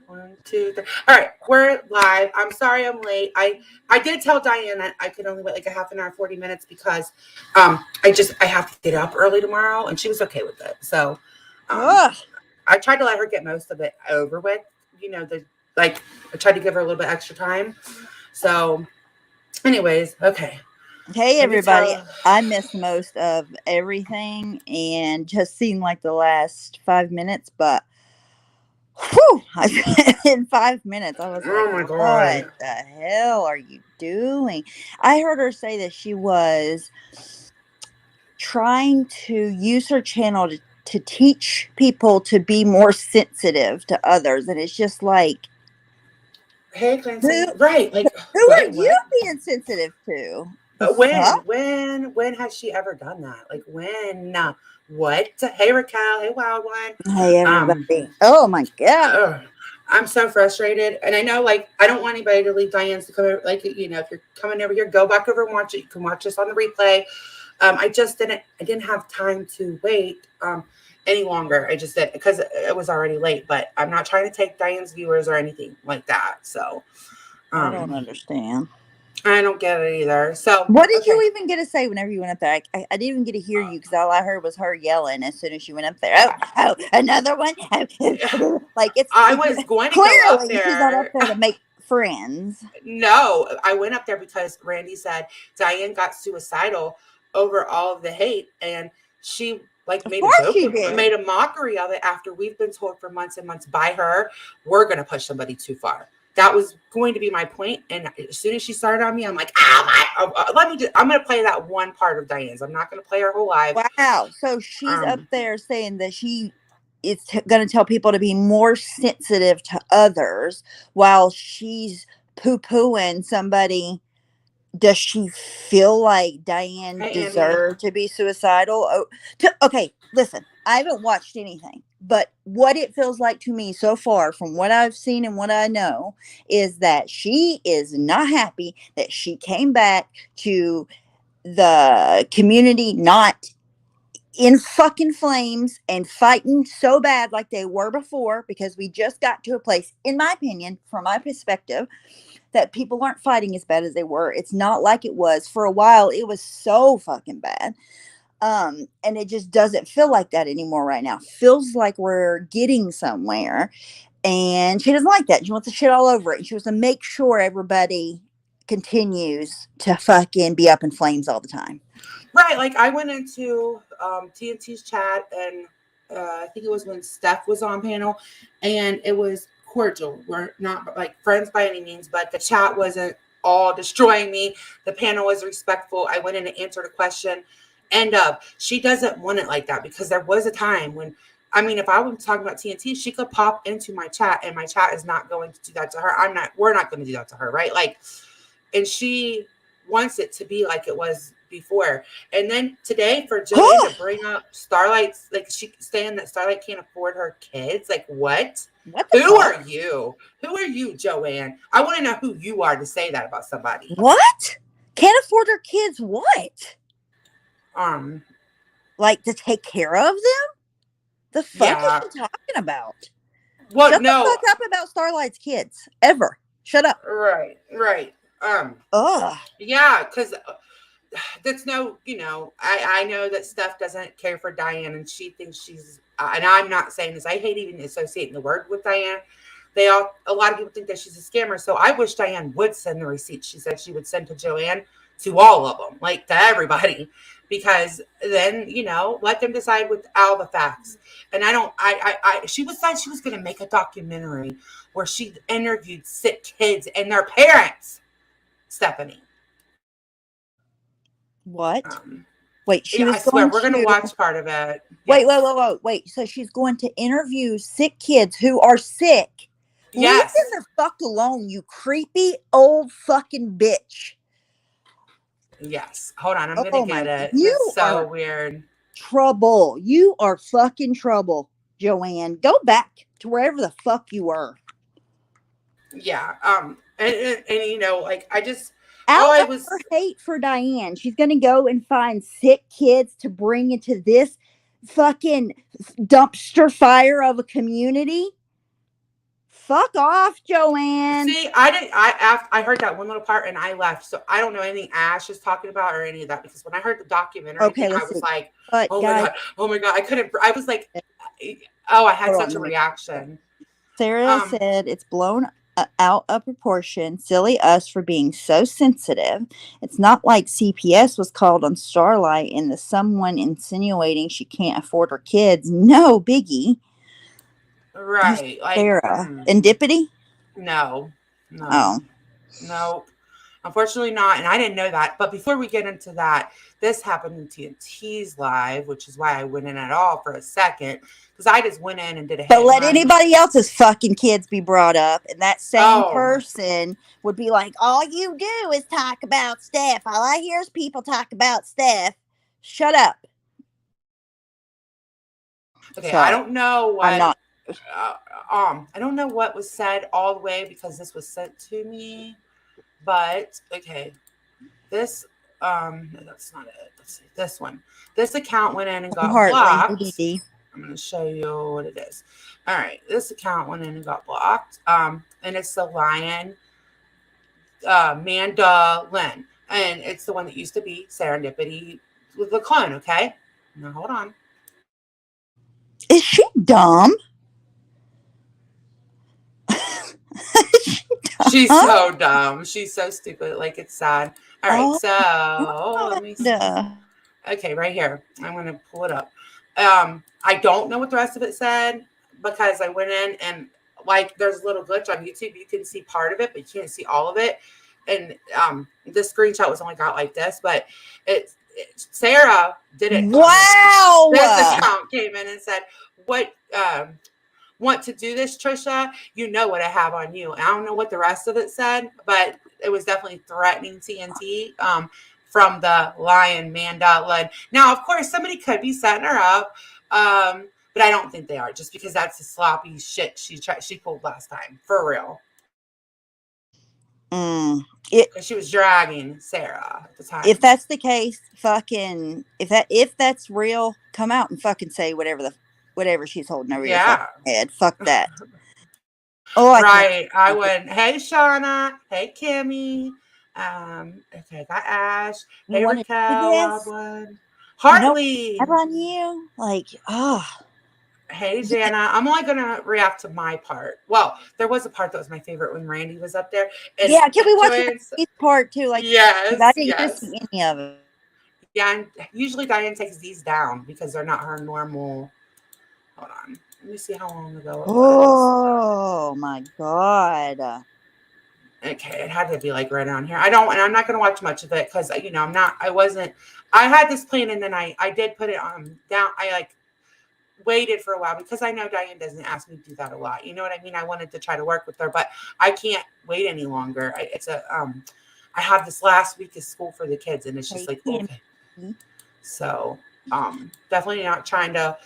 One, two, three. All right, we're live. I'm sorry I'm late. I did tell Diane that I could only wait like a half an hour, 40 minutes because I have to get up early tomorrow, and she was okay with it. So um Ugh. I tried to let her get most of it over with. You know, I tried to give her a little bit extra time. So, anyways, okay. Hey, Let me everybody. tell. I missed most of everything and just seen like the last 5 minutes, but whew, in 5 minutes, I was like, Oh my what god. the hell are you doing? I heard her say that she was trying to use her channel to teach people to be more sensitive to others. And it's just like, Hey, who, Clancy. Right. Like, who are wait, you what? being sensitive to? The When, fuck? when, when has she ever done that? Like when? What? Hey Raquel. Hey Wild One. Hey, Um, everybody. Oh my God. ugh, I'm so frustrated, and I know like I don't want anybody to leave Diane's to come over. Like if you're coming over here, go back over and watch it. You can watch this on the replay. I didn't have time to wait any longer. I just did because it was already late. But I'm not trying to take Diane's viewers or anything like that. So I don't um, understand. I don't get it either. So What did you okay. even get to say whenever you went up there? I didn't even get to hear you because all I heard was her yelling as soon as she went up there. Oh, oh, another one. Like I it's was going to go up clearly she's not up there. there to make friends. No, I went up there because Randy said Diane got suicidal over all of the hate, and she like Of made a course joke, she did. made a mockery of it. After we've been told for months and months by her, we're gonna push somebody too far. That was going to be my point. And as soon as she started on me, I'm like, oh my! Let me. I'm gonna play that one part of Diane's. I'm not gonna play her whole live. Wow. So she's up Um, there saying that she is going to tell people to be more sensitive to others while she's poo pooing somebody. Does she feel like Diane hey Andy. deserved to be suicidal? Oh, okay, listen, I haven't watched anything, but what it feels like to me so far, from what I've seen and what I know, is that she is not happy that she came back to the community not in fucking flames and fighting so bad like they were before, because we just got to a place, in my opinion, from my perspective, that people aren't fighting as bad as they were. It's not like it was for a while. It was so fucking bad. And it just doesn't feel like that anymore right now. Feels like we're getting somewhere. And she doesn't like that. She wants to shit all over it. And she wants to make sure everybody continues to fucking be up in flames all the time. Right, like I went into TNT's chat, and I think it was when Steph was on panel, and it was cordial. We're not like friends by any means, but the chat wasn't all destroying me. The panel was respectful. I went in and answered a question. End of. She doesn't want it like that because there was a time when, I mean, if I was talking about TNT, she could pop into my chat, and my chat is not going to do that to her. We're not going to do that to her, right? Like, and she wants it to be like it was before. And then today for Joanne to bring up Starlight's, like she saying that Starlight can't afford her kids. Like what? What the Who fuck? are you? Who are you, Joanne? I want to know who you are to say that about somebody. What? Can't afford her kids what? Um, Like to take care of them? The fuck is yeah. she talking about? Well, Shut the no, fuck up about Starlight's kids. Ever. Shut up. right. Ugh. Yeah, because that's no, I know that Steph doesn't care for Diane, and she thinks she's, and I'm not saying this, I hate even associating the word with Diane. A lot of people think that she's a scammer. So I wish Diane would send the receipts she said she would send to Joanne, to all of them, like to everybody, because then, let them decide with all the facts. And she was said she was going to make a documentary where she interviewed sick kids and their parents, Stephanie. What? Um, Wait, she yeah, I was swear going we're gonna to. watch part of it. Yes. Wait. So she's going to interview sick kids who are sick. Leave them Yes. the fuck alone, you creepy old fucking bitch. Yes. Hold on, I'm gonna Oh get my. it. That's You so are weird. trouble. You are fucking trouble, Joanne. Go back to wherever the fuck you were. Yeah. And like I just all Out I of her was hate for Diane, she's going to go and find sick kids to bring into this fucking dumpster fire of a community. Fuck off, Joanne. See, I heard that one little part and I left. So I don't know anything Ash is talking about or any of that because when I heard the documentary Okay, thing, I let's was see. like, But oh my guys, God, oh my God. I was like, oh, I had hold such a on. reaction. Sarah said it's blown out of proportion. Silly us for being so sensitive. It's not like CPS was called on Starlight and the someone insinuating she can't afford her kids. No biggie. Right. Like, Sarah. Indipity? no, no, Oh. no. Unfortunately not. And I didn't know that. But before we get into that, this happened in TNT's live, which is why I went in at all for a second. Because I just went in and did a But hey let honey. anybody else's fucking kids be brought up, and that same Oh. person would be like, all you do is talk about Steph. All I hear is people talk about Steph. Shut up. Okay, Sorry. I don't know what I'm not. I don't know what was said all the way because this was sent to me. But okay. This no, that's not it. Let's see. This one. This account went in and got Heartland, blocked. DDD. I'm gonna show you what it is. All right, this account went in and got blocked. And it's the Lion Mandolin. And it's the one that used to be Serendipity with the clone, okay? Now hold on. Is she dumb? She's so dumb. She's so stupid. Like, it's sad. All right, Oh, so let me see. Okay, right here. I'm going to pull it up. I don't know what the rest of it said because I went in and, like, there's a little glitch on YouTube. You can see part of it, but you can't see all of it. And this screenshot was only got like this, but Sarah didn't. Wow. This account came in and said, what want to do this, Trisha? You know what I have on you. I don't know what the rest of it said, but it was definitely threatening TNT from the Lion Mandolin. Now, of course, somebody could be setting her up, but I don't think they are, just because that's the sloppy shit she pulled last time, for real. Because she was dragging Sarah at the time. If that's the case, fucking if that's real, come out and fucking say whatever she's holding over your fucking head. Fuck that. Oh, I would. Hey, Shauna. Hey, Kimmy. Okay, I got Ash. Hey, Raquel. Hartley. On you, like, Hey, Jana. I'm only gonna react to my part. Well, there was a part that was my favorite when Randy was up there. And yeah, can we watch this part too? Like, yes, I didn't see any of it. Yeah, and usually Diane takes these down because they're not her normal. Hold on. Let me see how long ago it was. Oh my God. Okay, it had to be like right around here. I'm not gonna watch much of it because I had this plan and then I did put it on down. I like waited for a while because I know Diane doesn't ask me to do that a lot. You know what I mean? I wanted to try to work with her, but I can't wait any longer. I have this last week of school for the kids and it's just like, okay. So definitely not trying to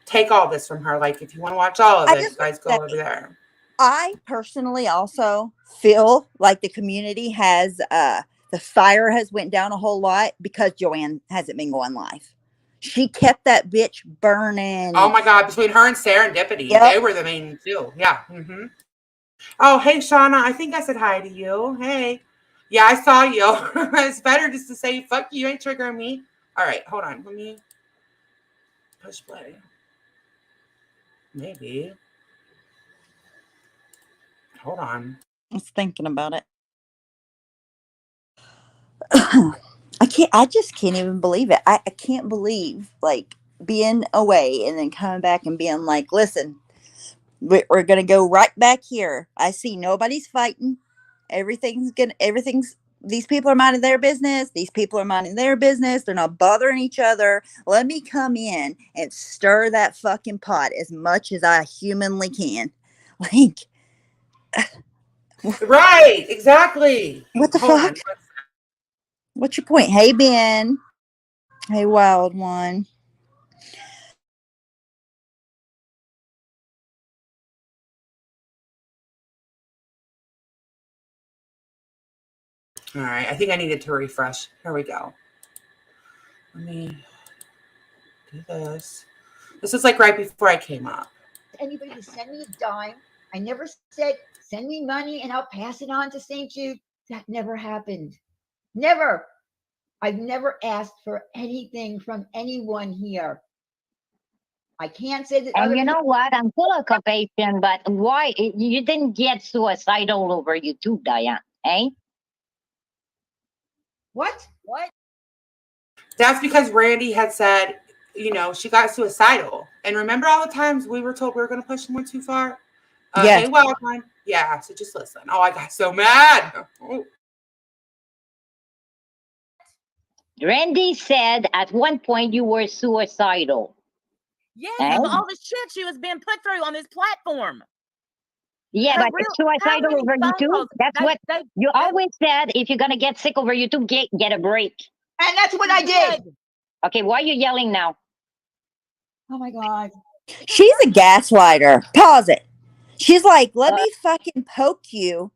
take all this from her. Like, if you want to watch all of it, guys, go over there. I personally also feel like the community has the fire has went down a whole lot because Joanne hasn't been going live. She kept that bitch burning. Oh my God, between her and Serendipity, they were the main two. Yeah. Mm-hmm. Oh, hey, Shauna. I think I said hi to you. Hey. Yeah, I saw you. It's better just to say, fuck you, ain't triggering me. All right, hold on. Let me push play. Maybe. Hold on. I was thinking about it. I just can't even believe it. I can't believe, like, being away and then coming back and being like, listen, we're going to go right back here. I see nobody's fighting. These people are minding their business. These people are minding their business. They're not bothering each other. Let me come in and stir that fucking pot as much as I humanly can. Like, right, exactly. What the fuck? What's your point? Hey, Ben. Hey, Wild One. All right, I think I needed to refresh. Here we go. Let me do this. This is like right before I came up. Anybody send me a dime I never said, send me money and I'll pass it on to St. Jude. That never happened. Never. I've never asked for anything from anyone here. I can't say that And other you people. know what? I'm full of compassion, but why you didn't get suicidal over YouTube, Diane? Eh? What? That's because Randy had said, she got suicidal. And remember all the times we were told we were going to push someone too far? Yes. Hey, Wildline. Yeah, so just listen. Oh, I got so mad. Oh. Randy said at one point you were suicidal. Yes, Eh? of all the shit she was being put through on this platform. Yeah, Her but real- how suicidal many over phone YouTube? calls- That's they- what they- you they- always said. If you're gonna get sick over YouTube, get a break. And that's what I did. Okay, why are you yelling now? Oh my God. She's a gaslighter. Pause it. She's like, let me fucking poke you.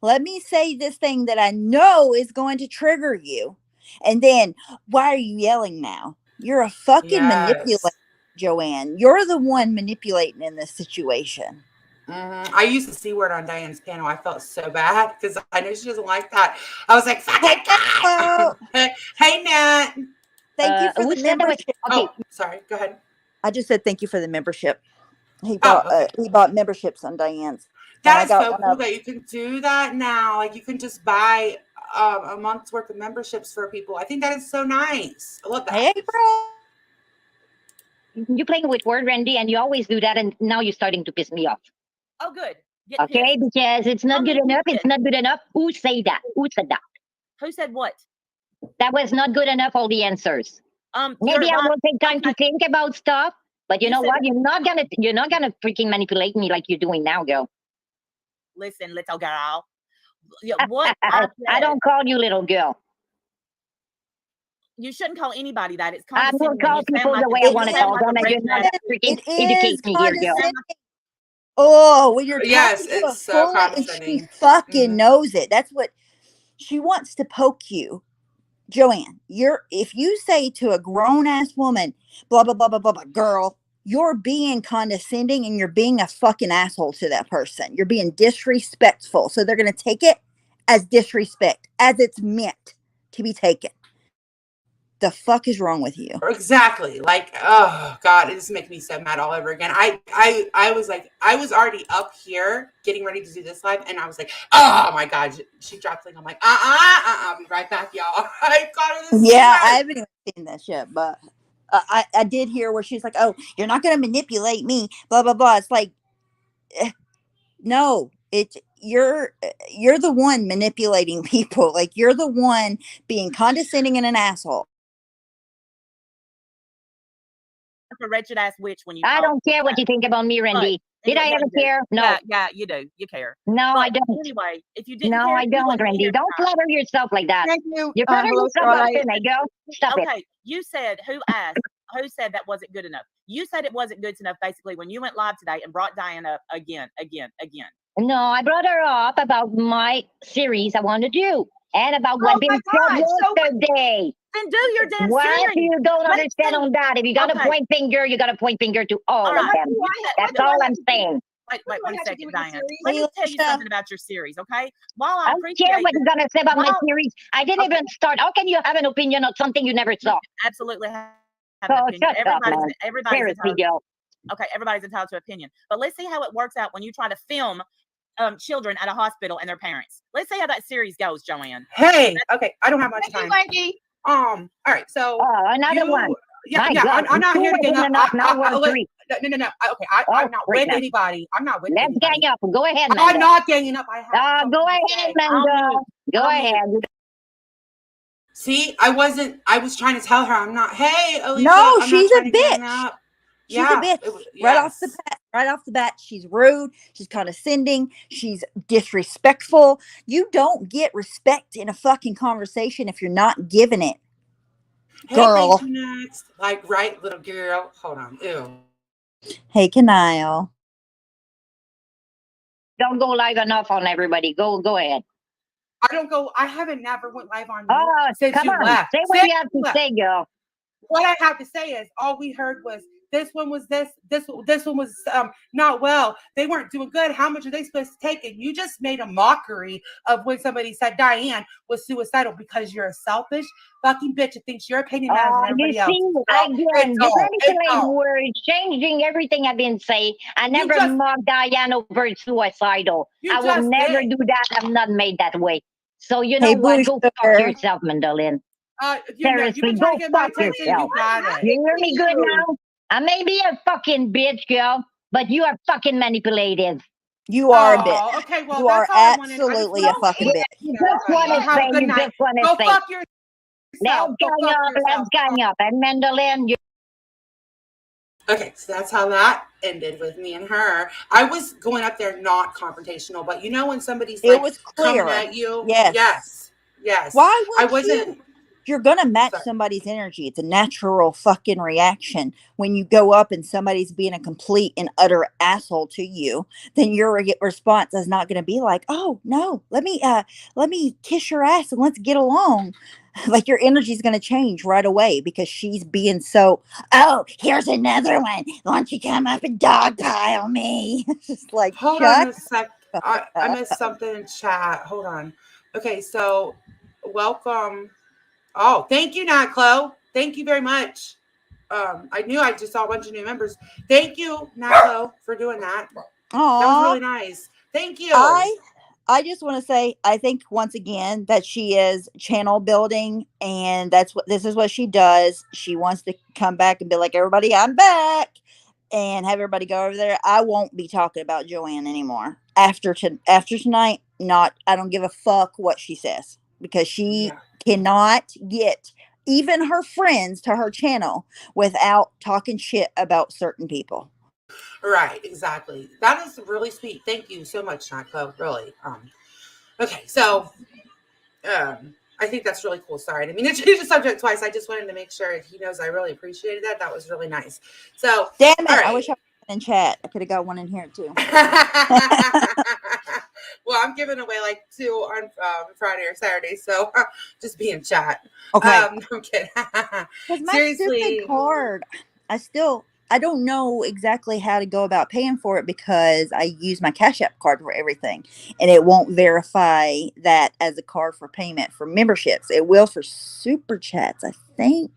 Let me say this thing that I know is going to trigger you. And then, why are you yelling now? You're a fucking manipulator, Joanne. You're the one manipulating in this situation. Mm-hmm. I used the C word on Diane's panel. I felt so bad because I know she doesn't like that. I was like, fuck it, God. Hey, Nat. Thank you for who the said that was- membership. Okay, Oh, sorry. Go ahead. I just said thank you for the membership. He Oh, bought okay. he bought memberships on Diane's. That I is got so one cool of- that you can do that now. Like you can just buy a month's worth of memberships for people. I think that is so nice. I love that. Hey, bro. you're playing with word, Randy, and you always do that, and now you're starting to piss me off. Oh, good. Get Okay, pissed. because it's not good enough. It's not good enough. Who say that? Who said that? Who said what? That was not good enough. All the answers. Maybe you're I right. will take time to think about stuff. But you You know said what? that- You're not gonna freaking manipulate me like you're doing now, girl. Listen, little girl. Yeah, what I I said, don't call you little girl. you shouldn't call anybody that. It's I will condescending. call You sound people like the a- way I you want to sound call like a them, and you're not redneck. freaking It is educate me here, girl. condescending. Oh, when you're talking Yes, to a it's so fool and she condescending. fucking Mhm. knows it. That's what she wants to poke you. Joanne, if you say to a grown ass woman, blah blah blah blah blah blah, girl, you're being condescending and you're being a fucking asshole to that person. You're being disrespectful. So they're gonna take it as disrespect, as it's meant to be taken. The fuck is wrong with you? Exactly. Like, oh God, it just makes me so mad all over again. I was like, I was already up here getting ready to do this live, and I was like, oh my God, she dropped something. I'm like, I'll be right back, y'all. I got her this. Yeah, I haven't even seen this yet, but I did hear where she's like, "Oh, you're not gonna manipulate me," blah blah blah. It's like, no, you're the one manipulating people. Like you're the one being condescending and an asshole. A wretched ass witch when you. I talk. don't care what you think about me, Randy. Did I Yeah, ever you do. care? No, Yeah, you do. You care. no, But I don't. Anyway, if you didn't No, care, I you don't, wouldn't be Randy. here Don't tonight. flatter yourself like that. Thank you. You're flattering Hello, yourself up Starlight. tonight, girl. Stop it. Okay, you said who asked? Who said that wasn't good enough? You said it wasn't good enough basically when you went live today and brought Diane up again. No, I brought her up about my series I want to do and about what Oh been my said God, so what- yesterday. Then do your damn What series. you don't Let's understand see. on that? If you got Okay. a point finger, you got a point finger to all All of right. them. What That's do I all have I'm to do? saying. Wait What do I one have to second, do with the Diane. series? Let me tell you Alicia. something about your series, okay? While I I don't appreciate care what you're gonna say about my Well, series. I didn't even start. How can you have an opinion on something you never saw? absolutely have So an opinion. shut up, man. Everybody's Seriously, entitled. girl. Okay, everybody's entitled to opinion. But let's see how it works out when you try to film children at a hospital and their parents. Let's see how that series goes, Joanne. Hey, okay, I don't have much Thank you, time. Wendy. All right, so Oh, another one. Yeah, My yeah. God, I'm not two here to gang wasn't up. enough. Now we're let- three. No. Okay, Oh, I'm not great, with man. anybody. I'm not with Let's anybody. gang up. Go ahead, I'm Mando. not ganging up. I have something Go to ahead, say. Mando. Go I'll mute. ahead. See, I was trying to tell her I'm not. Hey, Alicia, No, I'm she's not a trying to gang bitch. up. She's a bitch. Yes. Right off the bat, she's rude. She's condescending. She's disrespectful. You don't get respect in a fucking conversation if you're not giving it. Hey, Girl. thank you next. Like, right, little girl. Hold on. Ew. Hey, Kanile. Don't go live enough on everybody. Go ahead. I haven't never went live on you Oh, since come you on. left. Say what Since you have to left. say, girl. What I have to say is all we heard was this one was this one was not well. They weren't doing good. How much are they supposed to take? And you just made a mockery of when somebody said Diane was suicidal because you're a selfish fucking bitch that thinks your opinion matters than You everybody else. see, Girl, again, it's you're all, it's manipulating all. words, changing everything I've been saying. I never just- mocked Diane over suicidal. You I will just never did. do that. I'm not made that way. So you know Hey, what? Boo Go fuck Sugar. yourself, Mandolin. You know, you've Seriously, been trying go to get my fuck attention. You yourself. got it. You hear me good you. now? I may be a fucking bitch, girl, but you are fucking manipulative. You are a bitch. Oh, okay. Well, You are that's all I wanted. I just absolutely wanted a fucking to- bitch. You just want to Have say, a good you night. just want Go to say. fuck yourself. Let's Go gang fuck up, let's yourself. gang up. And Mandolin, you Okay, so that's how that ended with me and her. I was going up there not confrontational, but you know when somebody's It like was coming clear. at you? Yes. Yes. Why I would wasn't. you? You're gonna match Sorry. somebody's energy. It's a natural fucking reaction. When you go up and somebody's being a complete and utter asshole to you, then your response is not gonna be like, "Oh no, let me kiss your ass and let's get along." Like your energy is gonna change right away because she's being so. Oh, here's another one. Why don't you come up and dogpile me? It's just like Hold shut on a sec. I missed something in chat. Hold on. Okay, so welcome. Oh, thank you, Nat Chloe. Thank you very much. I knew I just saw a bunch of new members. Thank you, Nat Chloe, for doing that. That was Aw. really nice. Thank you. I just want to say I think once again that she is channel building and this is what she does. She wants to come back and be like, everybody, I'm back, and have everybody go over there. I won't be talking about Joanne anymore after tonight. I don't give a fuck what she says because she Yeah. cannot get even her friends to her channel without talking shit about certain people. Right, exactly. That is really sweet. Thank you so much, Nako. Really. Okay, so I think that's really cool. Sorry, I didn't mean to change the subject twice. I just wanted to make sure he knows I really appreciated that. That was really nice. So Damn it! all right. I wish I was in chat. I could have got one in here too. Well, I'm giving away like 2 on Friday or Saturday, so just be in chat. Okay. I'm kidding. Because my Seriously. stupid card, I don't know exactly how to go about paying for it because I use my Cash App card for everything, and it won't verify that as a card for payment for memberships. It will for super chats, I think.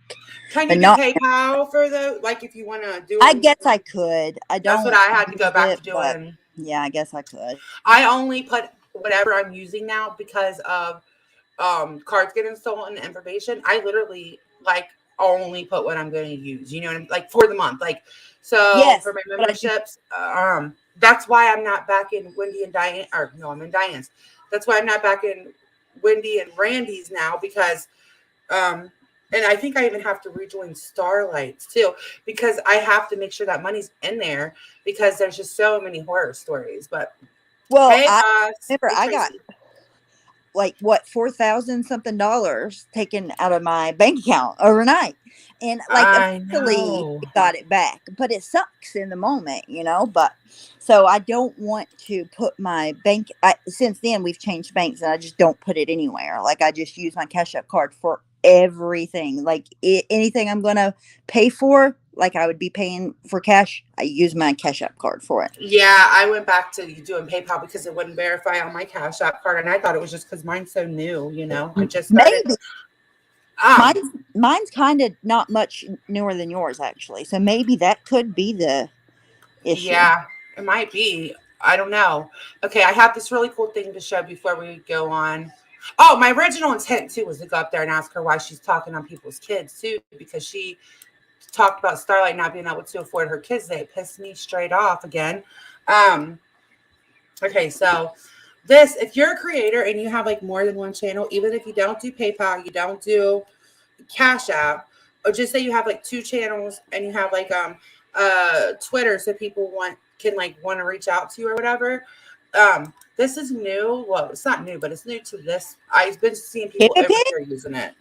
Can But you do not- PayPal for the like if you want to do it? I guess I could. I don't. That's what I had to go use back it, to but doing. yeah, I guess I could. I only put whatever I'm using now because of cards getting stolen and information. I literally like only put what I'm going to use. You know what I'm like for the month. Like so Yes, for my but I think- memberships. That's why I'm not back in Wendy and Diane. Or no, I'm in Diane's. That's why I'm not back in Wendy and Randy's now because and I think I even have to rejoin Starlights too because I have to make sure that money's in there because there's just so many horror stories. But Well, hey, I remember hey, I got Tracy. like what $4,000 something taken out of my bank account overnight, and like I eventually know. we got it back, but it sucks in the moment, but so I don't want to put my bank since then we've changed banks and I just don't put it anywhere. Like I just use my Cash App card for everything, like anything I'm gonna pay for, like I would be paying for cash, I use my Cash App card for it. Yeah, I went back to doing PayPal because it wouldn't verify on my Cash App card, and I thought it was just because mine's so new. I just started. Maybe mine's kind of not much newer than yours actually, so maybe that could be the issue. Yeah, it might be. I don't know. Okay, I have this really cool thing to show before we go on. Oh, my original intent too was to go up there and ask her why she's talking on people's kids too, because she talked about Starlight not being able to afford her kids. They pissed me straight off again. Okay, so if you're a creator and you have like more than one channel, even if you don't do PayPal, you don't do Cash App, or just say you have like 2 channels and you have like Twitter, so people want to reach out to you or whatever. This is new. Well, it's not new, but it's new to this. I've been seeing people Kimmy over P? here using it.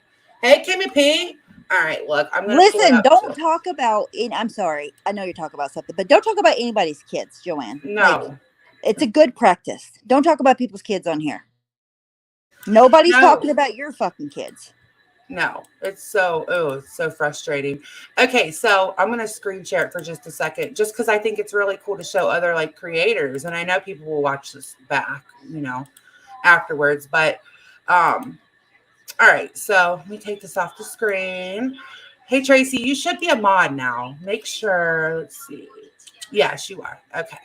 Hey, Kimmy P. All right, look, I'm gonna Listen, don't talk about I'm sorry, I know you're talking about something, but don't talk about anybody's kids, Joanne. No. Like, it's a good practice. Don't talk about people's kids on here. Nobody's No. talking about your fucking kids. No, it's so frustrating. Okay, so I'm gonna screen share it for just a second, just because I think it's really cool to show other like creators, and I know people will watch this back, afterwards. But all right, so let me take this off the screen. Hey Tracy, you should be a mod now. Make sure. Let's see. Yes, you are. Okay.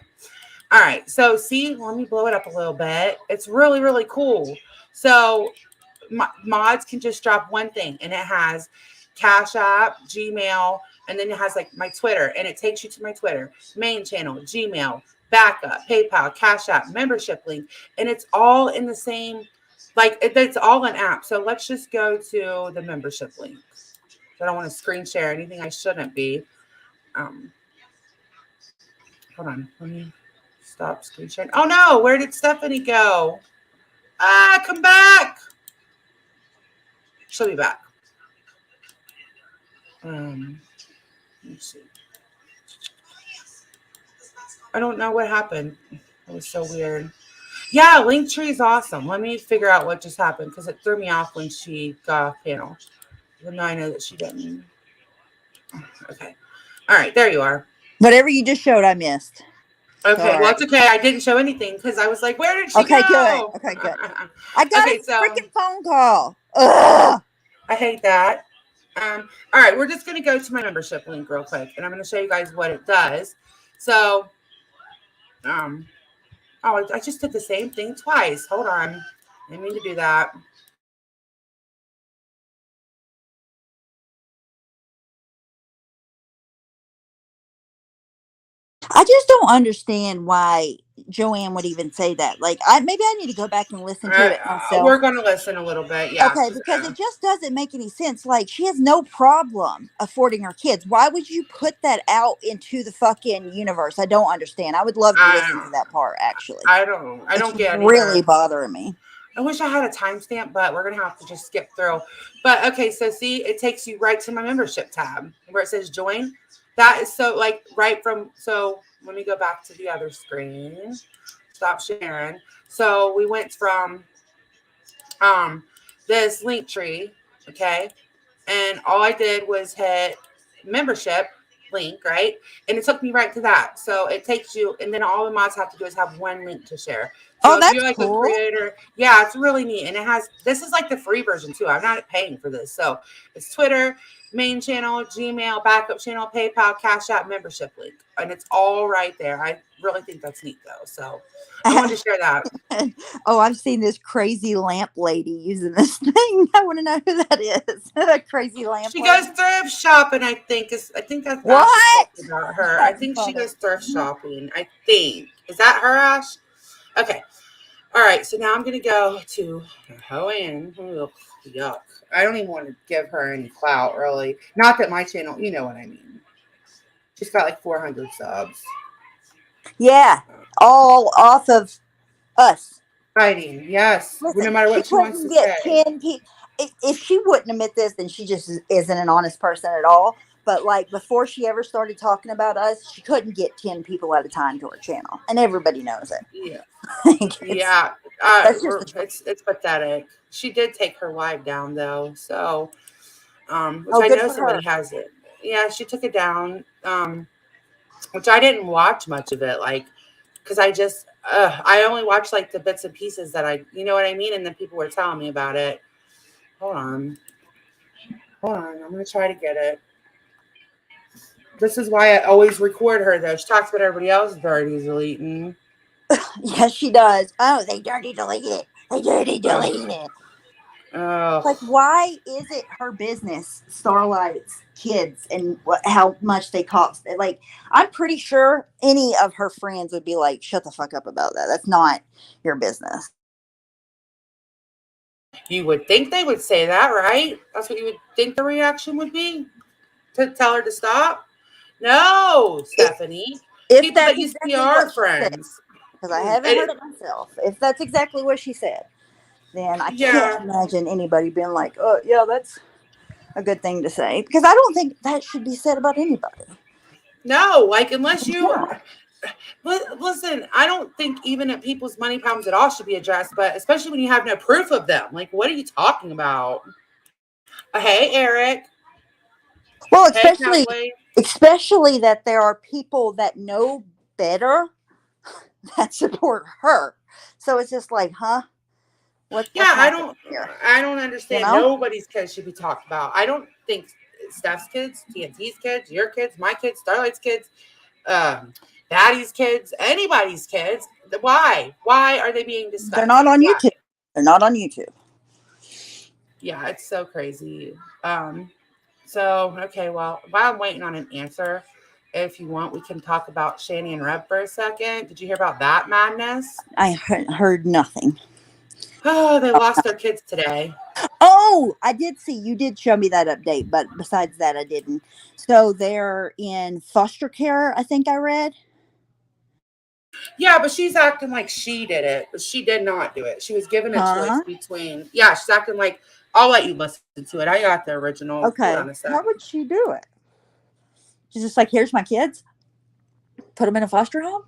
All right. So see, let me blow it up a little bit. It's really, really cool. So mods can just drop one thing, and it has Cash App, Gmail, and then it has like my Twitter, and it takes you to my Twitter, main channel, Gmail, backup, PayPal, Cash App, membership link, and it's all in the same, like it's all an app. So let's just go to the membership link. I don't want to screen share anything I shouldn't be. Hold on, let me stop screen sharing. Oh no, where did Stephanie go? Come back. She'll be back. Let's see. I don't know what happened. It was so weird. Yeah, Linktree is awesome. Let me figure out what just happened because it threw me off when she got off panel. Even though I know that she didn't. Okay. All right, there you are. Whatever you just showed, I missed. Okay, well, it's okay. I didn't show anything because I was like, where did she Okay, go? good. Okay, good. I got Okay, a so- freaking phone call. Ugh. I hate that. All right, we're just going to go to my membership link real quick, and I'm going to show you guys what it does. So, I just did the same thing twice. Hold on. I didn't mean to do that. I just don't understand why Joanne would even say that. Like, maybe I need to go back and listen to it myself. We're going to listen a little bit. Yeah. Okay, because it just doesn't make any sense. Like, she has no problem affording her kids. Why would you put that out into the fucking universe? I don't understand. I would love to listen to that part, actually. I don't get it. It's really bothering me. I wish I had a timestamp, but we're going to have to just skip through. But okay, so see, it takes you right to my membership tab where it says join. That is so like right from, so let me go back to the other screen. Stop sharing. So we went from this Linktree, okay? And all I did was hit membership link, right? And it took me right to that. So it takes you, and then all the mods have to do is have one link to share. So that's if you're like cool. a creator, yeah, it's really neat. And it has, this is like the free version too. I'm not paying for this. So it's Twitter, main channel, Gmail, backup channel, PayPal, Cash App, membership link. And it's all right there. I really think that's neat though. So I wanted to share that. Oh, I've seen this crazy lamp lady using this thing. I want to know who that is. That crazy lamp She lady. goes thrift shopping, I think that's What? about her. I think she goes thrift shopping. I think. Is that her, Ash? Okay. All right. So now I'm gonna go to Joanne. Yuck. I don't even want to give her any clout, really. Not that my channel, you know what I mean. She's got like 400 subs. Yeah, all off of us. Fighting, yes. Listen, no matter what she wants to get say. 10 people. If she wouldn't admit this, then she just isn't an honest person at all. But like before she ever started talking about us, she couldn't get 10 people at a time to her channel, and everybody knows it. Yeah. Yeah. It's pathetic. She did take her live down though, so which I know somebody has it. Yeah, she took it down. Which I didn't watch much of it, like, because I only watched like the bits and pieces that you know what I mean, and then people were telling me about it. Hold on, I'm gonna try to get it. This is why I always record her though. She talks about everybody else dirty deleting. Yes, she does. Oh, they dirty delete it. They dirty delete it. Like, why is it her business, Starlight's kids, and how much they cost? Like, I'm pretty sure any of her friends would be like, shut the fuck up about that. That's not your business. You would think they would say that, right? That's what you would think the reaction would be? To tell her to stop? No, Stephanie. If that's that used to be our friends. Because I haven't heard it myself. If that's exactly what she said, then I can't imagine anybody being like, oh, yeah, that's a good thing to say. Because I don't think that should be said about anybody. No, like, unless you... Listen, I don't think even at people's money problems at all should be addressed, but especially when you have no proof of them. Like, what are you talking about? Hey, Eric. Well, Hey, especially Cowboy. especially that there are people that know better that support her. So it's just like, huh? What's Yeah, happening here? I don't You understand. know? Nobody's kids should be talked about. I don't think Steph's kids, TNT's kids, your kids, my kids, Starlight's kids, Daddy's kids, anybody's kids. Why? Why are they being They're discussed? not on Why? YouTube. They're not on YouTube. Yeah, it's so crazy. So okay, well, while I'm waiting on an answer, if you want, we can talk about Shani and Reb for a second. Did you hear about that madness? I heard nothing. Oh, they lost their kids today. Oh, I did see you did show me that update, but besides that, I didn't. So they're in foster care, I think I read. Yeah, but she's acting like she did it, but she did not do it. She was given a choice Huh? between, yeah, she's acting like, I'll let you listen to it. I got the original. Hold Okay. on a sec. How would she do it? She's just like, here's my kids. Put them in a foster home.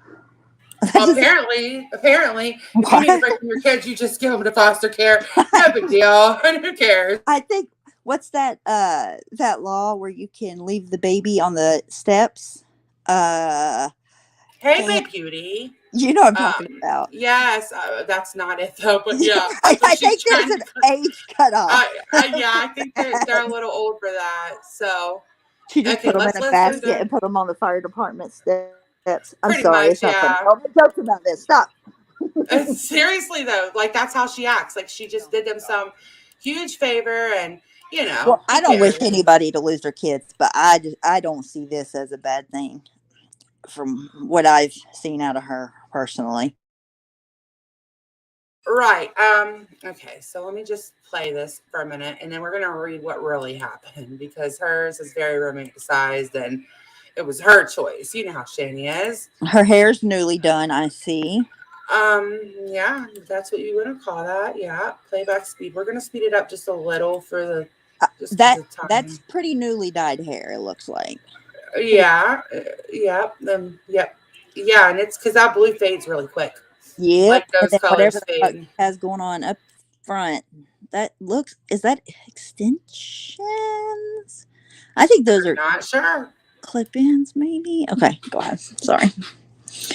Well, apparently, if you need a break from your kids, you just give them to foster care. No big deal. Who cares? I think what's that that law where you can leave the baby on the steps? Hey, And Babe Beauty. you know what I'm talking about. Yes, that's not it though. But yeah, I that's what think she's there's trying an to. age cutoff. Yeah, I think they're a little old for that. So She just okay, put them let's in a listen basket to and put them on the fire department steps. I'm pretty sorry, much, it's not funny. yeah. Don't make jokes about this. Stop. Seriously though, like that's how she acts. Like she just did them some huge favor, and Well, I who don't wish cares? anybody to lose their kids, but I don't see this as a bad thing from what I've seen out of her personally. Right. Okay, so let me just play this for a minute and then we're gonna read what really happened because hers is very romanticized and it was her choice. You know how Shani is. Her hair's newly done, I see. Yeah, that's what you want to call that. Yeah, playback speed. We're gonna speed it up just a little for the just because of time. That's pretty newly dyed hair, it looks like. Yeah, yep, yep, yeah, and it's because that blue fades really quick. Yep. Like And those then whatever colors the fuck fade. has going on up front. Is that extensions? I think those are Not sure. clip-ins, maybe. Okay, go ahead. Sorry.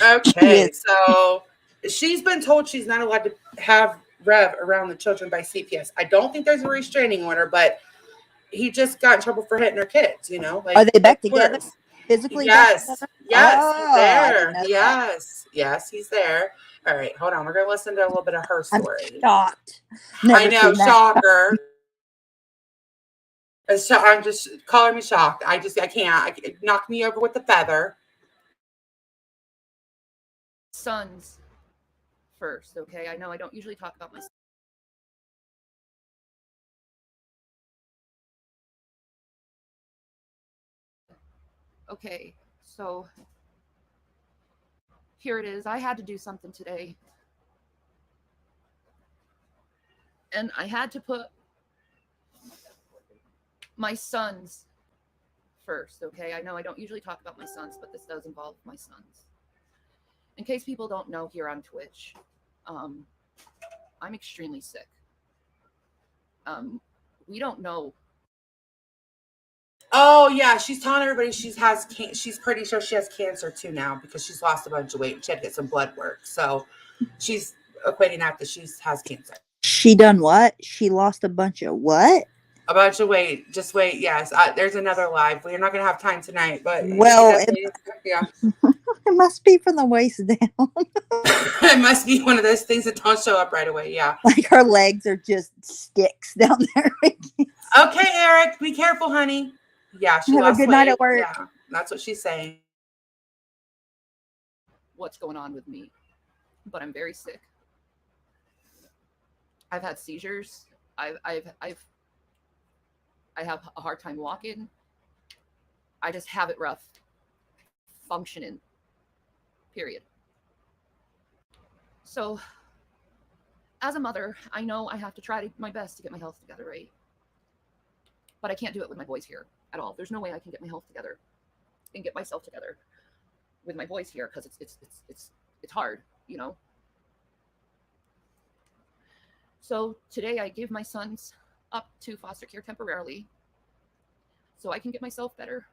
Okay, so she's been told she's not allowed to have Rev around the children by CPS. I don't think there's a restraining order, but he just got in trouble for hitting her kids, like Are they back of together? course. Physically back Yes, together? yes, he's Oh, I didn't there. know that. Yes, he's there. All right, hold on. We're gonna listen to a little bit of her I'm story. shocked. I Never know, seen that. shocker. So I'm just calling me shocked. I can't. It knocked me over with the feather. Sons first, okay? I know I don't usually talk about my Okay, so here it is. I had to do something today. And I had to put my sons first, okay? I know I don't usually talk about my sons, but this does involve my sons. In case people don't know here on Twitch, I'm extremely sick. We don't know. Oh yeah, she's telling everybody she's pretty sure she has cancer too now because she's lost a bunch of weight. She had to get some blood work, so she's equating that she has cancer. She done what? She lost a bunch of what? A bunch of weight. Just wait. Yes, there's another live. We're not gonna have time tonight, but Well, yeah, it must be from the waist down. it must be one of those things that don't show up right away. Yeah. Like her legs are just sticks down there. Okay, Eric, be careful, honey. Yeah, she Have a lost good weight. night at work. Yeah, that's what she's saying. What's going on with me, but I'm very sick. I've had seizures. I have a hard time walking. I just have it rough functioning. Period. So, as a mother, I know I have to try my best to get my health together, right? But I can't do it with my boys here at all. There's no way I can get my health together and get myself together with my boys here because it's hard, So today I gave my sons up to foster care temporarily so I can get myself better.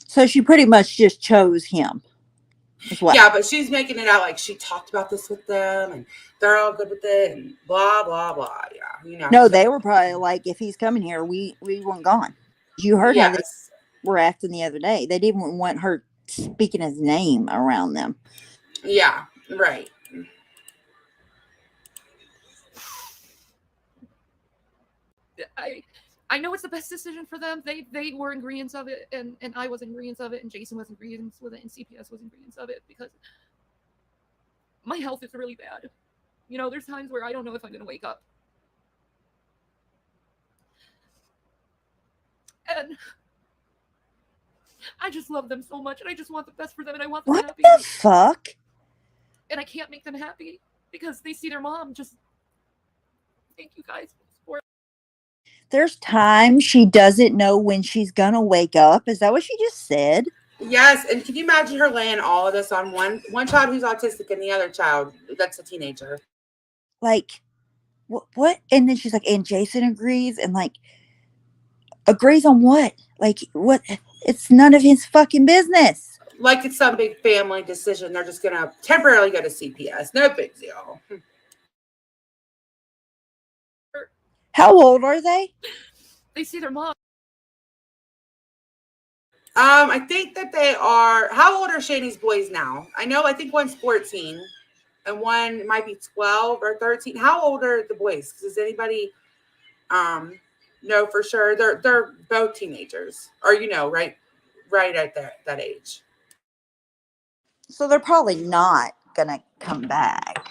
So she pretty much just chose him. Is what? Yeah, but she's making it out like she talked about this with them and they're all good with it and blah blah blah. Yeah, you know. No, they were probably like, if he's coming here, we weren't gone. You heard how they Yes. were acting the other day. They didn't want her speaking his name around them. Yeah, right. I know it's the best decision for them. They were in agreement of it, and I was in agreement of it, and Jason was in agreement with it, and CPS was in agreement of it, because my health is really bad. You know, there's times where I don't know if I'm gonna wake up. And I just love them so much, and I just want the best for them, and I want them What happy. the fuck? And I can't make them happy because they see their mom just. Thank you guys for. There's times she doesn't know when she's gonna wake up. Is that what she just said? Yes, and can you imagine her laying all of this on one child who's autistic and the other child that's a teenager? Like, what? And then she's like, and Jason agrees, and like, agrees on what? Like, what? It's none of his fucking business. Like it's some big family decision. They're just gonna temporarily go to CPS. No big deal. How old are they? They see their mom. I think that they are. How old are Shani's boys now? I think one's 14 and one might be 12 or 13. How old are the boys? Does anybody know for sure? They're both teenagers, or right at that age. So they're probably not gonna come back.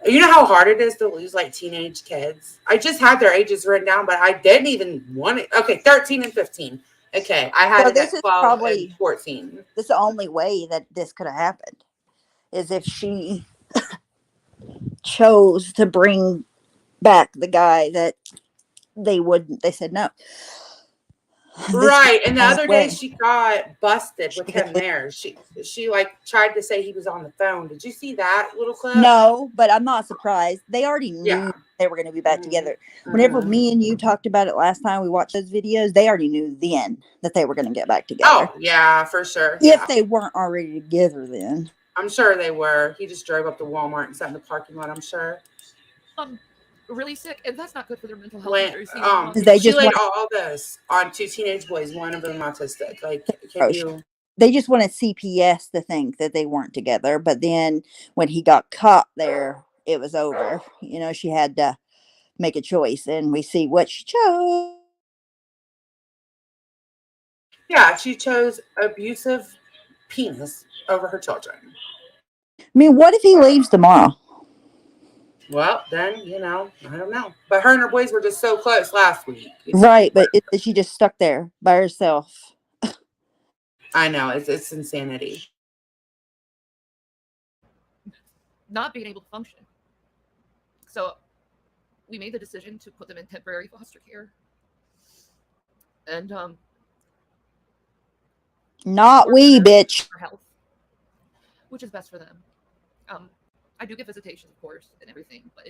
You know how hard it is to lose like teenage kids? I just had their ages written down, but I didn't even want it. Okay, 13 and 15. Okay, I had So it this at is 12 probably- and 14. This is the only way that this could have happened, is if she chose to bring back the guy that they wouldn't. They said no. This Right, and the only other way. day she got busted with She him got- there. She like tried to say he was on the phone. Did you see that little clip? No, but I'm not surprised. They already knew Yeah. they were going to be back Mhm. together. Whenever Mhm. me and you talked about it last time, we watched those videos. They already knew then that they were going to get back together. Oh yeah, for sure. If Yeah. they weren't already together, then I'm sure they were. He just drove up to Walmart and sat in the parking lot. I'm sure. Really sick, and that's not good for their mental health. Lan- either, seeing their mom. They she just laid want- all this on two teenage boys, one of them autistic. Like, can Oh, you? they just wanted CPS to think that they weren't together. But then when he got caught there, it was over. You know, she had to make a choice, and we see what she chose. Yeah, she chose abusive penis over her children. I mean, what if he leaves tomorrow? Well, then I don't know. But her and her boys were just so close last week. Right, but she just stuck there by herself. I know it's insanity. Not being able to function. So we made the decision to put them in temporary foster care. And Not we, bitch. for health, which is best for them. I do get visitations, of course, and everything, but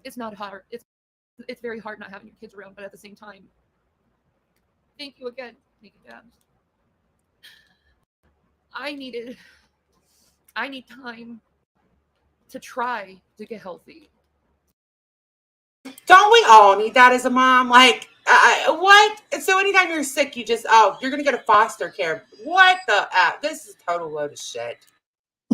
it's not hard. It's very hard not having your kids around, but at the same time, thank you again, Naked Dabs. I need time to try to get healthy. Don't we all need that as a mom? Like, what? So anytime you're sick, you're going to go to foster care. What the? This is a total load of shit.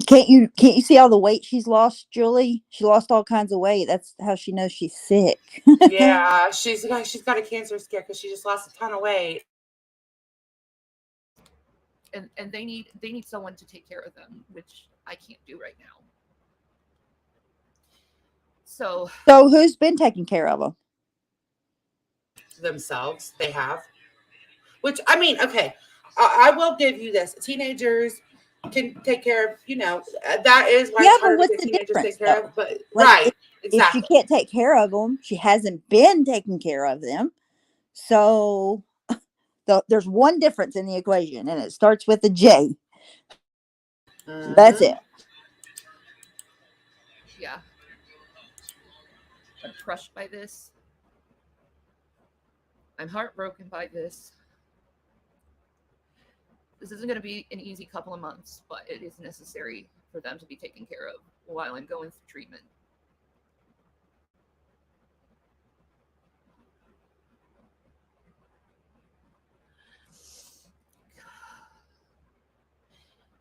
Can't you see all the weight she's lost, Julie? She lost all kinds of weight. That's how she knows she's sick. Yeah, she's got a cancer scare because she just lost a ton of weight. And they need someone to take care of them, which I can't do right now. So who's been taking care of them? Themselves, they have. Which, I mean, okay, I will give you this. Teenagers can take care of, that is why Yeah, it's harder but to what's get the teenagers difference, take care though? of. But Like, right, If exactly. she can't take care of them, she hasn't been taking care of them. So there's one difference in the equation, and it starts with a J. That's Mhm. it. I'm crushed by this. I'm heartbroken by this. This isn't going to be an easy couple of months, but it is necessary for them to be taken care of while I'm going through treatment.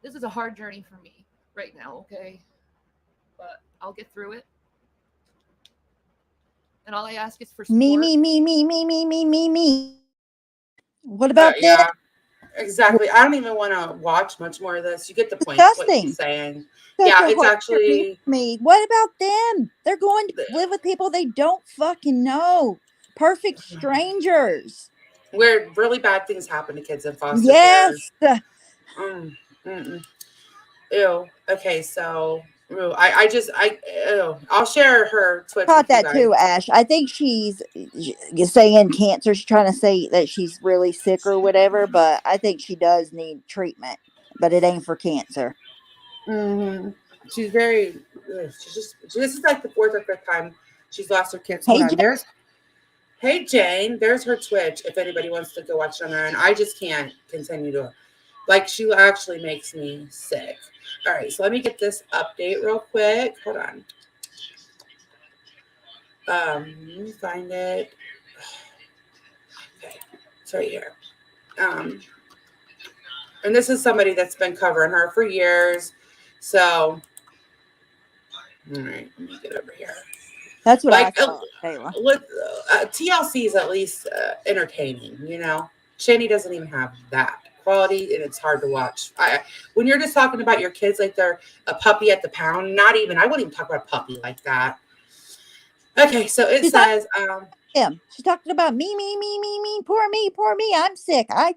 This is a hard journey for me right now, okay? But I'll get through it. And all I ask is for support. Me. What about yeah, that? exactly. I don't even want to watch much more of this. You get the point. What Disgusting. he's saying. Such Yeah, a it's hard actually- journey for me. What about them? They're going to live with people they don't fucking know. Perfect strangers. Where really bad things happen to kids in foster Yes. care. Ew. Okay, so ew, I'll share her Twitch. Caught with you that guys. too, Ash. I think she's saying cancer. She's trying to say that she's really sick or whatever, but I think she does need treatment, but it ain't for cancer. Mm-hmm. She's very. This is like the fourth or fifth time she's lost her kids. Hey, Hold on. Jane. Hey Jane, there's her Twitch. If anybody wants to go watch it on her, and I just can't continue to. Like, she actually makes me sick. All right, so let me get this update real quick. Hold on. Let me find it. Okay, it's right here. And this is somebody that's been covering her for years. So, all right, let me get over here. That's what Like, I thought, Kayla. With TLC is at least entertaining, you know. Shani doesn't even have that quality, and it's hard to watch. When you're just talking about your kids like they're a puppy at the pound, not even. I wouldn't even talk about a puppy like that. Okay, so it says, him. She's talking about me, poor me. I'm sick. I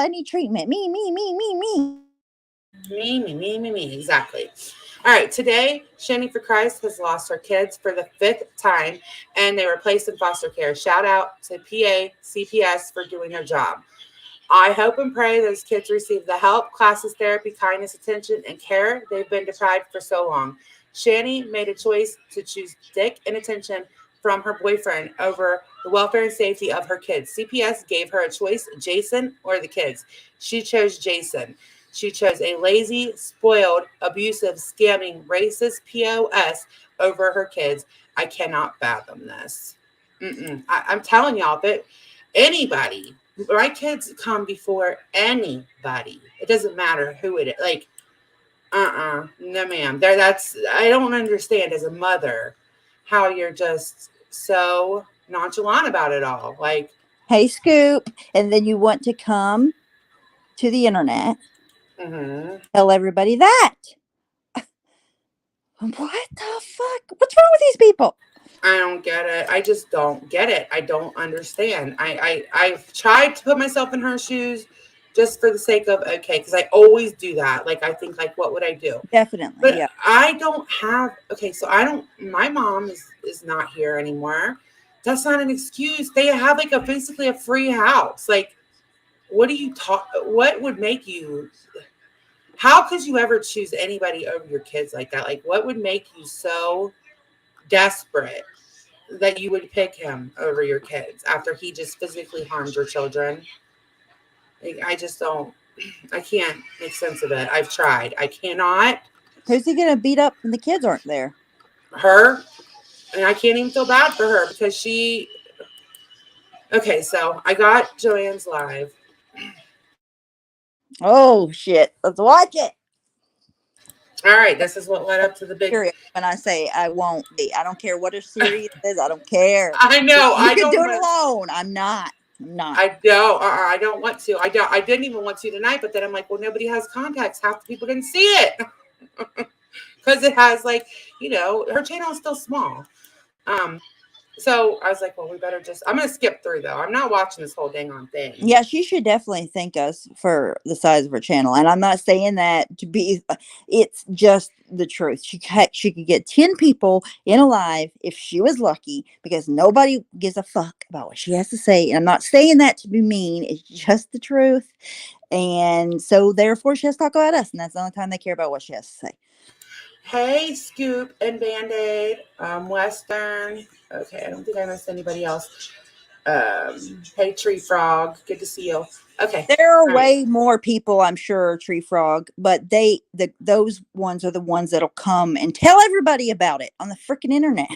need treatment. Me. Me. Exactly. All right. Today, Shani for Christ has lost her kids for the 5th time, and they were placed in foster care. Shout out to PA CPS for doing their job. I hope and pray those kids receive the help, classes, therapy, kindness, attention, and care they've been deprived for so long. Shani made a choice to choose dick and attention from her boyfriend over the welfare and safety of her kids. CPS gave her a choice, Jason or the kids. She chose Jason. She chose a lazy, spoiled, abusive, scamming, racist POS over her kids. I cannot fathom this. I'm telling y'all, but anybody, my kids come before anybody. It doesn't matter who it is. Like, no ma'am. I don't understand as a mother how you're just so nonchalant about it all. Like, Hey, Scoop. And then you want to come to the internet, tell everybody that. What the fuck? What's wrong with these people? I don't get it. I just don't get it. I don't understand. I've tried to put myself in her shoes just for the sake of, okay, because I always do that. Like, I think, like, what would I do? Definitely, But yeah. I don't have, okay, so my mom is not here anymore. That's not an excuse. They have like basically a free house. Like, what would make you, how could you ever choose anybody over your kids like that? Like, what would make you so desperate that you would pick him over your kids after he just physically harmed your children? Like, I can't make sense of it. I've tried. I cannot. Who's he gonna beat up when the kids aren't there? Her. And I can't even feel bad for her because okay, so I got Joanne's live. Oh shit. Let's watch it. All right, this is what led up to the big. Serious. When I say I won't be, I don't care what her series is. I don't care. I know. You I can don't do it alone. I'm not. I don't. I don't want to. I didn't even want to tonight. But then I'm like, well, nobody has contacts. Half the people didn't see it because it has, like, you know, her channel is still small. So I was like, well, we better I'm going to skip through, though. I'm not watching this whole dang on thing. Yeah, she should definitely thank us for the size of her channel. And I'm not saying that to be, it's just the truth. She could get 10 people in a live if she was lucky, because nobody gives a fuck about what she has to say. And I'm not saying that to be mean. It's just the truth. And so therefore she has to talk about us. And that's the only time they care about what she has to say. Hey, Scoop and Band-Aid. Western. Okay, I don't think I missed anybody else. Hey, Tree Frog. Good to see you. Okay. There are All right. way more people, I'm sure, Tree Frog, but those ones are the ones that'll come and tell everybody about it on the freaking internet.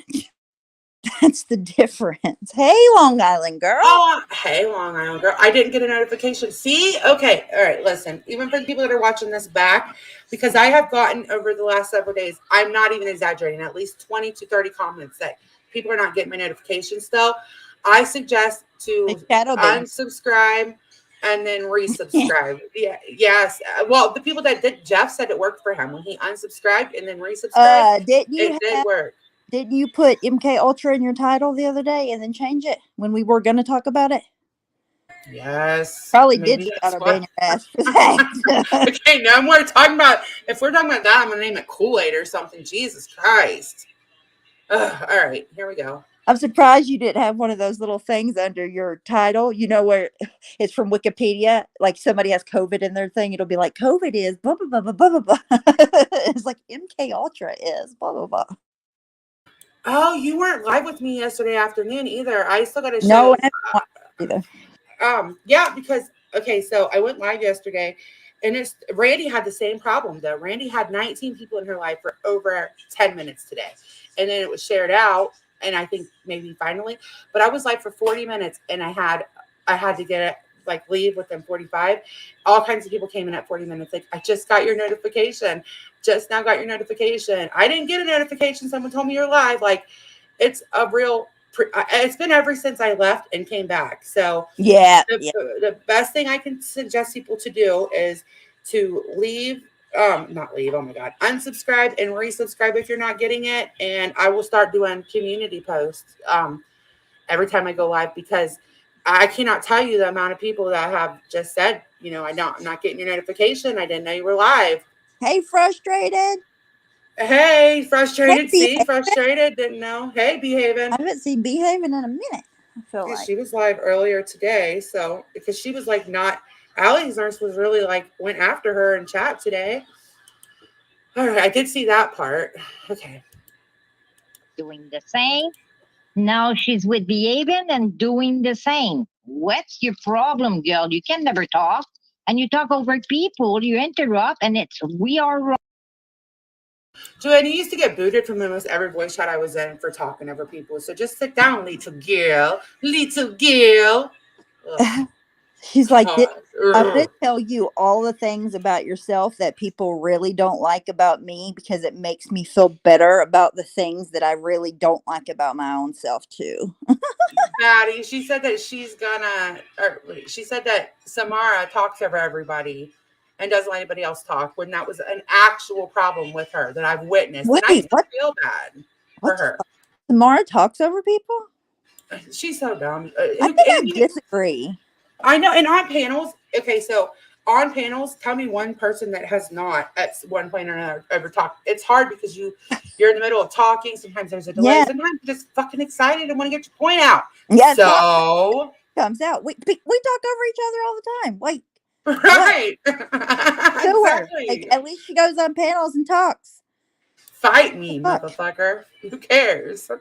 That's the difference. Hey, Long Island girl. Oh, hey, Long Island girl. I didn't get a notification. See? Okay. All right. Listen, even for the people that are watching this back, because I have gotten over the last several days, I'm not even exaggerating, at least 20 to 30 comments that people are not getting my notifications still. I suggest to It's shadow banned. unsubscribe and then resubscribe. Yeah. Yes. Well, the people that did, Jeff said it worked for him when he unsubscribed and then resubscribed. It did work. Didn't you put MK Ultra in your title the other day and then change it when we were going to talk about it? Yes. Probably maybe did that's shadow why. ban your ass for that. Okay, no more talking about. If we're talking about that, I'm gonna name it Kool-Aid or something. Jesus Christ! Ugh, all right, here we go. I'm surprised you didn't have one of those little things under your title. You know where it's from Wikipedia. Like somebody has COVID in their thing, it'll be like COVID is blah blah blah blah blah blah. It's like MK Ultra is blah blah blah. Oh, you weren't live with me yesterday afternoon either. I still got to No, show. I haven't watched it either. Yeah, because okay, so I went live yesterday, and it's Randy had the same problem though. Randy had 19 people in her live for over 10 minutes today, and then it was shared out, and I think maybe finally, but I was live for 40 minutes, and I had to get it like leave within 45. All kinds of people came in at 40 minutes. Like, I just got your notification. Just now got your notification. I didn't get a notification. Someone told me you're live. Like, it's a real. It's been ever since I left and came back. So Yeah, the best thing I can suggest people to do is to leave, not leave, oh my God, unsubscribe and resubscribe if you're not getting it. And I will start doing community posts every time I go live, because I cannot tell you the amount of people that have just said, I'm not getting your notification. I didn't know you were live. Hey, frustrated. Hey, frustrated. Hey, See, frustrated. Didn't know. Hey, behaving. I haven't seen Behaving in a minute. I feel Yeah, like. she was live earlier today. So because she was like not, Allie's nurse was really like went after her in chat today. All right, I did see that part. Okay. Doing the same. Now she's with Behaving and doing the same. What's your problem, girl? You can never talk. And you talk over people, you interrupt, and we are wrong. Joanne, you used to get booted from almost every voice chat I was in for talking over people. So just sit down, little girl. Little girl. Ugh, She's like, God. I'm going Ugh. to tell you all the things about yourself that people really don't like about me because it makes me feel better about the things that I really don't like about my own self, too. Maddie, she said that she said that Samara talks over everybody and doesn't let anybody else talk, when that was an actual problem with her that I've witnessed. And I Wait, still what? feel bad for What the her. fuck? Tamara talks over people? She's so dumb. I think I disagree. I know. And on panels, okay, so on panels, tell me one person that has not at one point or another ever talked. It's hard because you're in the middle of talking. Sometimes there's a delay. Yeah. Sometimes you're just fucking excited and want to get your point out. Yeah, So comes out. We talk over each other all the time. Like, right. to her. Exactly. Like, at least she goes on panels and talks. Fight me, Fuck. motherfucker. Who cares?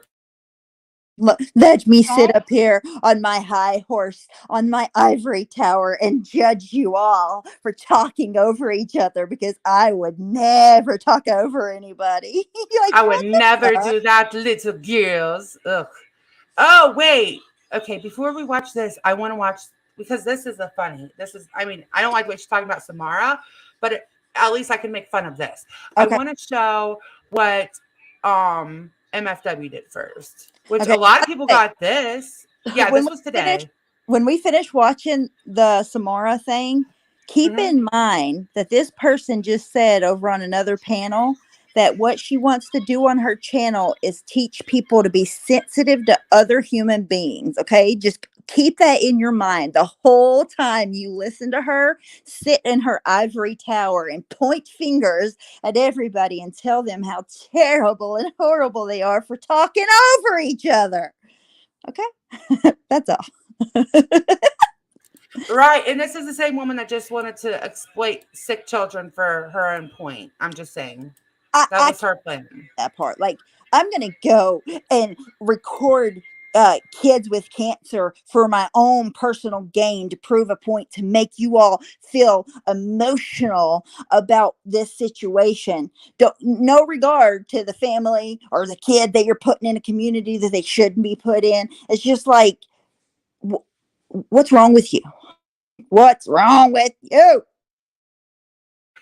Let me sit up here on my high horse, on my ivory tower, and judge you all for talking over each other, because I would never talk over anybody. Like, I would never fuck? do that, little girls. Ugh. Oh, wait. Okay, before we watch this, I want to watch, because this is I don't like what she's talking about, Samara, but at least I can make fun of this. Okay. I want to show what MFW did first, which Okay. a lot of people got this. Yeah, When this we was today. When we finish watching the Samara thing, keep in mind that this person just said over on another panel that what she wants to do on her channel is teach people to be sensitive to other human beings. Okay, just keep that in your mind the whole time you listen to her sit in her ivory tower and point fingers at everybody and tell them how terrible and horrible they are for talking over each other. Okay, that's all. Right, and this is the same woman that just wanted to exploit sick children for her own point. I'm just saying. That was her plan. That part. Like, I'm gonna go and record kids with cancer for my own personal gain to prove a point, to make you all feel emotional about this situation. No regard to the family or the kid that you're putting in a community that they shouldn't be put in. It's just like, what's wrong with you? What's wrong with you?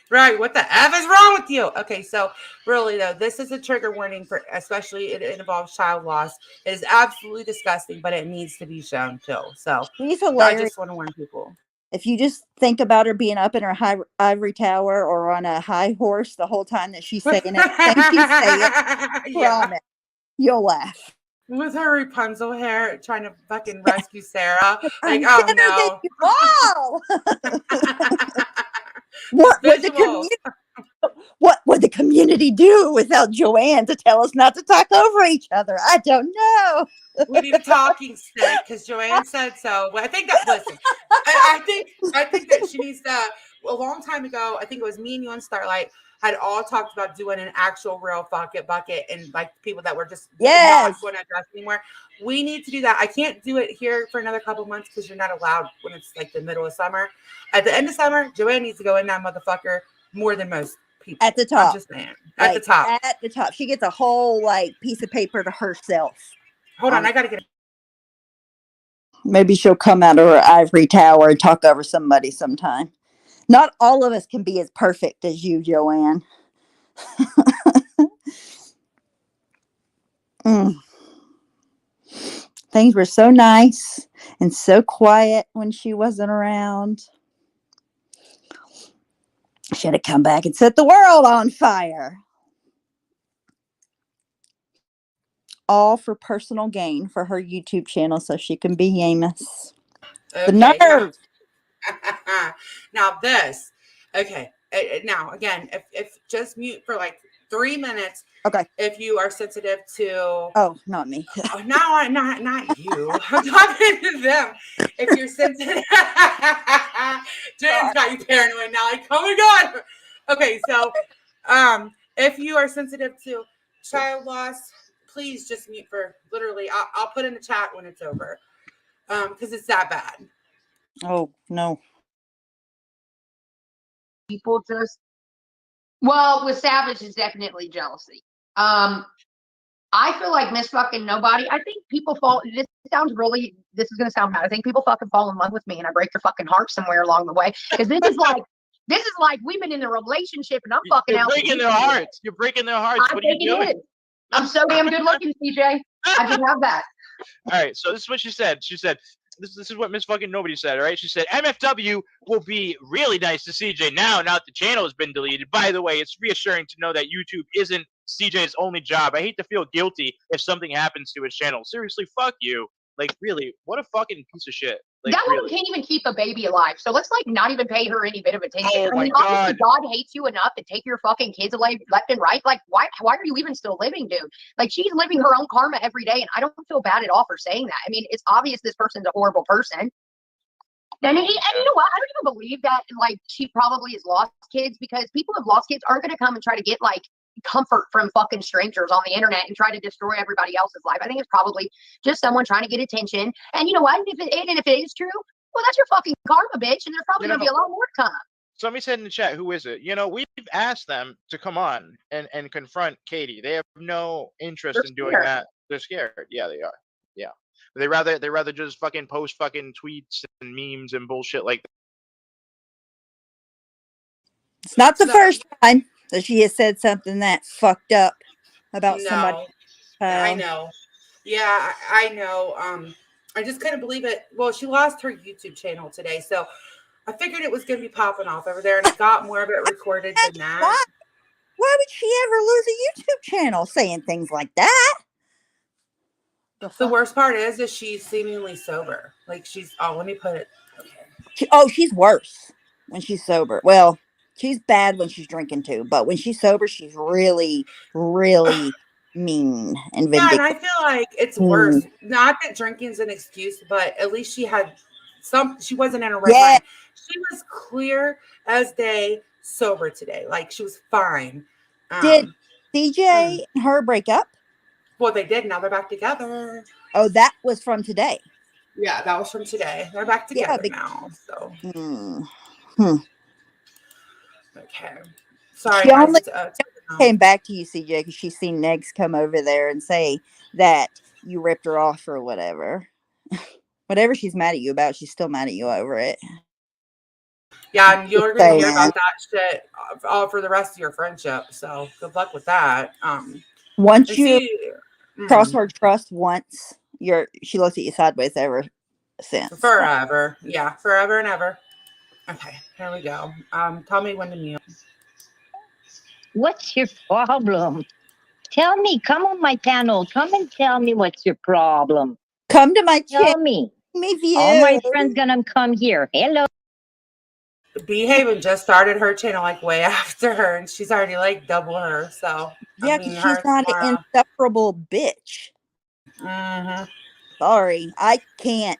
Right. What the F is wrong with you? Okay. So really though, this is a trigger warning for, especially it involves child loss. It is absolutely disgusting, but it needs to be shown too. So She's I hilarious. just want to warn people. If you just think about her being up in her high ivory tower or on a high horse the whole time that she's saying everything she's saying, Yeah. promise, you'll laugh. With her Rapunzel hair trying to fucking rescue Sarah. Like, I'm oh better no. than you all. What would the Visuals. what would the community do without Joanne to tell us not to talk over each other? I don't know. We need a talking stick because Joanne said so. But I think that, listen, I think that she needs to. A long time ago, I think it was me and you and Starlight had all talked about doing an actual real bucket and like people that were just Yes. not going to address anymore. We need to do that. I can't do it here for another couple months because you're not allowed when it's like the middle of summer. At the end of summer, Joanne needs to go in that motherfucker more than most people. At the top. I'm just saying. At the top. At the top. She gets a whole like piece of paper to herself. Hold on, I gotta get it. Maybe she'll come out of her ivory tower and talk over somebody sometime. Not all of us can be as perfect as you, Joanne. Things were so nice and so quiet when she wasn't around. Should have come back and set the world on fire. All for personal gain for her YouTube channel so she can be famous. The nerve. Now this, okay. Now again, if just mute for like 3 minutes. Okay. If you are sensitive to, oh, not me. not you. I'm talking to them. If you're sensitive, James got you paranoid now. Like, oh my god. Okay, so if you are sensitive to child loss, please just mute for literally. I'll put in the chat when it's over, because it's that bad. Oh no. People just, well, with Savage it's definitely jealousy. I feel like Miss Fucking Nobody, I think people fall, this is gonna sound bad, I think people fucking fall in love with me and I break their fucking heart somewhere along the way, because this is like we've been in a relationship and I'm fucking You're out. breaking their hearts. You're breaking their hearts. I What are you think it doing? is. I'm so damn good looking, CJ. I can have that. All right, so this is what she said. She said, this is what Miss Fucking Nobody said, all right? She said, MFW will be really nice to CJ now that the channel has been deleted. By the way, it's reassuring to know that YouTube isn't CJ's only job. I hate to feel guilty if something happens to his channel. Seriously, fuck you. Like, really, what a fucking piece of shit. Like, That woman really. can't even keep a baby alive. So let's like not even pay her any bit of attention. Oh I mean, my obviously God. God hates you enough to take your fucking kids away left and right. Like, why are you even still living, dude? Like, she's living her own karma every day, and I don't feel bad at all for saying that. I mean, it's obvious this person's a horrible person. And you know what? I don't even believe that, like, she probably has lost kids, because people who have lost kids aren't going to come and try to get, like, comfort from fucking strangers on the internet and try to destroy everybody else's life. I think it's probably just someone trying to get attention. And you know what? If it is true, well, that's your fucking karma, bitch. And there's probably going to be a lot more to come. Somebody said in the chat, who is it? You know, we've asked them to come on and confront Katie. They have no interest in doing that. They're scared. Yeah, they are. Yeah. They rather just fucking post fucking tweets and memes and bullshit like that. It's not the first time that she has said something that fucked up about somebody. I know. Yeah, I know. I just couldn't believe it. Well, she lost her YouTube channel today, so I figured it was going to be popping off over there, and I got more of it recorded than that. Why would she ever lose a YouTube channel saying things like that? The worst part is that she's seemingly sober. Like she's, let me put it. Okay. She's worse when she's sober. Well, she's bad when she's drinking too, but when she's sober, she's really, really mean and vindictive. Yeah, and I feel like it's worse. Not that drinking's an excuse, but at least she had she wasn't in a red line. She was clear as day sober today. Like she was fine. CJ and her break up? Well, they did. Now they're back together. Oh, that was from today. Yeah, that was from today. They're back Yeah, together now. So okay. Sorry, She guys. only It's, came back to you, CJ, because she's seen Negs come over there and say that you ripped her off or whatever. Whatever she's mad at you about, she's still mad at you over it. yeah, and you're gonna hear saying. about that shit all for the rest of your friendship. So good luck with that. Once and you see, cross her trust once, she looks at you sideways ever since. forever. Yeah, forever and ever. Okay, here we go. Tell me when to mute. What's your problem? Tell me. Come on my panel. Come and tell me what's your problem. Come to my channel. Tell me. View. All my friends gonna come here. Hello. Behaven just started her channel like way after her, and she's already like double her. So Yeah, because she's not an insufferable bitch. Mm-hmm. Sorry, I can't.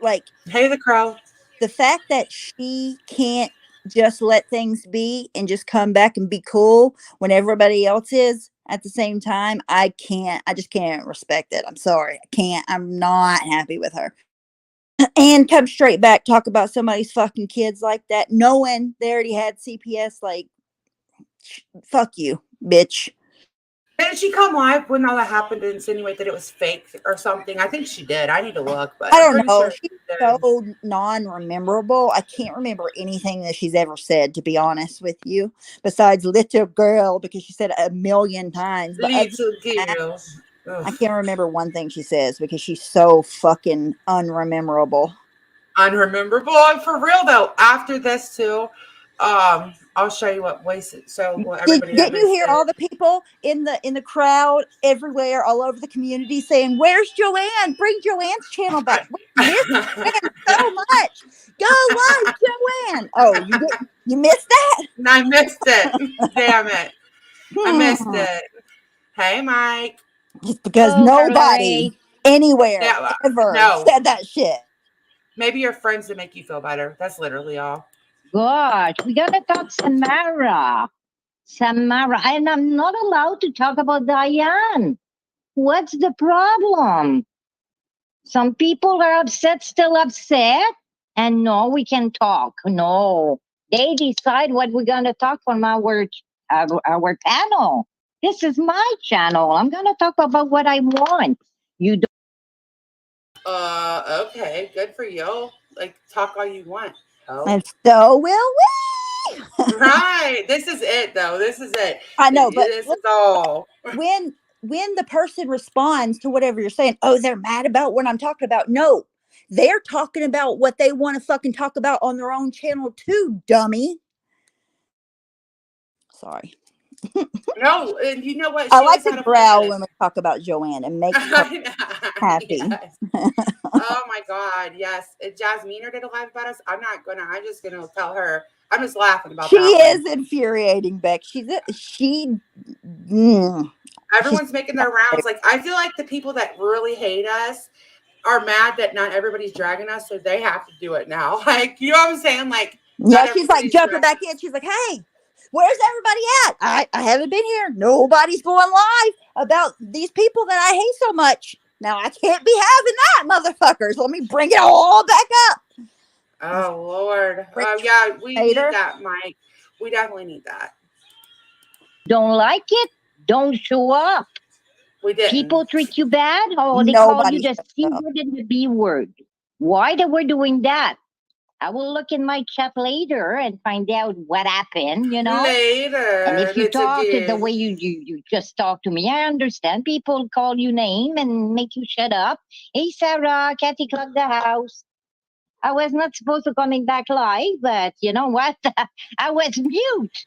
Like, hey, the crow. The fact that she can't just let things be and just come back and be cool when everybody else is at the same time, I just can't respect it. I'm sorry. I can't. I'm not happy with her. And come straight back, talk about somebody's fucking kids like that, knowing they already had CPS. Like, fuck you, bitch. Didn't she come live when all that happened to insinuate that it was fake or something? I think she did. I need to look, but I don't know. Sure she's so non-rememberable. I can't remember anything that she's ever said, to be honest with you, besides little girl, because she said it 1,000,000 times. But little girl. I can't remember one thing she says because she's so fucking unrememberable. Unrememberable. And for real though, after this too, I'll show you what voice it. So everybody. Didn't you hear all the people in the crowd everywhere, all over the community, saying, "Where's Joanne? Bring Joanne's channel back. We miss Joanne so much. Go live, Joanne." Oh, you missed that? I missed it. Damn it! I missed it. Hey, Mike. It's because nobody anywhere ever said that shit. Maybe your friends to make you feel better. That's literally all. Gosh, we gotta talk Samara. Samara, and I'm not allowed to talk about Diane. What's the problem? Some people are upset, still upset, and no, we can talk. No, they decide what we're gonna talk from our panel. This is my channel. I'm gonna talk about what I want. You don't. Okay, good for you. Like, talk all you want. Oh. And so will we. Right. This is it, though. This is it. I know, but this is all. When the person responds to whatever you're saying, oh, they're mad about what I'm talking about. No, they're talking about what they want to fucking talk about on their own channel too, dummy. Sorry. No, and you know what? I like to growl when we talk about Joanne and make her happy. Yes. Oh my God, yes. If Jasmine did a live about us, I'm just gonna tell her. I'm just laughing about she that. She is infuriating, Beck. Everyone's making their rounds. Like, I feel like the people that really hate us are mad that not everybody's dragging us, so they have to do it now. Like, you know what I'm saying? Like, yeah, she's like jumping back in. She's like, hey, where's everybody at? I haven't been here. Nobody's going live about these people that I hate so much. Now I can't be having that, motherfuckers. Let me bring it all back up. Oh Lord. Yeah, we need that, Mike. We definitely need that. Don't like it? Don't show up. We did. People treat you bad? Oh, they call you the C word and the B word. Why they were doing that? I will look in my chat later and find out what happened, you know? Later. And if you talk the way you just talk to me, I understand. People call you name and make you shut up. Hey, Sarah, Kathy clocked the house. I was not supposed to coming back live, but you know what? I was mute.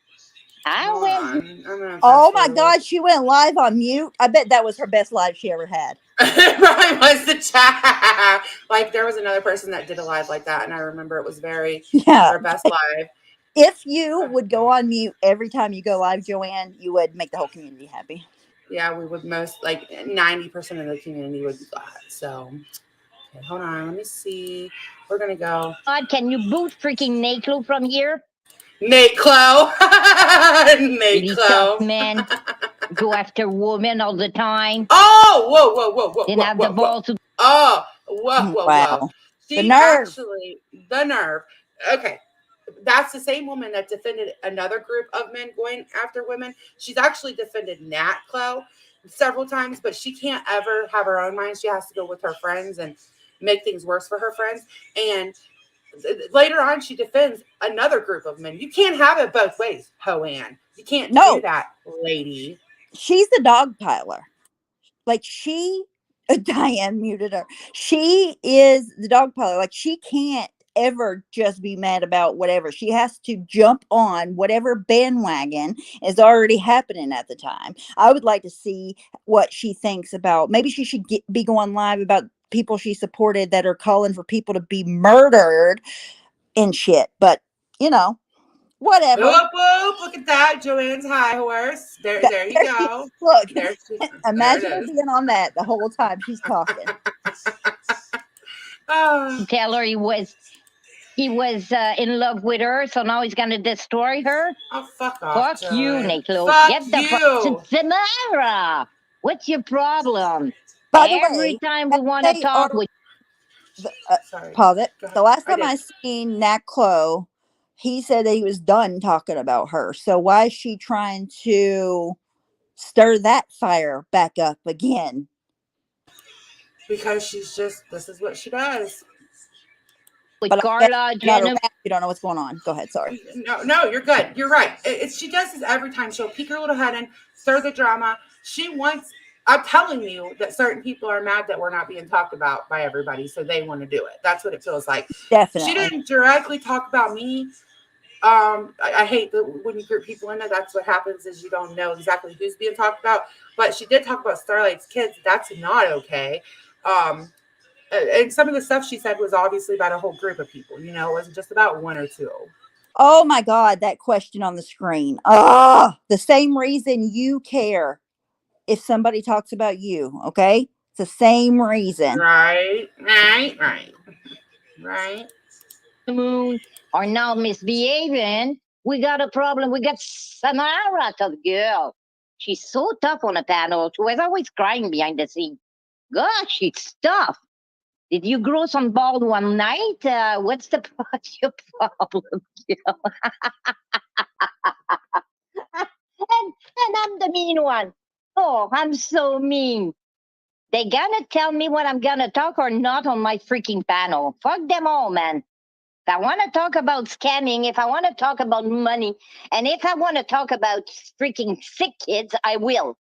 Oh my God, she went live on mute. I bet that was her best live she ever had. It probably was the chat. Like, there was another person that did a live like that, and I remember it was her best live. If you would go on mute every time you go live, Joanne, you would make the whole community happy. Yeah, we would 90% of the community would be glad. So, okay, hold on, let me see. We're gonna go. God, can you boot freaking Naklo from here? Nate Clow. Nate Clow. Man. go after women all the time. Oh, whoa. Didn't have the balls to Oh, whoa. Wow. The She nerve. actually, the nerve. Okay. That's the same woman that defended another group of men going after women. She's actually defended Nat Clow several times, but she can't ever have her own mind. She has to go with her friends and make things worse for her friends. And later on, she defends another group of men. You can't have it both ways, Hoan. You can't No. do that, lady. She's the dog piler. Like Diane muted her. She is the dog piler. Like she can't ever just be mad about whatever. She has to jump on whatever bandwagon is already happening at the time. I would like to see what she thinks about. Maybe she should be going live about people she supported that are calling for people to be murdered and shit. But whatever. Look at that, Joanne's high horse. There you go. Look, There imagine it her is. being on that the whole time she's talking. Oh, tell her he was in love with her, so now he's gonna destroy her. oh, fuck off. Fuck you, Joanne. Nico. Fuck Get the you. Samara. What's your problem? By the Every way, time we want to they talk are- with Sorry. pause it. Go ahead. The last I time did. I seen Nat Clow, he said that he was done talking about her. So why is she trying to stir that fire back up again? Because this is what she does. But I Carla, Not a Jennifer. rat, you don't know what's going on. Go ahead. Sorry. No, you're good. You're right. She does this every time. She'll peek her little head in, stir the drama. I'm telling you that certain people are mad that we're not being talked about by everybody, so they want to do it. That's what it feels like. Definitely. She didn't directly talk about me. I hate when you group people into that's what happens is you don't know exactly who's being talked about. But she did talk about Starlight's kids. That's not okay. And some of the stuff she said was obviously about a whole group of people. It wasn't just about one or two. Oh my God, that question on the screen. The same reason you care if somebody talks about you, okay? It's the same reason. Right. Moon are now misbehaving. We got a problem. We got Samara, tough girl. She's so tough on the panel. She was always crying behind the scene. Gosh, she's tough. Did you grow some bald one night? What's your problem, girl? and I'm the mean one. Oh, I'm so mean. They gonna tell me what I'm gonna talk or not on my freaking panel. Fuck them all, man. If I want to talk about scamming, if I want to talk about money, and if I want to talk about freaking sick kids, I will.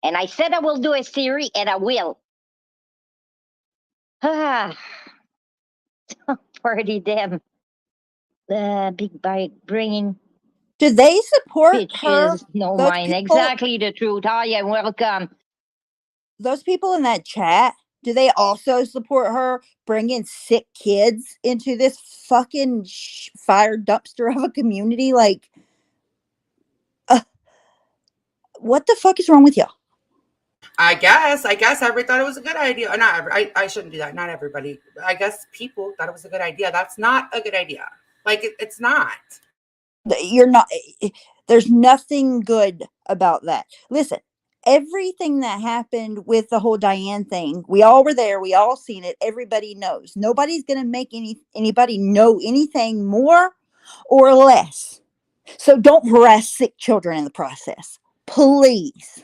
And I said I will do a series, and I will. Party them. Big bike bringing Do they support her? bitches. No Those mind. people- Exactly the truth. Oh, yeah, welcome. Those people in that chat, do they also support her bringing sick kids into this fucking fire dumpster of a community? Like, what the fuck is wrong with y'all? I guess everybody thought it was a good idea. I shouldn't do that. Not everybody. I guess people thought it was a good idea. That's not a good idea. Like it's not. You're not. There's nothing good about that. Listen, everything that happened with the whole Diane thing, we all were there. We all seen it. Everybody knows. Nobody's gonna make anybody know anything more or less. So don't harass sick children in the process, please.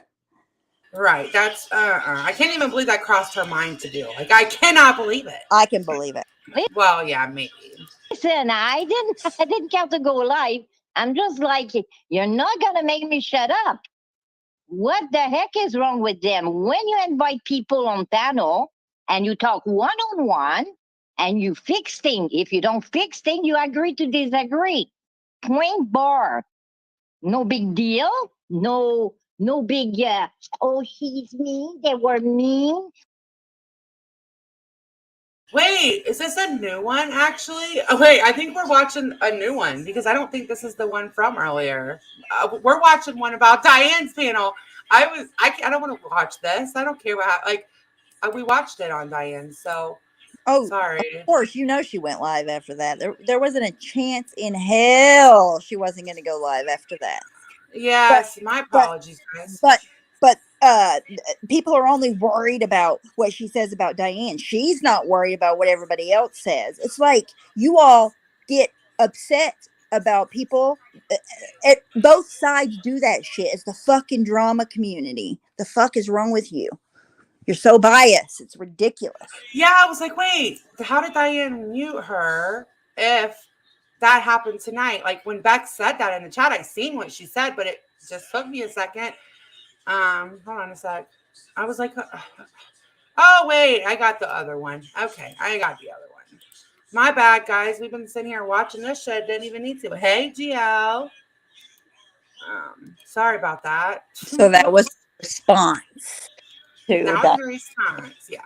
Right. That's I can't even believe that crossed her mind to do. Like I cannot believe it. I can believe it. Well, yeah, maybe. Listen, I didn't have to go live. I'm just like, you're not gonna make me shut up. What the heck is wrong with them? When you invite people on panel and you talk one-on-one and you fix things, if you don't fix things, you agree to disagree. Point bar. No big deal. No big, oh, he's mean. They were mean. Wait, is this a new one actually? Oh, wait, I think we're watching a new one because I don't think this is the one from earlier. We're watching one about Diane's panel. I don't want to watch this. I don't care what we watched it on Diane. So Oh, sorry. of course, she went live after that. There wasn't a chance in hell she wasn't going to go live after that. Yes, my apologies, guys. But but people are only worried about what she says about Diane. She's not worried about what everybody else says. It's like you all get upset about people. Both sides do that shit. It's the fucking drama community. The fuck is wrong with you? You're so biased. It's ridiculous. Yeah, I was like, wait, how did Diane mute her if that happened tonight? Like when Beck said that in the chat, I seen what she said, but it just took me a second. Hold on a sec. I was like, oh wait, I got the other one. Okay, I got the other one. My bad, guys. We've been sitting here watching this shit. Didn't even need to. Hey, GL. Sorry about that. So that was response to That that. was a response, yeah.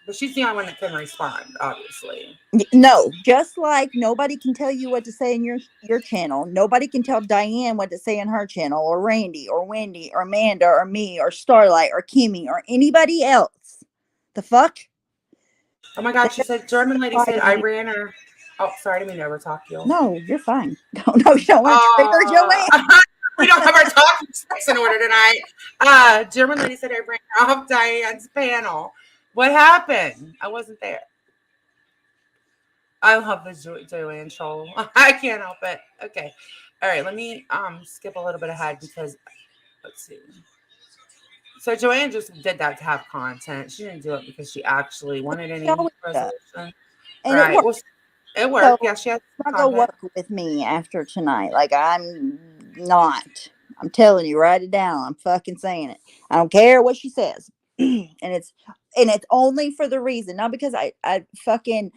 But she's the only one that can respond, obviously. No, just like nobody can tell you what to say in your channel. Nobody can tell Diane what to say in her channel, or Randy, or Wendy, or Amanda, or me, or Starlight, or Kimmy, or anybody else. The fuck? Oh my God, she said, German lady said I ran her. Oh, sorry, I didn't mean to ever talk you. No, you're fine. No, you don't want to trigger Joanne. We don't have our talking sticks in order tonight. German lady said I ran her off Diane's panel. What happened? I wasn't there. I love the Joanne troll. I can't help it. Okay. All right, let me skip a little bit ahead because let's see. So Joanne just did that to have content. She didn't do it because she actually wanted any resolution. And right. it worked. It worked. So, yeah, she had not gonna work with me after tonight. Like I'm not. I'm telling you, write it down. I'm fucking saying it. I don't care what she says. and it's only for the reason, not because I fucking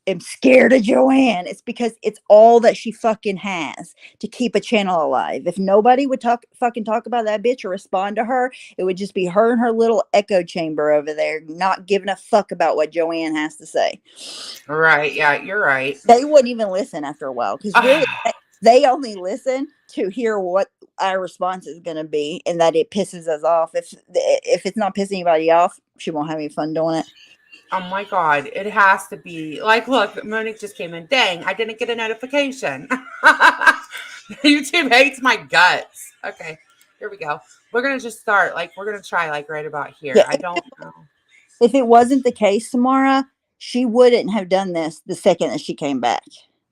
am scared of Joanne. It's because it's all that she fucking has to keep a channel alive. If nobody would talk about that bitch or respond to her, it would just be her and her little echo chamber over there, not giving a fuck about what Joanne has to say. Right. Yeah, you're right. They wouldn't even listen after a while because really they only listen to hear what our response is going to be, and that it pisses us off. If it's not pissing anybody off, she won't have any fun doing it. Oh my God, it has to be like, look, Monique just came in. Dang, I didn't get a notification. YouTube hates my guts. Okay, here we go. We're gonna just start. Like, we're gonna try like right about here. Yeah, I don't know. If it wasn't the case, Samara, she wouldn't have done this the second that she came back.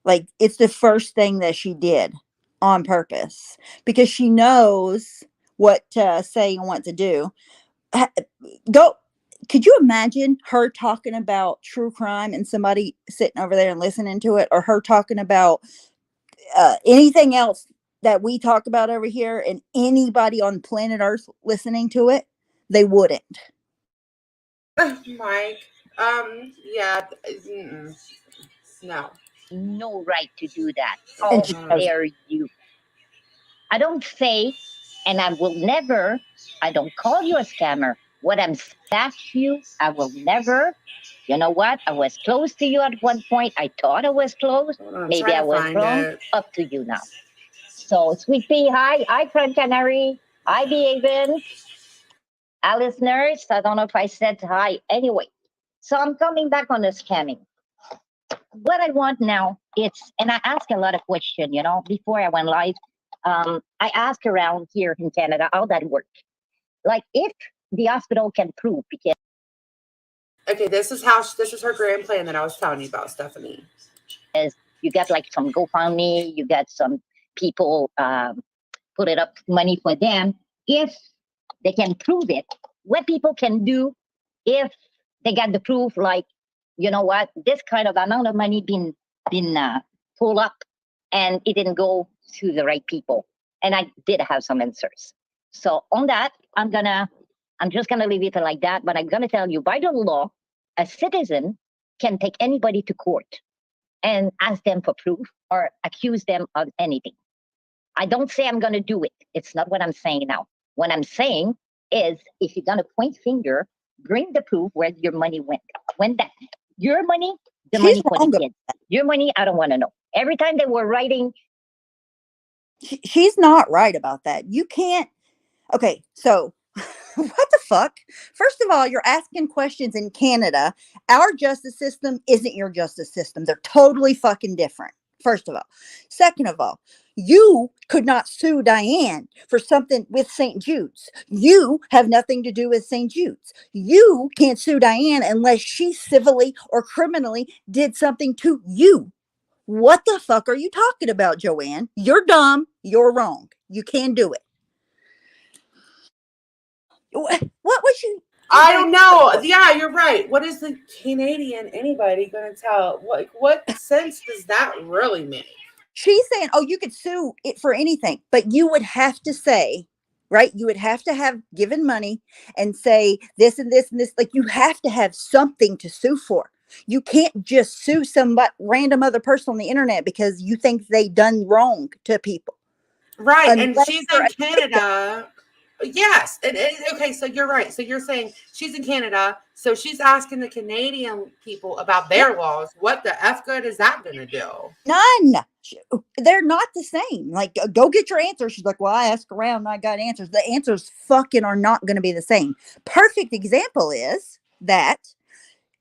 Like, it's the first thing that she did on purpose because she knows what to say and what to do. Could you imagine her talking about true crime and somebody sitting over there and listening to it, or her talking about anything else that we talk about over here and anybody on planet Earth listening to it? They wouldn't. Mike, yeah, no. No right to do that. And How dare you? I don't say, and I will never, I don't call you a scammer. What I'm saying to you, I will never. You know what? I was close to you at one point. I thought I was close. Maybe I was wrong. Up to you now. So, Sweet Pea, hi. Hi, Fred Canary. Hi, Behaven. Alice Nurse. I don't know if I said hi. Anyway, so I'm coming back on the scamming. What I want now, and I ask a lot of questions, before I went live. I ask around here in Canada how that works. Like, if the hospital can prove, because okay, this is her grand plan that I was telling you about, Stephanie. As you got like some GoFundMe, you got some people put it up money for them. If they can prove it, what people can do if they got the proof, like, you know what, this kind of amount of money been pulled up and it didn't go to the right people. And I did have some answers. So on that, I'm just gonna leave it like that, but I'm gonna tell you, by the law, a citizen can take anybody to court and ask them for proof or accuse them of anything. I don't say I'm gonna do it. It's not what I'm saying now. What I'm saying is, if you're gonna point finger, bring the proof where your money went. When that your money, the money for the kids. Your money, I don't want to know. Every time they were writing, she's not right about that. You can't. Okay, so what the fuck? First of all, you're asking questions in Canada. Our justice system isn't your justice system. They're totally fucking different. First of all. Second of all, You could not sue Diane for something with St. Jude's. You have nothing to do with St. Jude's. You can't sue Diane unless she civilly or criminally did something to you. What the fuck are you talking about, Joanne? You're dumb. You're wrong. You can't do it. What was you? I don't know. Yeah, you're right. What is the Canadian anybody going to tell? What sense does that really make? She's saying, oh, you could sue it for anything, but you would have to say, right? You would have to have given money and say this and this and this. Like, you have to have something to sue for. You can't just sue some random other person on the internet because you think they done wrong to people. Right. And Unless she's you're in a victim. Canada. Yes. Okay. So you're right. So you're saying she's in Canada. So she's asking the Canadian people about their laws. What the F good is that going to do? None. They're not the same. Like, go get your answers. She's like, well, I asked around and I got answers. The answers fucking are not going to be the same. Perfect example is that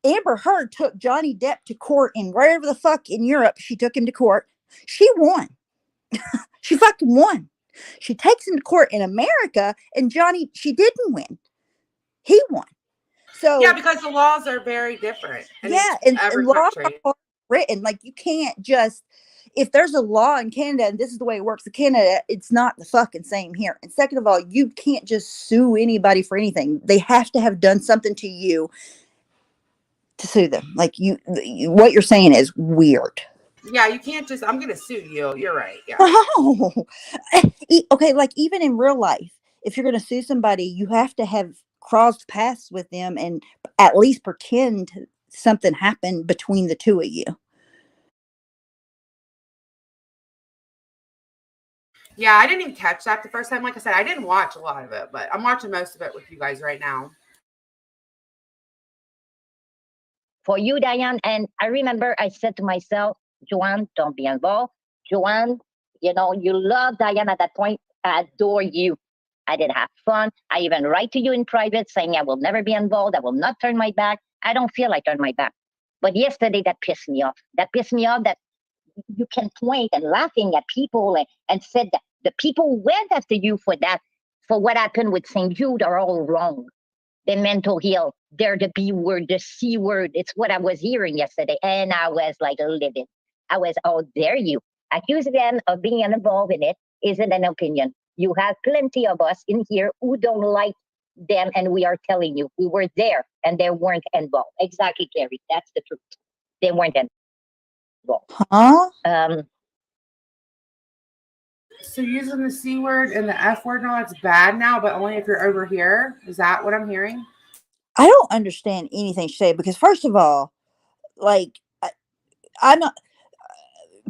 Amber Heard took Johnny Depp to court in wherever the fuck in Europe she took him to court. She won. She fucking won. She takes him to court in America, and she didn't win. He won. So Yeah, because the laws are very different. yeah, in and every laws country. are written. Like, you can't just, if there's a law in Canada and this is the way it works in Canada, it's not the fucking same here. And second of all, you can't just sue anybody for anything. They have to have done something to you to sue them. Like, what you're saying is weird. Yeah, you can't just, I'm going to sue you. You're right. Yeah. Oh, okay. Like, even in real life, if you're going to sue somebody, you have to have crossed paths with them and at least pretend something happened between the two of you. Yeah, I didn't even catch that the first time. Like I said, I didn't watch a lot of it, but I'm watching most of it with you guys right now. For you, Diane, and I remember I said to myself, Joanne, don't be involved. Joanne, you love Diane at that point. I adore you. I did have fun. I even write to you in private saying I will never be involved. I will not turn my back. I don't feel like turn my back. But yesterday, that pissed me off. That pissed me off that you can point and laughing at people and said that the people who went after you for that, for what happened with St. Jude, are all wrong. The mental health, they're the B word, the C word. It's what I was hearing yesterday. And I was like livid. I was, oh, dare you accuse them of being involved in it? Isn't an opinion. You have plenty of us in here who don't like them, and we are telling you, we were there and they weren't involved. Exactly, Carrie. That's the truth. They weren't involved. Huh? So using the C word and the F word, no, that's bad now, but only if you're over here. Is that what I'm hearing? I don't understand anything she said because, first of all, like, I'm not.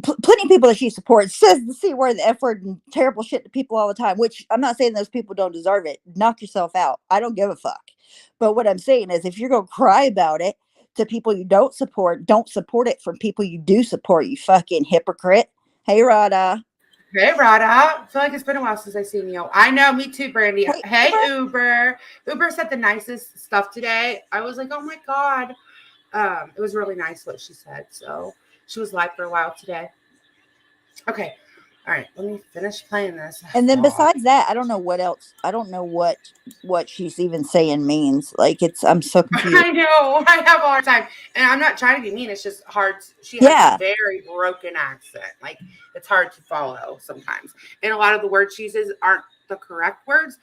Plenty of people that she supports says the C word, the F word, and terrible shit to people all the time, which I'm not saying those people don't deserve it. Knock yourself out. I don't give a fuck. But what I'm saying is, if you're going to cry about it to people you don't support it from people you do support, you fucking hypocrite. Hey, Rada. Hey, Rada. I feel like it's been a while since I've seen you. I know, me too, Brandy. Hey, Uber. Uber said the nicest stuff today. I was like, oh my God. It was really nice what she said. So she was live for a while today. Okay. All right. Let me finish playing this. And then besides that, I don't know what else. I don't know what she's even saying means. Like, I'm so confused. I know. I have a hard time. And I'm not trying to be mean. It's just hard. She has a very broken accent. Like, it's hard to follow sometimes. And a lot of the words she uses aren't the correct words.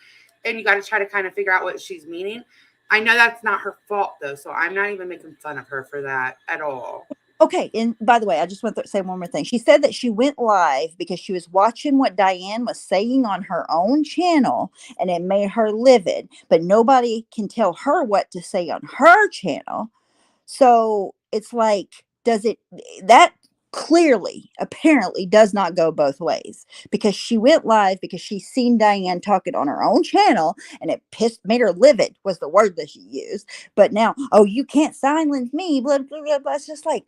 And you got to try to kind of figure out what she's meaning. I know that's not her fault, though. So I'm not even making fun of her for that at all. Okay, and by the way, I just want to say one more thing. She said that she went live because she was watching what Diane was saying on her own channel, and it made her livid. But nobody can tell her what to say on her channel. So it's like, that clearly, apparently does not go both ways, because she went live because she's seen Diane talking on her own channel and it made her livid was the word that she used. But now, oh, you can't silence me, blah, blah, blah, blah. It's just like,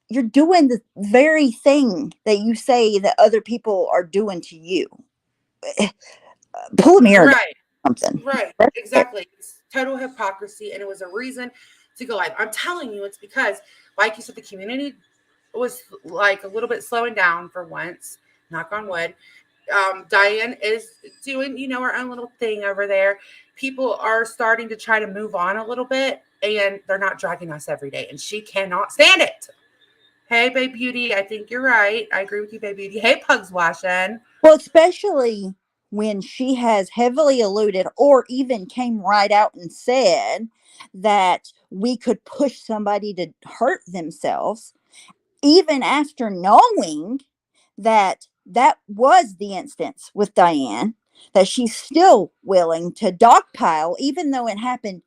you're doing the very thing that you say that other people are doing to you. Pull a mirror down something. Right, exactly. It's total hypocrisy, and it was a reason to go live. I'm telling you, it's because, like you said, the community was like a little bit slowing down for once. knock on wood. Diane is doing, her own little thing over there. People are starting to try to move on a little bit, and they're not dragging us every day, and she cannot stand it. Hey, Babe Beauty, I think you're right. I agree with you, Babe Beauty. Hey, Pugs Washing. Well, especially when she has heavily alluded or even came right out and said that we could push somebody to hurt themselves, even after knowing that that was the instance with Diane, that she's still willing to dogpile, even though it happened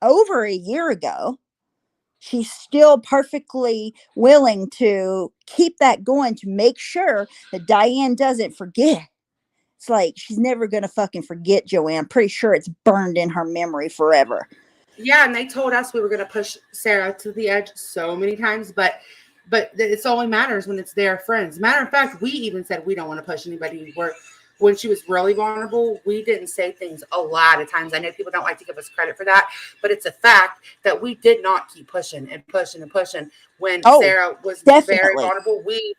over a year ago. She's still perfectly willing to keep that going to make sure that Diane doesn't forget. It's like she's never going to fucking forget Joanne. I'm pretty sure it's burned in her memory forever. Yeah, and they told us we were going to push Sarah to the edge so many times, but it's only matters when it's their friends. Matter of fact, we even said we don't want to push anybody. When she was really vulnerable, we didn't say things a lot of times. I know people don't like to give us credit for that, but it's a fact that we did not keep pushing and pushing and pushing. When Sarah was very vulnerable, we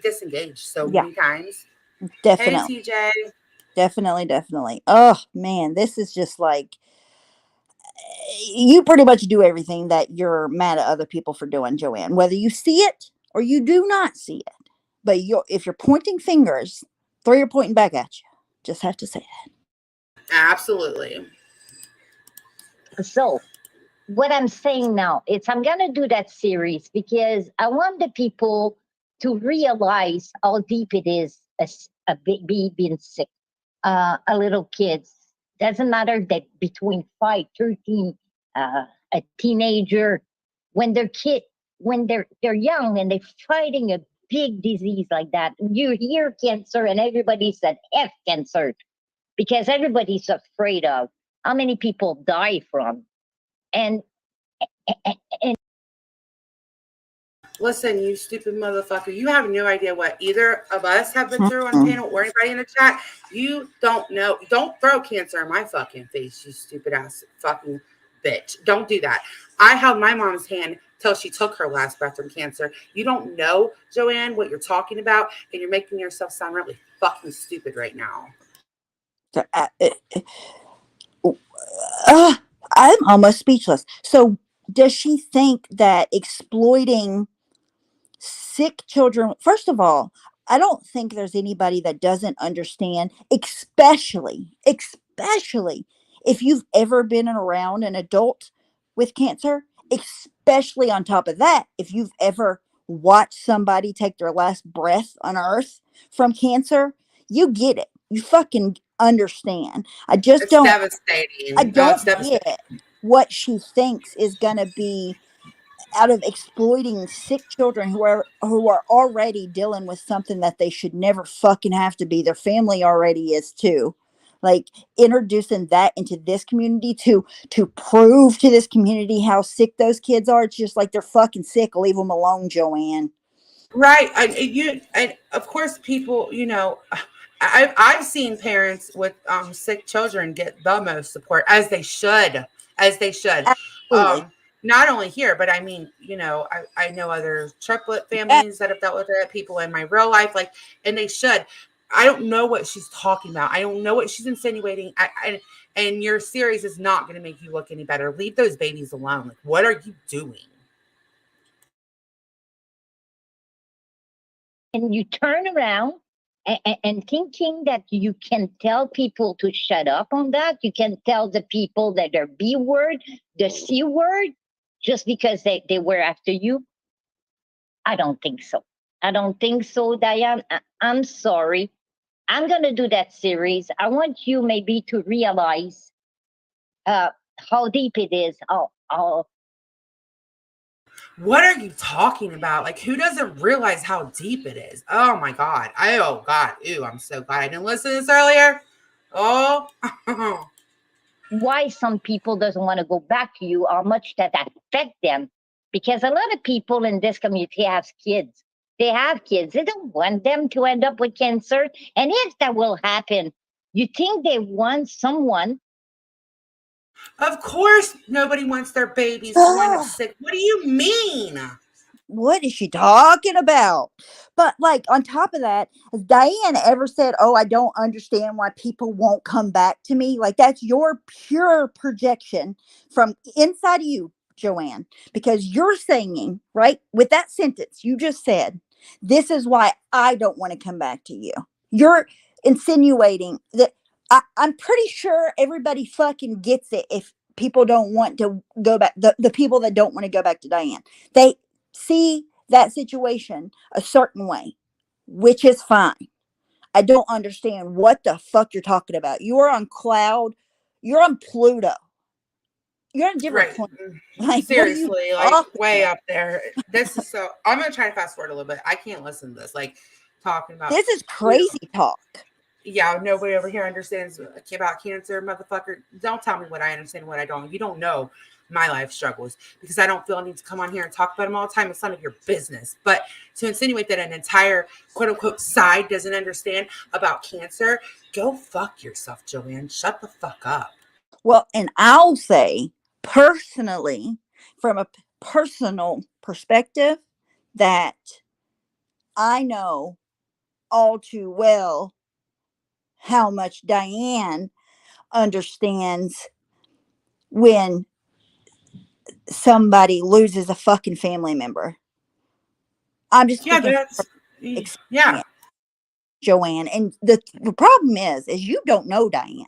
disengaged so many times. Definitely. Hey, TJ. Definitely. Oh, man, this is just like, you pretty much do everything that you're mad at other people for doing, Joanne, whether you see it or you do not see it. But if you're pointing fingers, three are pointing back at you. Just have to say that. Absolutely. So what I'm saying now is I'm going to do that series because I want the people to realize how deep it is a baby being sick. A little kids, doesn't matter that between 5, 13, a teenager, when they're young and they're fighting a big disease like that, you hear cancer and everybody said F cancer because everybody's afraid of how many people die from. And listen, you stupid motherfucker. You have no idea what either of us have been through on the panel or anybody in the chat. You don't know. Don't throw cancer in my fucking face, you stupid ass fucking bitch. Don't do that. I held my mom's hand till she took her last breath from cancer. You don't know, Joanne, what you're talking about, and you're making yourself sound really fucking stupid right now. I'm almost speechless. So does she think that exploiting sick children, first of all, I don't think there's anybody that doesn't understand, especially if you've ever been around an adult with cancer, especially on top of that, if you've ever watched somebody take their last breath on earth from cancer, you get it. You fucking understand. It's devastating. I don't get what she thinks is going to be out of exploiting sick children who are already dealing with something that they should never fucking have to be. Their family already is too. Like, introducing that into this community to prove to this community how sick those kids are. It's just like, they're fucking sick. Leave them alone, Joanne. Right. And of course, people, I've seen parents with sick children get the most support, as they should. Not only here, but I mean, I know other triplet families that have dealt with it, people in my real life, and they should. I don't know what she's talking about. I don't know what she's insinuating. And your series is not going to make you look any better. Leave those babies alone. Like, what are you doing? And you turn around and thinking that you can tell people to shut up on that. You can tell the people that they're B word, the C word, just because they were after you. I don't think so. Diane. I'm sorry. I'm going to do that series. I want you maybe to realize how deep it is. What are you talking about? Like, who doesn't realize how deep it is? Oh my God. Oh God. Ew, I'm so glad I didn't listen to this earlier. Oh. Why some people doesn't want to go back to you, how much that affect them. Because a lot of people in this community have kids. They have kids. They don't want them to end up with cancer. And if that will happen, you think they want someone? Of course, nobody wants their babies to wind up sick. What do you mean? what is she talking about? But like on top of that, has Diane ever said, "Oh, I don't understand why people won't come back to me"? Like that's your pure projection from inside of you, Joanne, because you're saying, right, with that sentence you just said, this is why I don't want to come back to you. You're insinuating that I'm pretty sure everybody fucking gets it if people don't want to go back. The people that don't want to go back to Diane, they see that situation a certain way, which is fine. I don't understand what the fuck you're talking about. You are on cloud. You're on Pluto. You're on a different Right. planet. Like, what are you Seriously, like talking way about? up there. This is so. I'm gonna try to fast forward a little bit. I can't listen to this. Like talking about. This is crazy talk. Yeah, nobody over here understands about cancer, motherfucker. Don't tell me what I understand and what I don't. You don't know my life struggles because I don't feel I need to come on here and talk about them all the time. It's none of your business. But to insinuate that an entire quote unquote side doesn't understand about cancer, go fuck yourself, Joanne. Shut the fuck up. Well, and I'll say personally, from a personal perspective, that I know all too well how much Diane understands when somebody loses a fucking family member. I'm just Yeah, speaking that's from yeah. experience, Joanne. And the problem is you don't know Diane.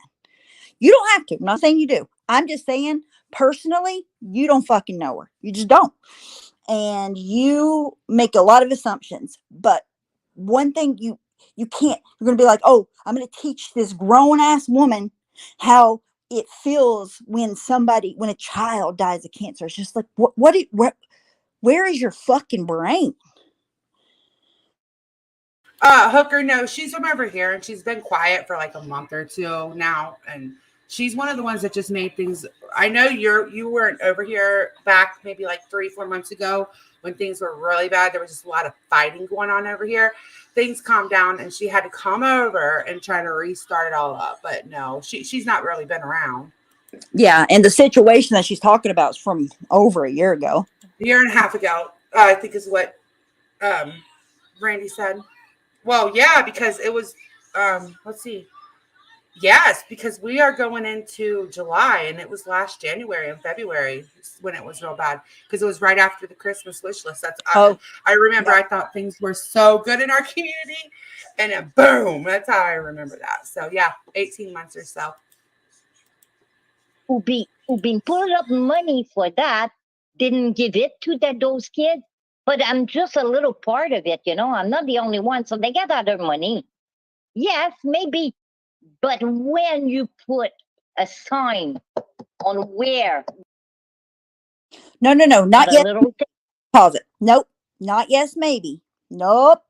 You don't have to. I'm not saying you do. I'm just saying personally, you don't fucking know her. You just don't. And you make a lot of assumptions. But one thing you can't, you're going to be like, oh, I'm going to teach this grown ass woman how it feels when a child dies of cancer. It's just like, where is your fucking brain? Hooker, no, she's from over here and she's been quiet for like a month or two now. And she's one of the ones that just made things. I know you weren't over here back maybe like 3-4 months ago when things were really bad. There was just a lot of fighting going on over here. Things calmed down and she had to come over and try to restart it all up. But no, she's not really been around. Yeah, and the situation that she's talking about is from over a year ago. A year and a half ago, I think is what Randy said. Well, yeah, because it was, let's see. Yes, because we are going into July and it was last January and February when it was real bad because it was right after the Christmas wish list. I remember I thought things were so good in our community and then boom, that's how I remember that. So yeah, 18 months or so. Who been pulling up money for that didn't give it to those kids. But I'm just a little part of it, I'm not the only one. So they get other money. Yes, maybe. But when you put a sign on where. No, not yet. Little Pause it. Nope. Not yes, maybe. Nope.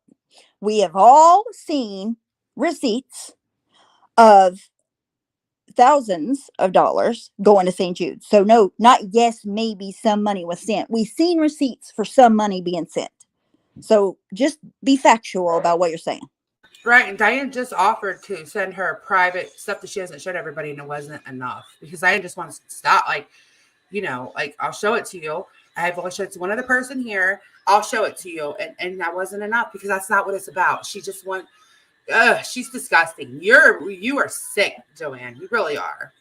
We have all seen receipts of thousands of dollars going to St. Jude. So no, not yes, maybe some money was sent. We've seen receipts for some money being sent. So just be factual about what you're saying. Right, and Diane just offered to send her private stuff that she hasn't showed everybody, and it wasn't enough because Diane just wants to stop. Like, I'll show it to you. I've only showed it to one other person here. I'll show it to you, and that wasn't enough because that's not what it's about. She just wants. She's disgusting. You are sick, Joanne. You really are.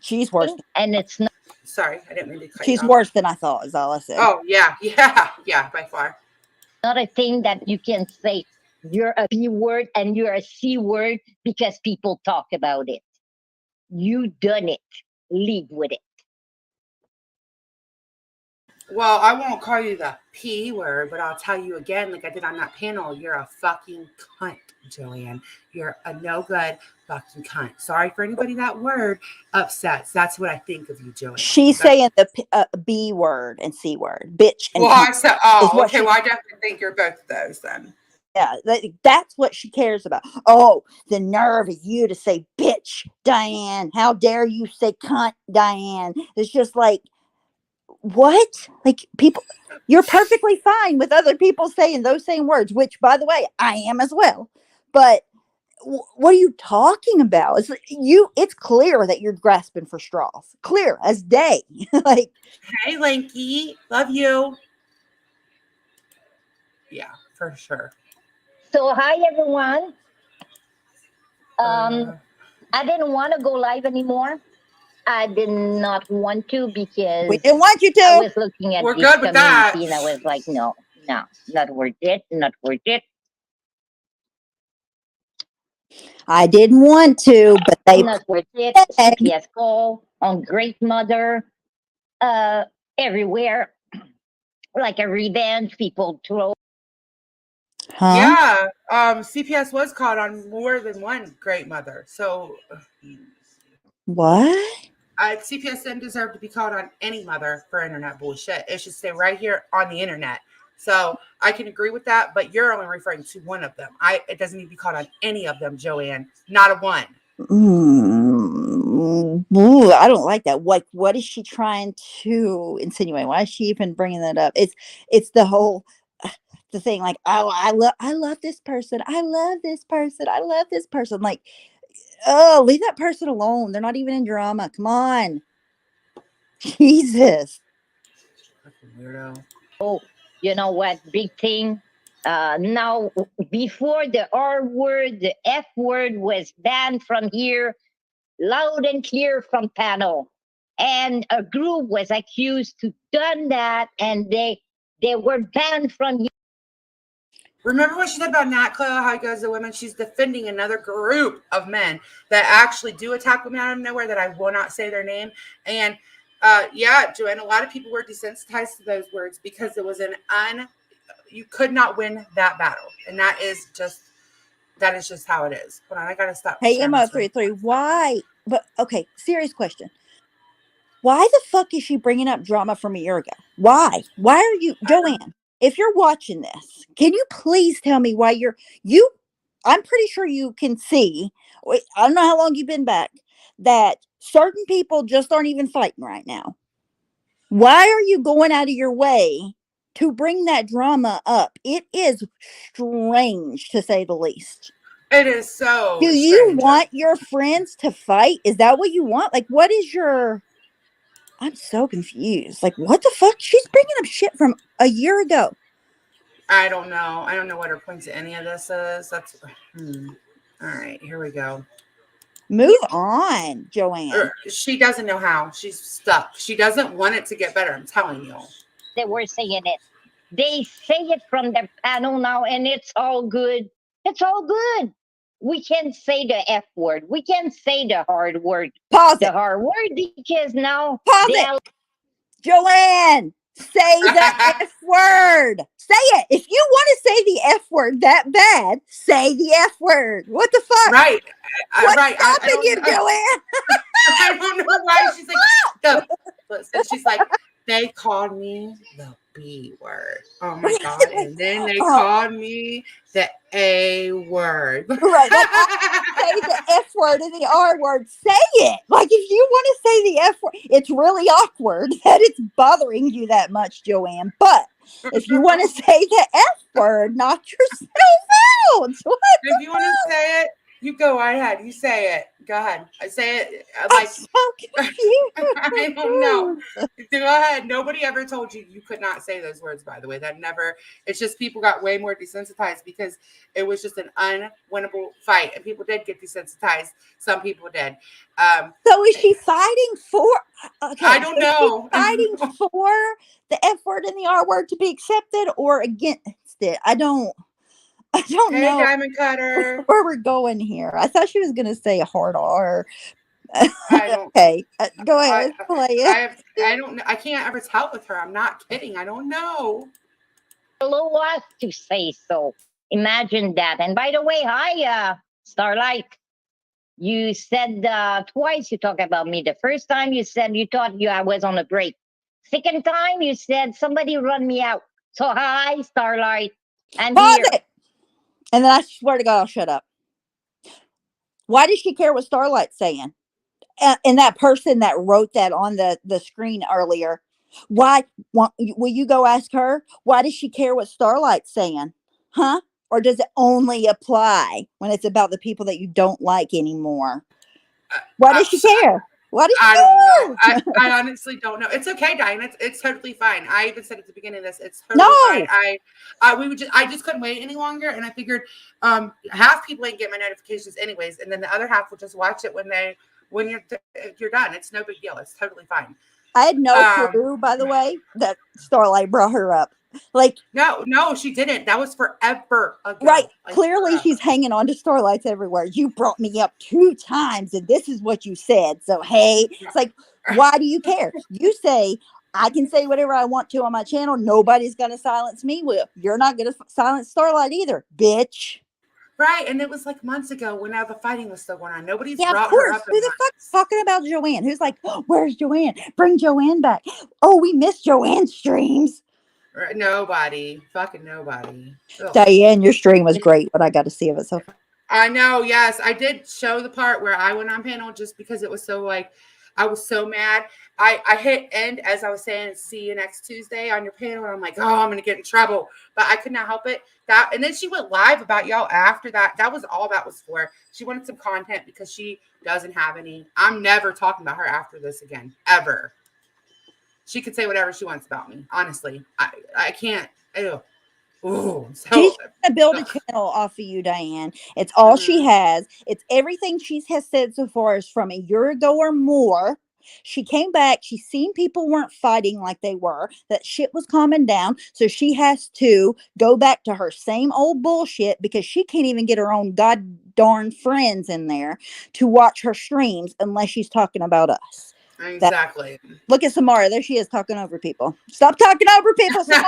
She's worse. And it's not. Sorry, I didn't mean to cut She's you off. worse than I thought, is all I said. Oh, yeah, by far. Not a thing that you can say you're a B word and you're a C word because people talk about it. You done it. Leave with it. Well, I won't call you the P word, but I'll tell you again, like I did on that panel, you're a fucking cunt, Joanne. You're a no good fucking cunt. Sorry for anybody that word upsets. That's what I think of you, Joanne. She's saying the B word and C word, bitch and well, cunt. I said, okay. Well, I definitely think you're both of those then. Yeah, that's what she cares about. Oh, the nerve of you to say bitch, Diane. How dare you say cunt, Diane? It's just like, what? Like, people, you're perfectly fine with other people saying those same words, which, by the way, I am as well. But what are you talking about? It's clear that you're grasping for straws. Clear as day. Like, hey, Lanky, love you. Yeah, for sure. So hi everyone. Uh, I didn't want to go live anymore. I did not want to We because didn't want you I to. was looking at We're this good with that. community and I was like, no, not worth it, not worth it. I didn't want to, but they Not worth it. begged. CPS call on Great Mother, everywhere, like a revenge. People throw. Huh? Yeah, CPS was caught on more than one great mother. So What? CPS didn't deserve to be called on any mother for internet bullshit. It should stay right here on the internet. So I can agree with that, but you're only referring to one of them. It doesn't need to be called on any of them, Joanne. Not a one. Ooh, I don't like that. What is she trying to insinuate? Why is she even bringing that up? It's the whole the thing like, oh, I love this person. I love this person. I love this person. Like, oh, leave that person alone. They're not even in drama. Come on. Jesus. Fucking weirdo. Oh, you know what? Big thing. Now, before the R word, the F word was banned from here, loud and clear from panel. And a group was accused to done that, and they were banned from here. Remember what she said about Nat Cleo, how he goes to women? She's defending another group of men that actually do attack women out of nowhere that I will not say their name. And yeah, Joanne, a lot of people were desensitized to those words because it was you could not win that battle. And that is just how it is. Hold on, I gotta stop. Hey, sharing my Mo33, why? But okay, serious question. Why the fuck is she bringing up drama from a year ago? Why? Why are you, Joanne? If you're watching this, can you please tell me why I'm pretty sure you can see. I don't know how long you've been back. That certain people just aren't even fighting right now. Why are you going out of your way to bring that drama up? It is strange to say the least. It is so. Do you want your friends to fight? Is that what you want? Like, what is your? I'm so confused. Like, what the fuck? She's bringing up shit from a year ago. I don't know. I don't know what her point to any of this is. That's all right. Here we go. Move on, Joanne. She doesn't know how. She's stuck. She doesn't want it to get better. I'm telling you. They were saying it. They say it from the panel now, and it's all good. It's all good. We can say the F word. We can say the hard word. Pause The it. hard word because now Pause they it. Joanne, say the F word. Say it. If you want to say the F word that bad, say the F word. What the fuck? Right. What's right. stopping you, Joanne? I don't know why she's like she's like, they called me the B word. Oh my God. And then they called me the A word. Right. Say the F word and the R word. Say it. Like, if you want to say the F word, it's really awkward that it's bothering you that much, Joanne. But if you want to say the F word, knock yourself out. What? If you want to say it, you go right ahead. You say it. Go ahead. I say it I'm like so confused. I don't know. Go ahead. Nobody ever told you could not say those words, by the way. That never, it's just people got way more desensitized because it was just an unwinnable fight. And people did get desensitized. Some people did. So is she fighting for? Okay, I don't know. Fighting for the F word and the R word to be accepted or against it? I don't Hey, know Diamond Cutter. where we're going here. I thought she was going to say a hard R. I don't. Okay, go ahead. Play it. I don't know. I can't ever tell with her. I'm not kidding. I don't know. allow us to say so. Imagine that. And by the way, hi, Starlight. You said twice you talked about me. The first time you said you thought I was on a break. Second time you said somebody run me out. So hi, Starlight. And Pause here. it. And then I swear to God, I'll shut up. Why does she care what Starlight's saying? And that person that wrote that on the screen earlier, will you go ask her? Why does she care what Starlight's saying? Huh? Or does it only apply when it's about the people that you don't like anymore? Why does she care? What did I you don't know. do? I honestly don't know. It's okay, Diane. It's totally fine. I even said at the beginning of this, it's totally No. fine. I just couldn't wait any longer, and I figured half people ain't get my notifications anyways, and then the other half will just watch it when you're done. It's no big deal. It's totally fine. I had no Um, clue, by the way, that Starlight brought her up. Like, No, she didn't. That was forever ago. right. Like, Clearly, forever. she's hanging on to Starlights everywhere. You brought me up 2 times, and this is what you said. So, hey, it's like, why do you care? You say, I can say whatever I want to on my channel. Nobody's going to silence me. Well, you're not going to silence Starlight either, bitch. Right, and it was like months ago when all the fighting was still going on. Nobody's Yeah, of brought her course. up. Who the fuck's talking about Joanne? Who's like, oh, where's Joanne? Bring Joanne back. Oh, we missed Joanne's streams. Nobody, fucking nobody. Ugh. Diane, your stream was great. What I got to see of it so far. I know. Yes, I did show the part where I went on panel just because it was so like I was so mad. I hit end as I was saying, see you next Tuesday on your panel, and I'm like, oh, I'm gonna get in trouble, but I could not help it. And then she went live about y'all after that. That was all that was for. She wanted some content because she doesn't have any. I'm never talking about her after this again, ever. She could say whatever she wants about me. Honestly, I can't. Ew. Ooh, so She's trying to build a channel off of you, Diane. It's all she has. It's everything she has said so far is from a year ago or more. She came back. She's seen people weren't fighting like they were, that shit was calming down. So she has to go back to her same old bullshit because she can't even get her own god darn friends in there to watch her streams unless she's talking about us. exactly. Look at Samara. There she is talking over people. Stop talking over people, Samara.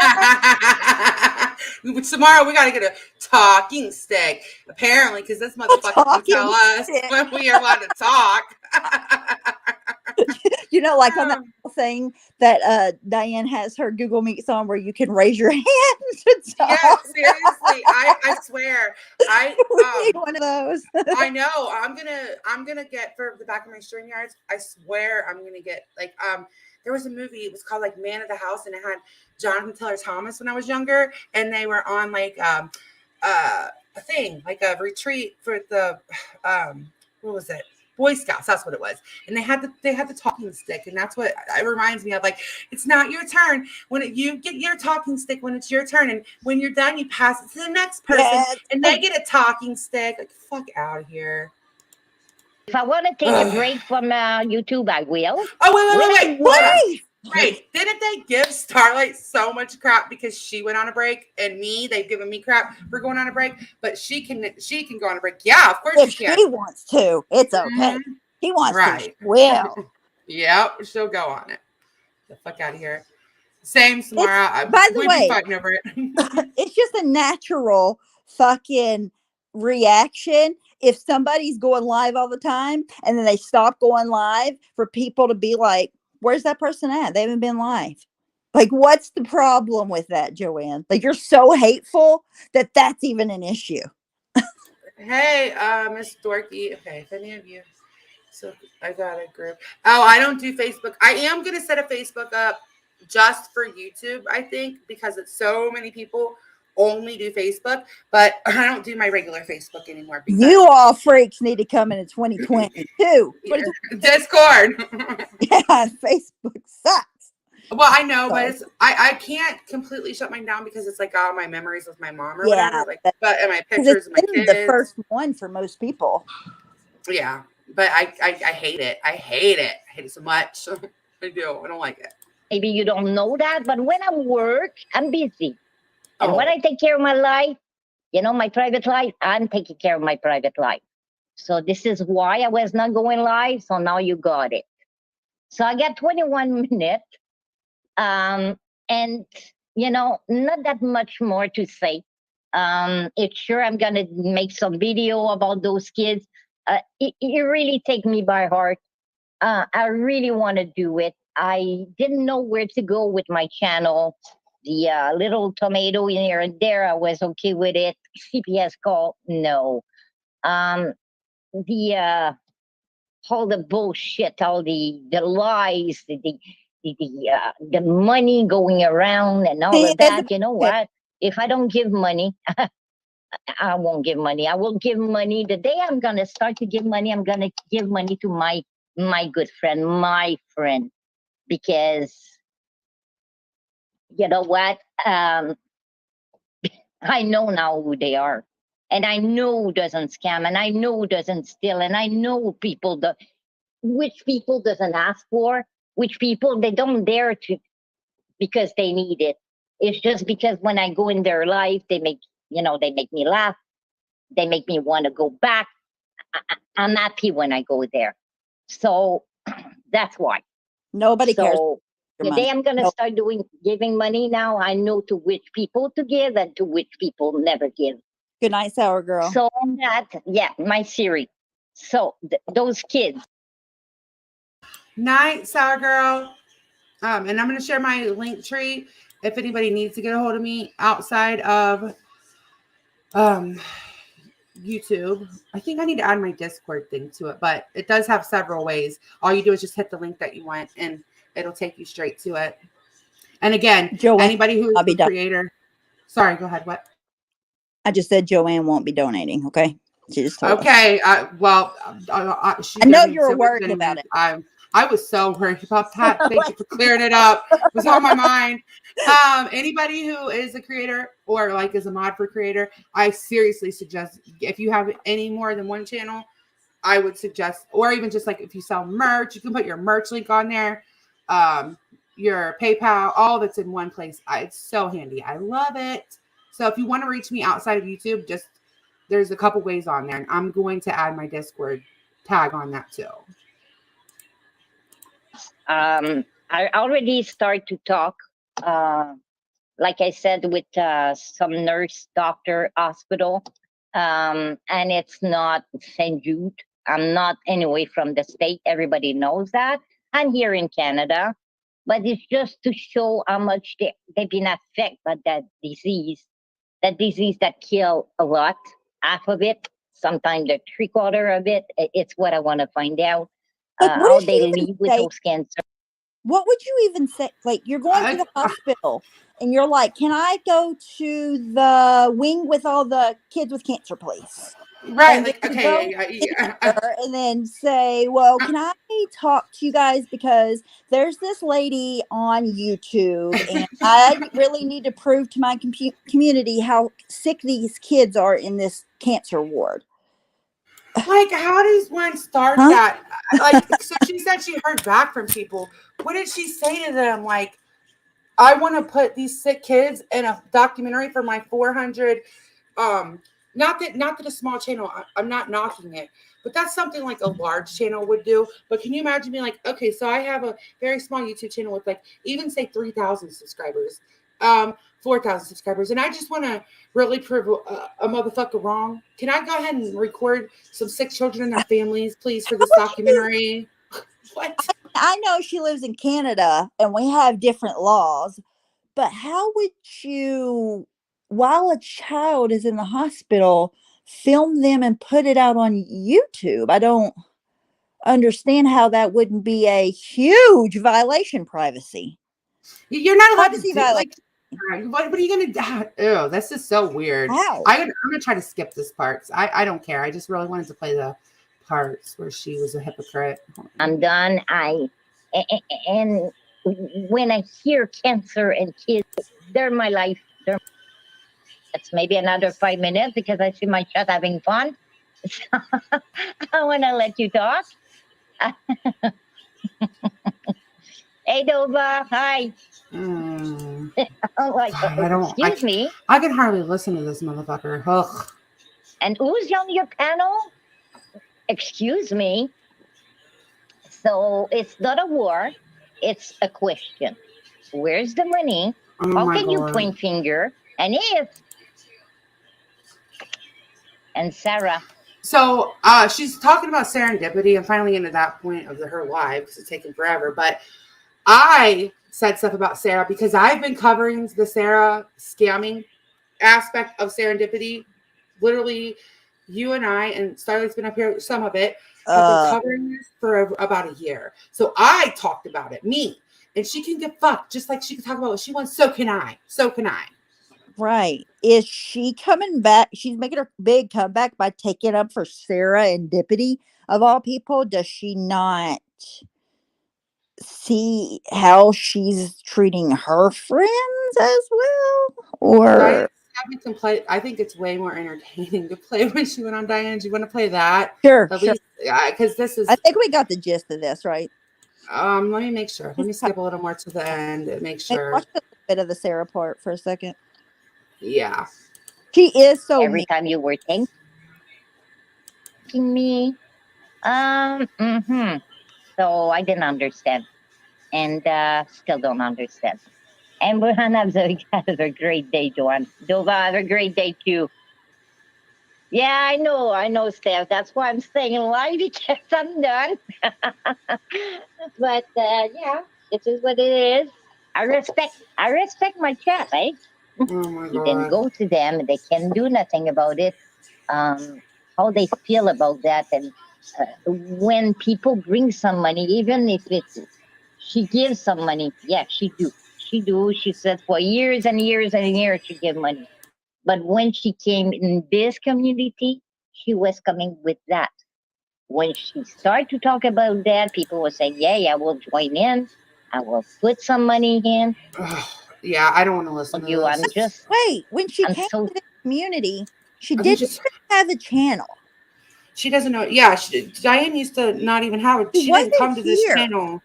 Tomorrow we gotta get a talking stick. Apparently, because this motherfucker can tell us when we are allowed to talk. You know, like on that thing that Diane has her Google Meets on where you can raise your hand to talk. Yeah, seriously. I swear. We need one of those. I know. I'm gonna get for the back of my StreamYards. I swear I'm gonna get like there was a movie, it was called like Man of the House, and it had Jonathan Taylor Thomas when I was younger, and they were on like a thing, like a retreat for the what was it? Boy Scouts, that's what it was. And they had the talking stick, and that's what it reminds me of. Like, it's not your turn. You get your talking stick when it's your turn, and when you're done, you pass it to the next person, and they get a talking stick. Like, fuck out of here. If I want to take a break from YouTube, I will. Oh, wait. Wait, didn't they give Starlight so much crap because she went on a break, and they've given me crap for going on a break, but she can go on a break. Yeah, of course she can. If she wants to, it's okay. He wants to. Well, yep, she'll go on it. The fuck out of here. Same, Samara. By the We'd way, be fighting over it. It's just a natural fucking reaction. If somebody's going live all the time and then they stop going live, for people to be like, where's that person at? They haven't been live. Like, what's the problem with that, Joanne? Like, you're so hateful that that's even an issue. Hey, Miss Dorky. Okay, if any of you. So I got a group. Oh, I don't do Facebook. I am going to set a Facebook up just for YouTube, I think, because it's so many people only do Facebook, but I don't do my regular Facebook anymore. You all freaks need to come in 2020 too. Discord. Yeah, Facebook sucks. Well, I know, but I can't completely shut mine down because it's like all my memories with my mom or whatever. Like, but and my pictures of my kids. The first one for most people. Yeah, but I hate it. I hate it. I hate it so much. I do. I don't like it. Maybe you don't know that, but when I work, I'm busy. And when I take care of my life, my private life, I'm taking care of my private life. So this is why I was not going live. So now you got it. So I got 21 minutes. And, not that much more to say. It's sure I'm going to make some video about those kids. It really take me by heart. I really want to do it. I didn't know where to go with my channel. The little tomato in here and there, I was okay with it. CPS call, no. All the bullshit, all the lies, the money going around and all of that. You know what? If I don't give money, I won't give money. I will give money. The day I'm going to start to give money, I'm going to give money to my my good friend, my friend, because you know what? I know now who they are. And I know who doesn't scam, and I know who doesn't steal, and I know people which people doesn't ask for, which people they don't dare to because they need it. It's just because when I go in their life, they make me laugh, they make me want to go back. I'm happy when I go there. So that's why. Nobody cares So your the day money. I'm gonna Nope. start giving money now, I know to which people to give and to which people never give. Good night, sour girl. So on that, yeah, my Siri. So those kids. Night, sour girl. And I'm going to share my link tree if anybody needs to get a hold of me outside of YouTube. I think I need to add my Discord thing to it, but it does have several ways. All you do is just hit the link that you want, and it'll take you straight to it. And again, Joanne, anybody who is I'll be a done. creator. Sorry, go ahead. What? I just said Joanne won't be donating. Okay, she just told us. Okay. Well, she I know doesn't- you were so worried anyway, about it. I was so worried about that. Thank you for clearing it up. It was on my mind. Anybody who is a creator or like is a mod for creator, I seriously suggest if you have any more than one channel, I would suggest, or even just like if you sell merch, you can put your merch link on there, your PayPal, all that's in one place. It's so handy. I love it. So if you want to reach me outside of YouTube, just there's a couple ways on there, and I'm going to add my Discord tag on that too. I already start to talk, like I said, with some nurse, doctor, hospital, and it's not St. Jude. I'm not anyway from the state. Everybody knows that. I'm here in Canada, but it's just to show how much they've been affected by that disease that kill a lot, half of it, sometimes a 3/4 of it. It's what I want to find out. Like, what How did they she even live with say? those cancer. What would you even say? Like, you're going to the hospital and you're like, can I go to the wing with all the kids with cancer, please? Right. And Like, then okay. go Yeah. there and then say, well, can I talk to you guys because there's this lady on YouTube and I really need to prove to my community how sick these kids are in this cancer ward. Like, how does one start Huh? that? Like, so she said she heard back from people. What did she say to them? Like, I want to put these sick kids in a documentary for my 400. Not that a small channel. I'm not knocking it, but that's something like a large channel would do. But can you imagine being like, okay, so I have a very small YouTube channel with like even say 3,000 subscribers, 4,000 subscribers, and I just want to really prove a motherfucker wrong. Can I go ahead and record some sick children and their families, please, for this documentary? What? I know she lives in Canada and we have different laws, but how would you, while a child is in the hospital, film them and put it out on YouTube? I don't understand how that wouldn't be a huge violation privacy. You're not allowed to Privacy do violation. like. What are you gonna do? Ew, this is so weird. How? I'm gonna try to skip this part. I don't care. I just really wanted to play the parts where she was a hypocrite. I'm done. And when I hear cancer and kids, they're my life. It's maybe another 5 minutes because I see my chat having fun. So I want to let you talk. Hey, Dova. Hi. I'm like, excuse me. I can hardly listen to this motherfucker. Ugh. And who's on your panel? Excuse me. So it's not a war. It's a question. Where's the money? Oh How my can you God. point finger? And Sarah. So she's talking about serendipity. I'm finally into that point of her live because it's taken forever. But I said stuff about Sarah because I've been covering the Sarah scamming aspect of serendipity. Literally, you and I, and Starlight's been up here, some of it, have been covering this for about a year. So I talked about it, me. And she can get fucked just like she can talk about what she wants. So can I. So can I. Right. Is she coming back? She's making her big comeback by taking up for Sarah and Dippity of all people. Does she not see how she's treating her friends as well? Or Diane's having some play. I think it's way more entertaining to play when she went on Diane. Do you want to play that? sure, At sure. least, because this is. I think we got the gist of this, right? Let me make sure. Let me skip a little more to the end and make Hey, sure. watch a little bit of the Sarah part for a second. Yeah. She is so Every mean. time you were thanking me. So I didn't understand. And still don't understand. And we're gonna have a great day, Joanne. Dova, have a great day too. Yeah, I know, Steph. That's why I'm staying live because I'm done. But yeah, this is what it is. I respect my chat, eh? Oh my You then god. go to them and they can do nothing about it. How they feel about that, and when people bring some money, even if it's she gives some money, yeah, she do. She said for years and years and years she gave money. But when she came in this community, she was coming with that. When she started to talk about that, people were saying, yeah, I will join in. I will put some money in. Ugh, yeah, I don't want to listen to You, I'm this. just, Wait, when she I'm came so to the community, she I think didn't she's, even have a channel. she doesn't know. Yeah, Diane used to not even have it. She She didn't come wasn't to this here. channel.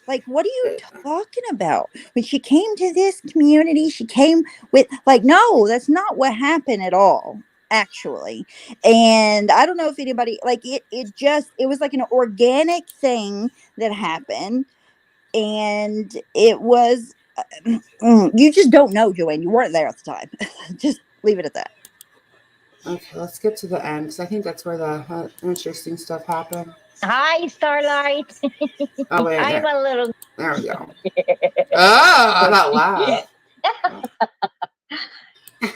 Like, what are you talking about? When she came to this community, she came with, like, no, that's not what happened at all, actually. And I don't know if anybody, like, it was like an organic thing that happened. And it was, you just don't know, Joanne. You weren't there at the time. Just leave it at that. Okay, let's get to the end because I think that's where the interesting stuff happened. hi, Starlight. Oh wait, I'm a little. there we go. Oh, that laugh.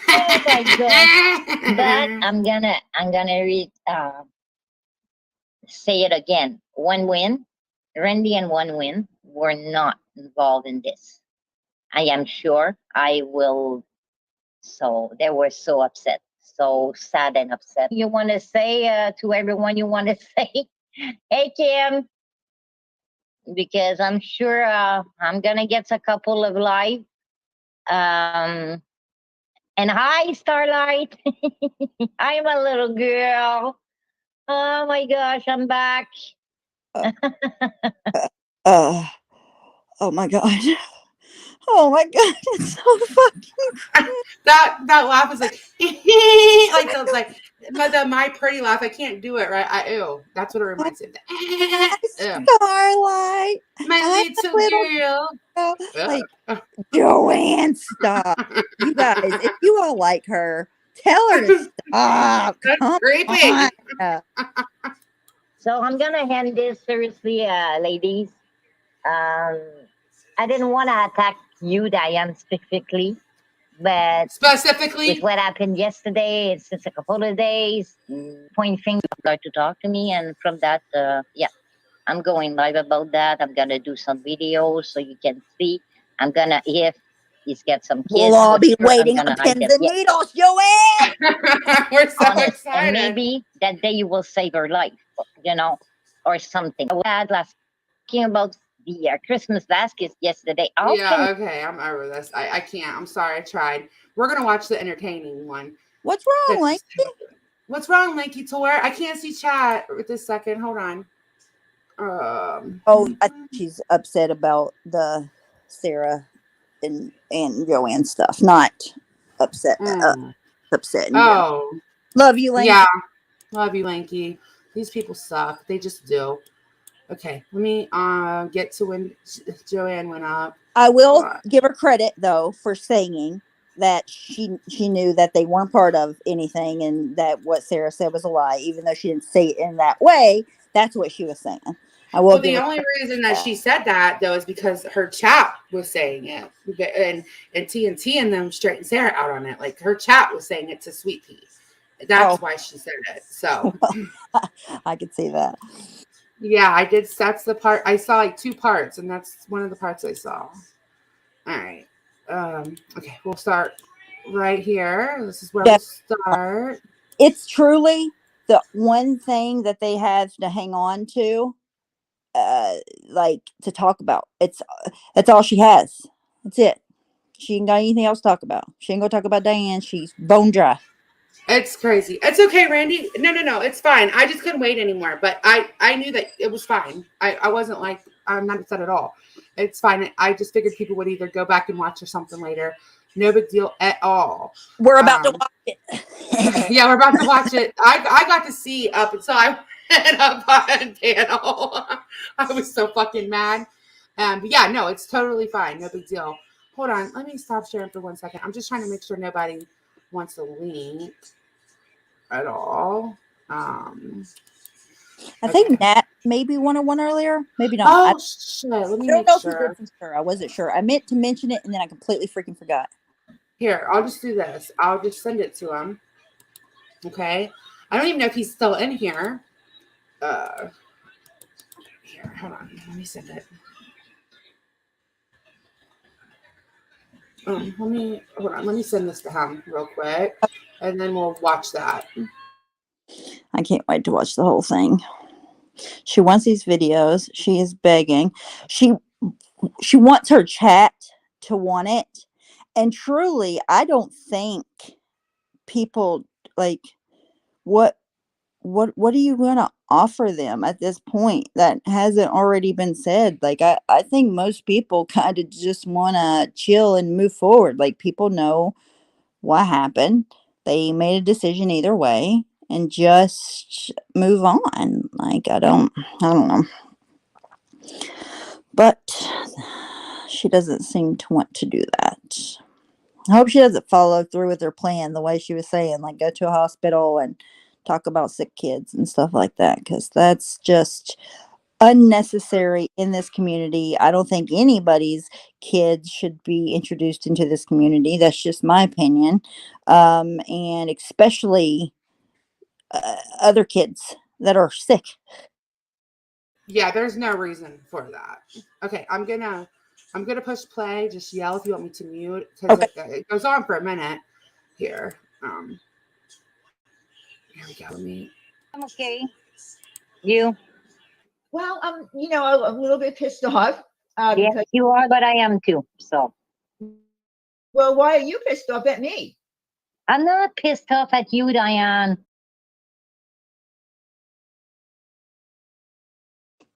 Oh my god! But I'm gonna read. Say it again. One win. Randy and One Win were not involved in this. I am sure I will. So they were so upset, so sad and upset. You want to say to everyone? You want to say, "Hey Kim," because I'm sure I'm gonna get a couple of live. And hi, Starlight. I'm a little girl. Oh my gosh, I'm back. Oh my God. Oh my God. It's so fucking that laugh is like like the my pretty laugh. I can't do it right. Ew, that's what it reminds me of. Ew. Starlight. My I'm little a girl. girl. Like, Joanne, stop. You guys, if you all like her, tell her to stop. That's Come creepy. on. So I'm gonna hand this seriously, ladies. I didn't want to attack you, Diane, specifically, but Specifically, with what happened yesterday, it's just a couple of days. Point finger, start to talk to me, and from that, yeah, I'm going live about that. I'm gonna do some videos so you can see. I'm gonna if he's got some kids. We'll all for be sure, I'm waiting on gonna hide pins them. and Yeah, needles, Joanne. we're so honest, excited. and maybe that day you will save her life, you know, or something. I had last talking about the Christmas baskets yesterday. How Yeah, can okay, I'm over this. I can't. I'm sorry. I tried. We're gonna watch the entertaining one. What's wrong, That Link? just happened. What's wrong, Lanky Tour? I can't see chat with this second. Hold on. Oh, I think she's upset about the Sarah and Joanne stuff. Not upset. Upset. Oh, Love you, Link. yeah. Love you, Lanky. These people suck. They just do. Okay, let me get to when Joanne went up. I will give her credit though for saying that she knew that they weren't part of anything and that what Sarah said was a lie, even though she didn't say it in that way. That's what she was saying. I will. Well, the only reason that she said that though is because her chat was saying it, and TNT and them straightened Sarah out on it. Like her chat was saying it to Sweet Pea. That's why she said it. So I could see that. Yeah, I did. That's the part I saw, like 2 parts, and that's one of the parts I saw. All right. Okay, we'll start right here. This is where we'll start. It's truly the one thing that they have to hang on to like to talk about. That's all she has. That's it. She ain't got anything else to talk about. She ain't gonna talk about Diane. She's bone dry. It's crazy. It's okay, Randy. No. It's fine. I just couldn't wait anymore. But I knew that it was fine. I wasn't like, I'm not upset at all. It's fine. I just figured people would either go back and watch or something later. No big deal at all. We're about to watch it. Yeah, we're about to watch it. I got to see up until I went up on panel. I was so fucking mad. But yeah, no, it's totally fine. No big deal. Hold on. Let me stop sharing for 1 second. I'm just trying to make sure nobody wants a link at all. I think Nat maybe wanted one earlier. Maybe not. Oh, shit. Let me I don't make know for sure. sure. I wasn't sure. I meant to mention it and then I completely freaking forgot. Here, I'll just do this. I'll just send it to him. Okay. I don't even know if he's still in here. Here, hold on. Let me send it. Let me send this to him real quick, and then we'll watch that. I can't wait to watch the whole thing. She wants these videos. She is begging. She wants her chat to want it. And truly, I don't think people like what are you going to offer them at this point that hasn't already been said? Like I think most people kind of just want to chill and move forward. Like people know what happened. They made a decision either way and just move on. Like I don't know. But she doesn't seem to want to do that. I hope she doesn't follow through with her plan the way she was saying, like go to a hospital and talk about sick kids and stuff like that, because that's just unnecessary in this community. I don't think anybody's kids should be introduced into this community. That's just my opinion. And especially other kids that are sick. Yeah, there's no reason for that. Okay, I'm gonna push play. Just yell if you want me to mute, because it goes on for a minute. Here, here we go. I'm okay. You? Well, I'm, a little bit pissed off. Yes, Because, you are, but I am too. So well, why are you pissed off at me? I'm not pissed off at you, Diane.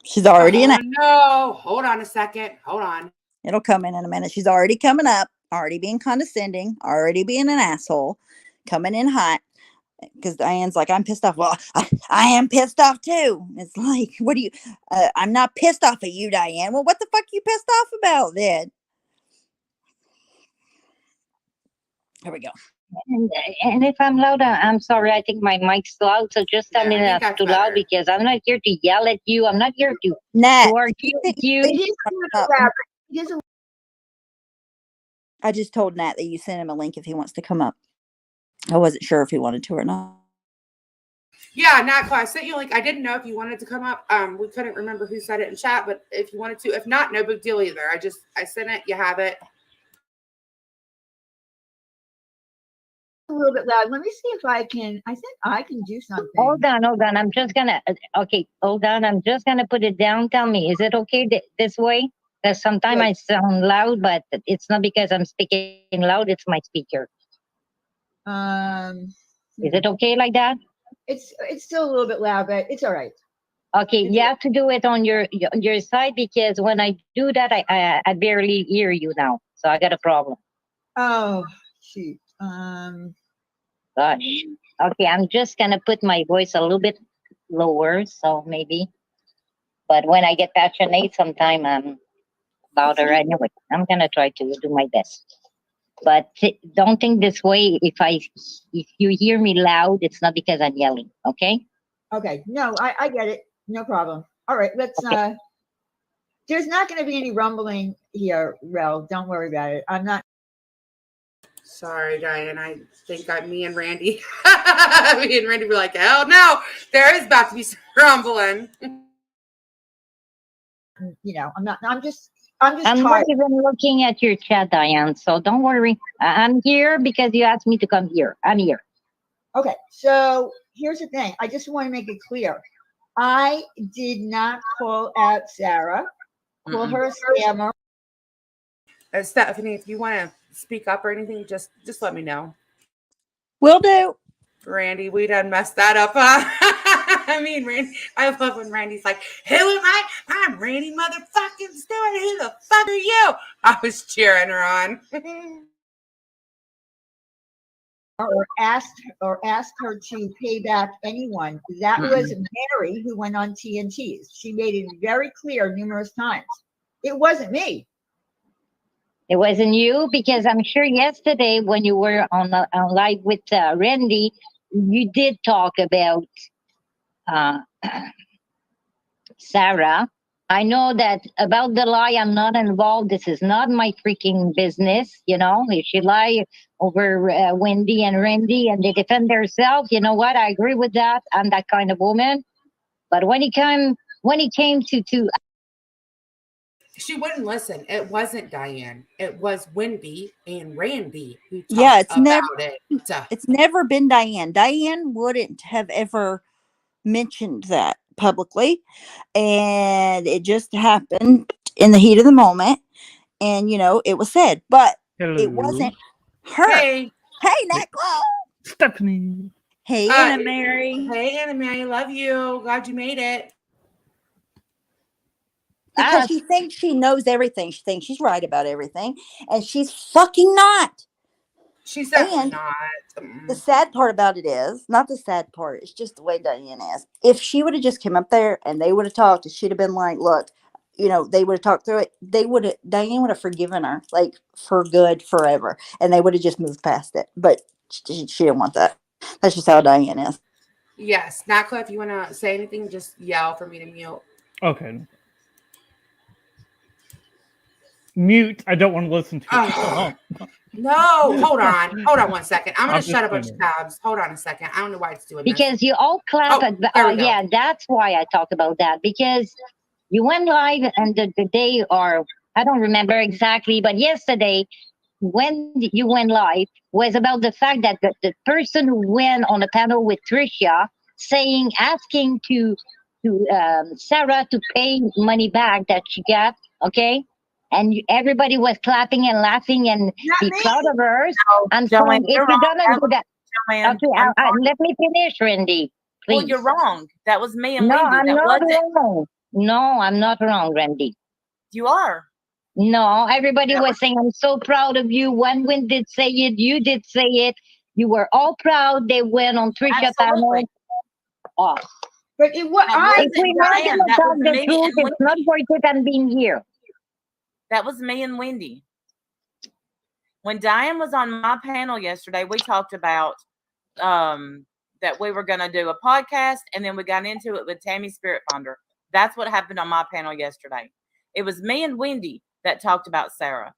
She's already in. No, hold on a second. Hold on. It'll come in a minute. She's already coming up, already being condescending, already being an asshole, coming in hot. Because Diane's like, I'm pissed off. Well, I am pissed off too. It's like, what do you? I'm not pissed off at you, Diane. Well, what the fuck are you pissed off about then? Here we go. And if I'm loud, I'm sorry. I think my mic's loud. So just tell me that's too loud, because I'm not here to yell at you. I'm not here to argue with you. I just told Nat that you sent him a link if he wants to come up. I wasn't sure if he wanted to or not. Yeah, Nat, I sent you a link. I didn't know if you wanted to come up. We couldn't remember who said it in chat, but if you wanted to, if not, no big deal either. I sent it. You have it. A little bit loud. Let me see if I think I can do something. Hold on. I'm just gonna. Okay, hold on. I'm just gonna put it down. Tell me, is it okay this way? Because sometimes I sound loud, but it's not because I'm speaking loud. It's my speaker. Is it okay like that? It's still a little bit loud, but it's all right. Okay, you have to do it on your side, because when I do that, I barely hear you now. So I got a problem. Oh, shoot. Gosh. Okay, I'm just gonna put my voice a little bit lower, so maybe. But when I get passionate, sometime I'm louder. I know it. I'm gonna try to do my best. But don't think this way. If you hear me loud, it's not because I'm yelling. Okay? Okay. No, I get it. No problem. All right. Let's. Okay. There's not going to be any rumbling here, Rel. Don't worry about it. I'm not. Sorry, Diane. I think me and Randy were like, hell no, there is about to be some rumbling. I'm just tired. not even looking at your chat, Diane. So don't worry. I'm here because you asked me to come here. I'm here. Okay. So here's the thing. I just want to make it clear. I did not call out Sarah, call Mm-mm. her a scammer. Stephanie, if you want to speak up or anything, just let me know. Will do. Randy, we done messed that up, huh? I mean, Randy, I love when Randy's like, who am I? I'm Randy motherfucking Stewart. Who the fuck are you? I was cheering her on. Or asked her to pay back anyone. That was Mary who went on TNT's. She made it very clear numerous times. It wasn't me. It wasn't you, because I'm sure yesterday when you were on live with Randy, you did talk about Sarah. I know that about the lie, I'm not involved. This is not my freaking business. You know, if she lie over Wendy and Randy and they defend themselves, you know what? I agree with that. I'm that kind of woman. But when it came to She wouldn't listen. It wasn't Diane. It was Wendy and Randy who talked Yeah, it's about never it. it's never been Diane. Diane wouldn't have ever mentioned that publicly, and it just happened in the heat of the moment, and it was said, but it wasn't her. Hey, Nat Cole. Stephanie. Hey, Anna Mary. Hey, Anna Mary, love you. Glad you made it. Because she thinks she knows everything. She thinks she's right about everything, and she's fucking not. She's definitely And not. the sad part about it is, not the sad part, it's just the way Diane is. If she would have just come up there and they would have talked, she'd have been like, look, they would have talked through it. Diane would have forgiven her, like, for good, forever. And they would have just moved past it. But she didn't want that. That's just how Diane is. Yes. Nakla, if you want to say anything, just yell for me to mute. Okay. Mute. I don't want to listen to it. No, hold on. Hold on 1 second. I'm going I'm to shut a just bunch of tabs. Hold on a second. I don't know why it's doing because this. you all clap Oh, at there we go. yeah, that's why I talk about that, because you went live and the day, or I don't remember exactly, but yesterday when you went live was about the fact that the person who went on a panel with Tricia asking to Sarah to pay money back that she got, okay? And everybody was clapping and laughing and be proud of her. I'm Joanne, saying, if you're you're wrong. gonna do that, Joanne, okay, let me finish, Randy. Please. well, you're wrong. That was me and No, Wendy. I'm That not wasn't. wrong. No, I'm not wrong, Randy. You are. No, everybody was saying, I'm so proud of you. When Win did say it, you did say it. You were all proud. They went on Trisha panel. Oh. But it was If we're not Diane, going to that talk was the me truth, and it's not worth it I'm being here. That was me and Wendy. When Diane was on my panel yesterday, we talked about that we were going to do a podcast, and then we got into it with Tammy Spirit Finder. That's what happened on my panel yesterday. It was me and Wendy that talked about Sarah.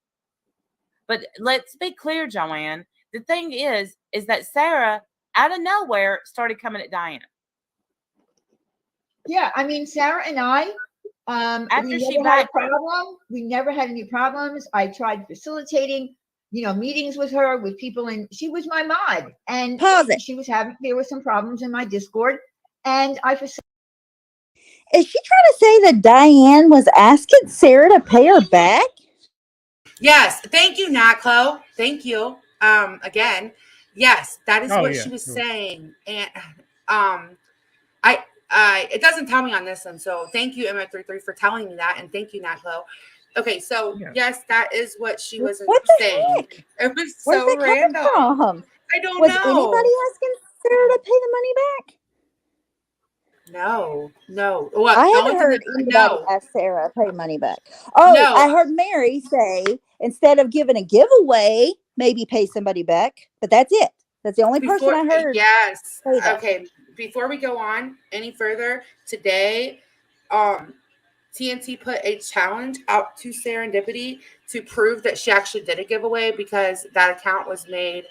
But let's be clear, Joanne. The thing is that Sarah, out of nowhere, started coming at Diane. Yeah, I mean, Sarah and I, After she we never had a backed- problem. We never had any problems. I tried facilitating, meetings with her, with people, and she was my mod. And Pause it. there were some problems in my Discord, and I facilitated. Is she trying to say that Diane was asking Sarah to pay her back? Yes. Thank you, Naklo. Thank you. Again, yes, that is what yeah, she was sure. saying. And it doesn't tell me on this one. So thank you, Emma33, for telling me that. And thank you, Naklo. Okay, so Yeah. yes, that is what she was What the saying. heck? It was Where's so that coming random. from? I don't Was know. anybody asking Sarah to pay the money back? No. Well, I the haven't only heard thing anybody ask Sarah to pay money back. Oh, No. I heard Mary say instead of giving a giveaway, maybe pay somebody back. But that's it. That's the only person I heard. Yes. say that. Okay. Before we go on any further, today, TNT put a challenge out to Serendipity to prove that she actually did a giveaway, because that account was made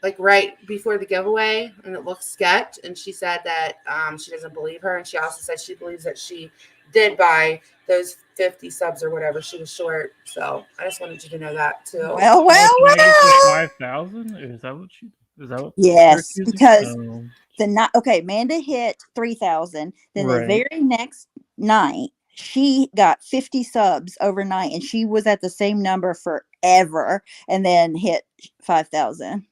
like right before the giveaway and it looked sketch. And she said that she doesn't believe her. And she also said she believes that she did buy those 50 subs or whatever she was short. So I just wanted you to know that too. Well. 5,000? Is that what she? Is that what? Yes, she's using? because Oh, Amanda hit 3,000. Then the Right. very next night, she got 50 subs overnight, and she was at the same number forever, and then hit 5,000.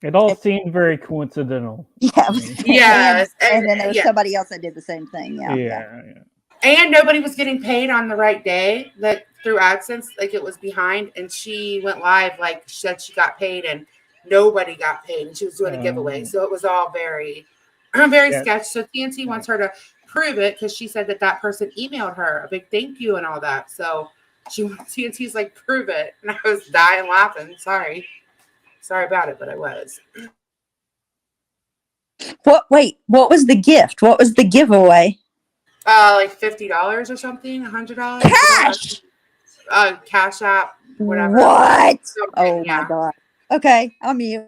It all seemed very coincidental. Yeah, Yes, and then there was yes. somebody else that did the same thing. Yeah, Yeah. And nobody was getting paid on the right day, like through AdSense, like it was behind. And she went live, like she said she got paid, and nobody got paid, and she was doing a giveaway. So it was all very, very Yeah. sketch. So TNT wants her to prove it because she said that person emailed her a big thank you and all that. So TNT's like, prove it, and I was dying laughing. Sorry about it, but I was. Wait, what was the gift? What was the giveaway? Like $50 or something, $100. Cash. Cash App, whatever. What? Something, Oh yeah. my god. Okay, I'm mute.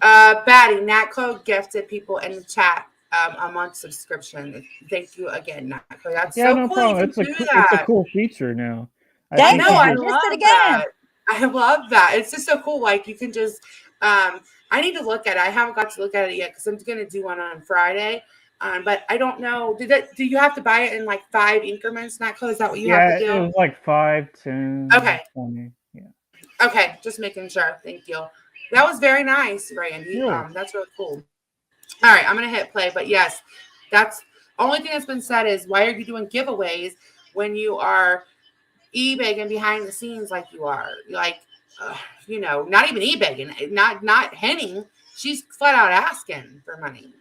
Batty, Natco gifted people in the chat a month subscription. Thank you again, Natco. That's Yeah, so no cool. problem. You it's a can do cool, it's a that. cool feature now. Dang think I know. it, I missed love it again. that. I love that. It's just so cool. Like you can just. I need to look at it. I haven't got to look at it yet because I'm going to do one on Friday. But I don't know. Do you have to buy it in like 5 increments? Natco, is that what you have to do? It was like 5, 10, Okay. 20. Yeah. Okay, just making sure. Thank you. That was very nice, Randy. Sure. That's really cool. All right, I'm gonna hit play. But yes, that's only thing that's been said is why are you doing giveaways when you are e-begging behind the scenes like you are? Like, not even e-begging, not henning. She's flat out asking for money.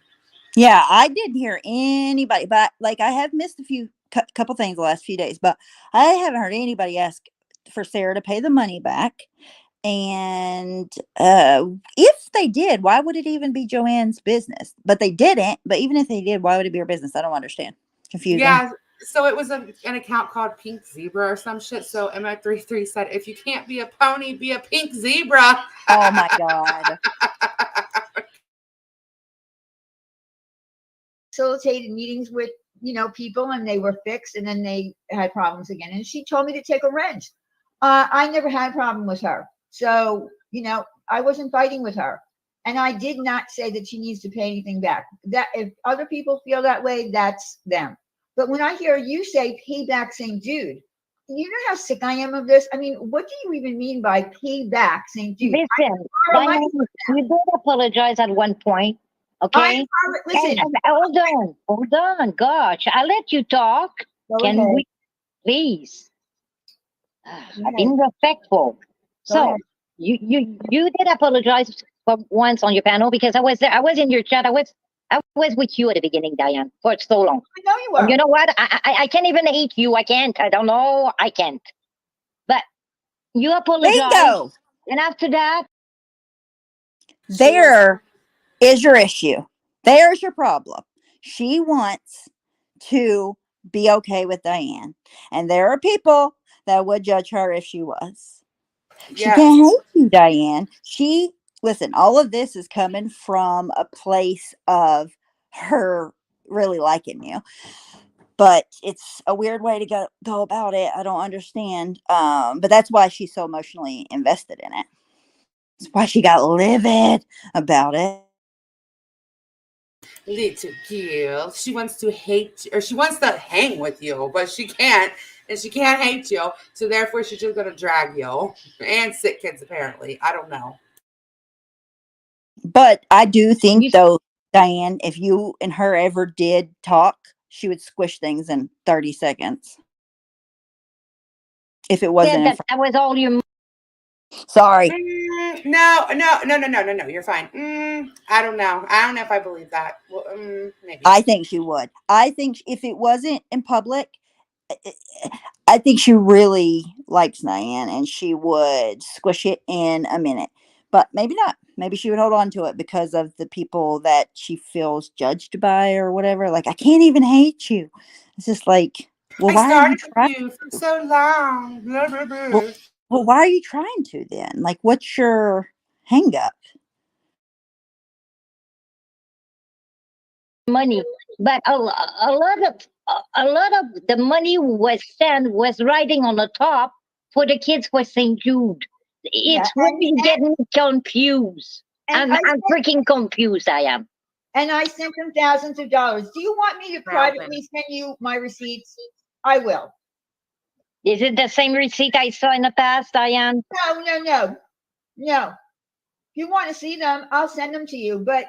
Yeah, I didn't hear anybody, but like I have missed a few couple things the last few days, but I haven't heard anybody ask for Sarah to pay the money back. And if they did, why would it even be Joanne's business? But they didn't. But even if they did, why would it be her business? I don't understand. Confusing. Yeah. So it was an account called Pink Zebra or some shit. So Mo33 said, if you can't be a pony, be a pink zebra. Oh my god. Facilitated meetings with people, and they were fixed, and then they had problems again, and she told me to take a wrench. I never had a problem with her, so I wasn't fighting with her, and I did not say that she needs to pay anything back. That if other people feel that way, that's them. But when I hear you say pay back St. Jude, you know how sick I am of this. I mean, what do you even mean by pay back St. Jude? Listen, Diane, you did apologize at one point. Okay. Listen. Hold on. Gosh, I'll let you talk. Can we, please? I've been respectful. So you did apologize for once on your panel because I was there. I was in your chat. I was with you at the beginning, Diane, for so long. I know you were. And you know what? I can't even hate you. I can't. I don't know. I can't. But you apologize. Bingo. And after that, there is your issue. There's your problem. She wants to be okay with Diane. And there are people that would judge her if she was. She can't hate you, Diane. Listen, all of this is coming from a place of her really liking you. But it's a weird way to go about it. I don't understand. But that's why she's so emotionally invested in it. That's why she got livid about it. Little girl. She wants to hate, or she wants to hang with you, but she can't, and she can't hate you. So therefore, she's just gonna drag you and sick kids. Apparently, I don't know. But I do think, though, Diane, if you and her ever did talk, she would squish things in 30 seconds. If it wasn't, that was all you. Sorry. No. You're fine. I don't know. I don't know if I believe that. Well, maybe. I think she would. I think if it wasn't in public, I think she really likes Diane and she would squish it in a minute. But maybe not. Maybe she would hold on to it because of the people that she feels judged by or whatever. Like, I can't even hate you. It's just like, well, why are you trying you for so long? Blah, blah, blah. Well, why are you trying to then? Like, what's your hang up? Money, but a lot of the money was riding on the top for the kids for St. Jude. It's when you get me confused. And I'm I I'm freaking confused. I am. and I sent them thousands of dollars. Do you want me to privately send you my receipts? I will. Is it the same receipt I saw in the past, Diane? No. If you want to see them, I'll send them to you. But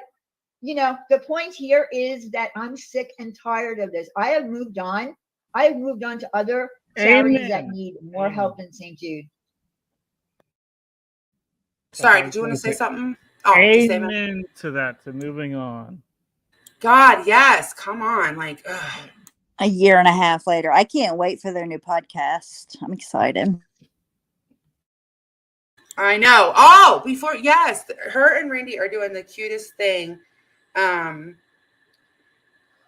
the point here is that I'm sick and tired of this. I have moved on. I have moved on to other charities that Amen. need more help than St. Jude. Sorry, did you want to say something? Oh, just amen. Amen to that. To moving on. God, yes. Come on. Like, ugh. A year and a half later. I can't wait for their new podcast. I'm excited. I know. Oh, yes, her and Randy are doing the cutest thing.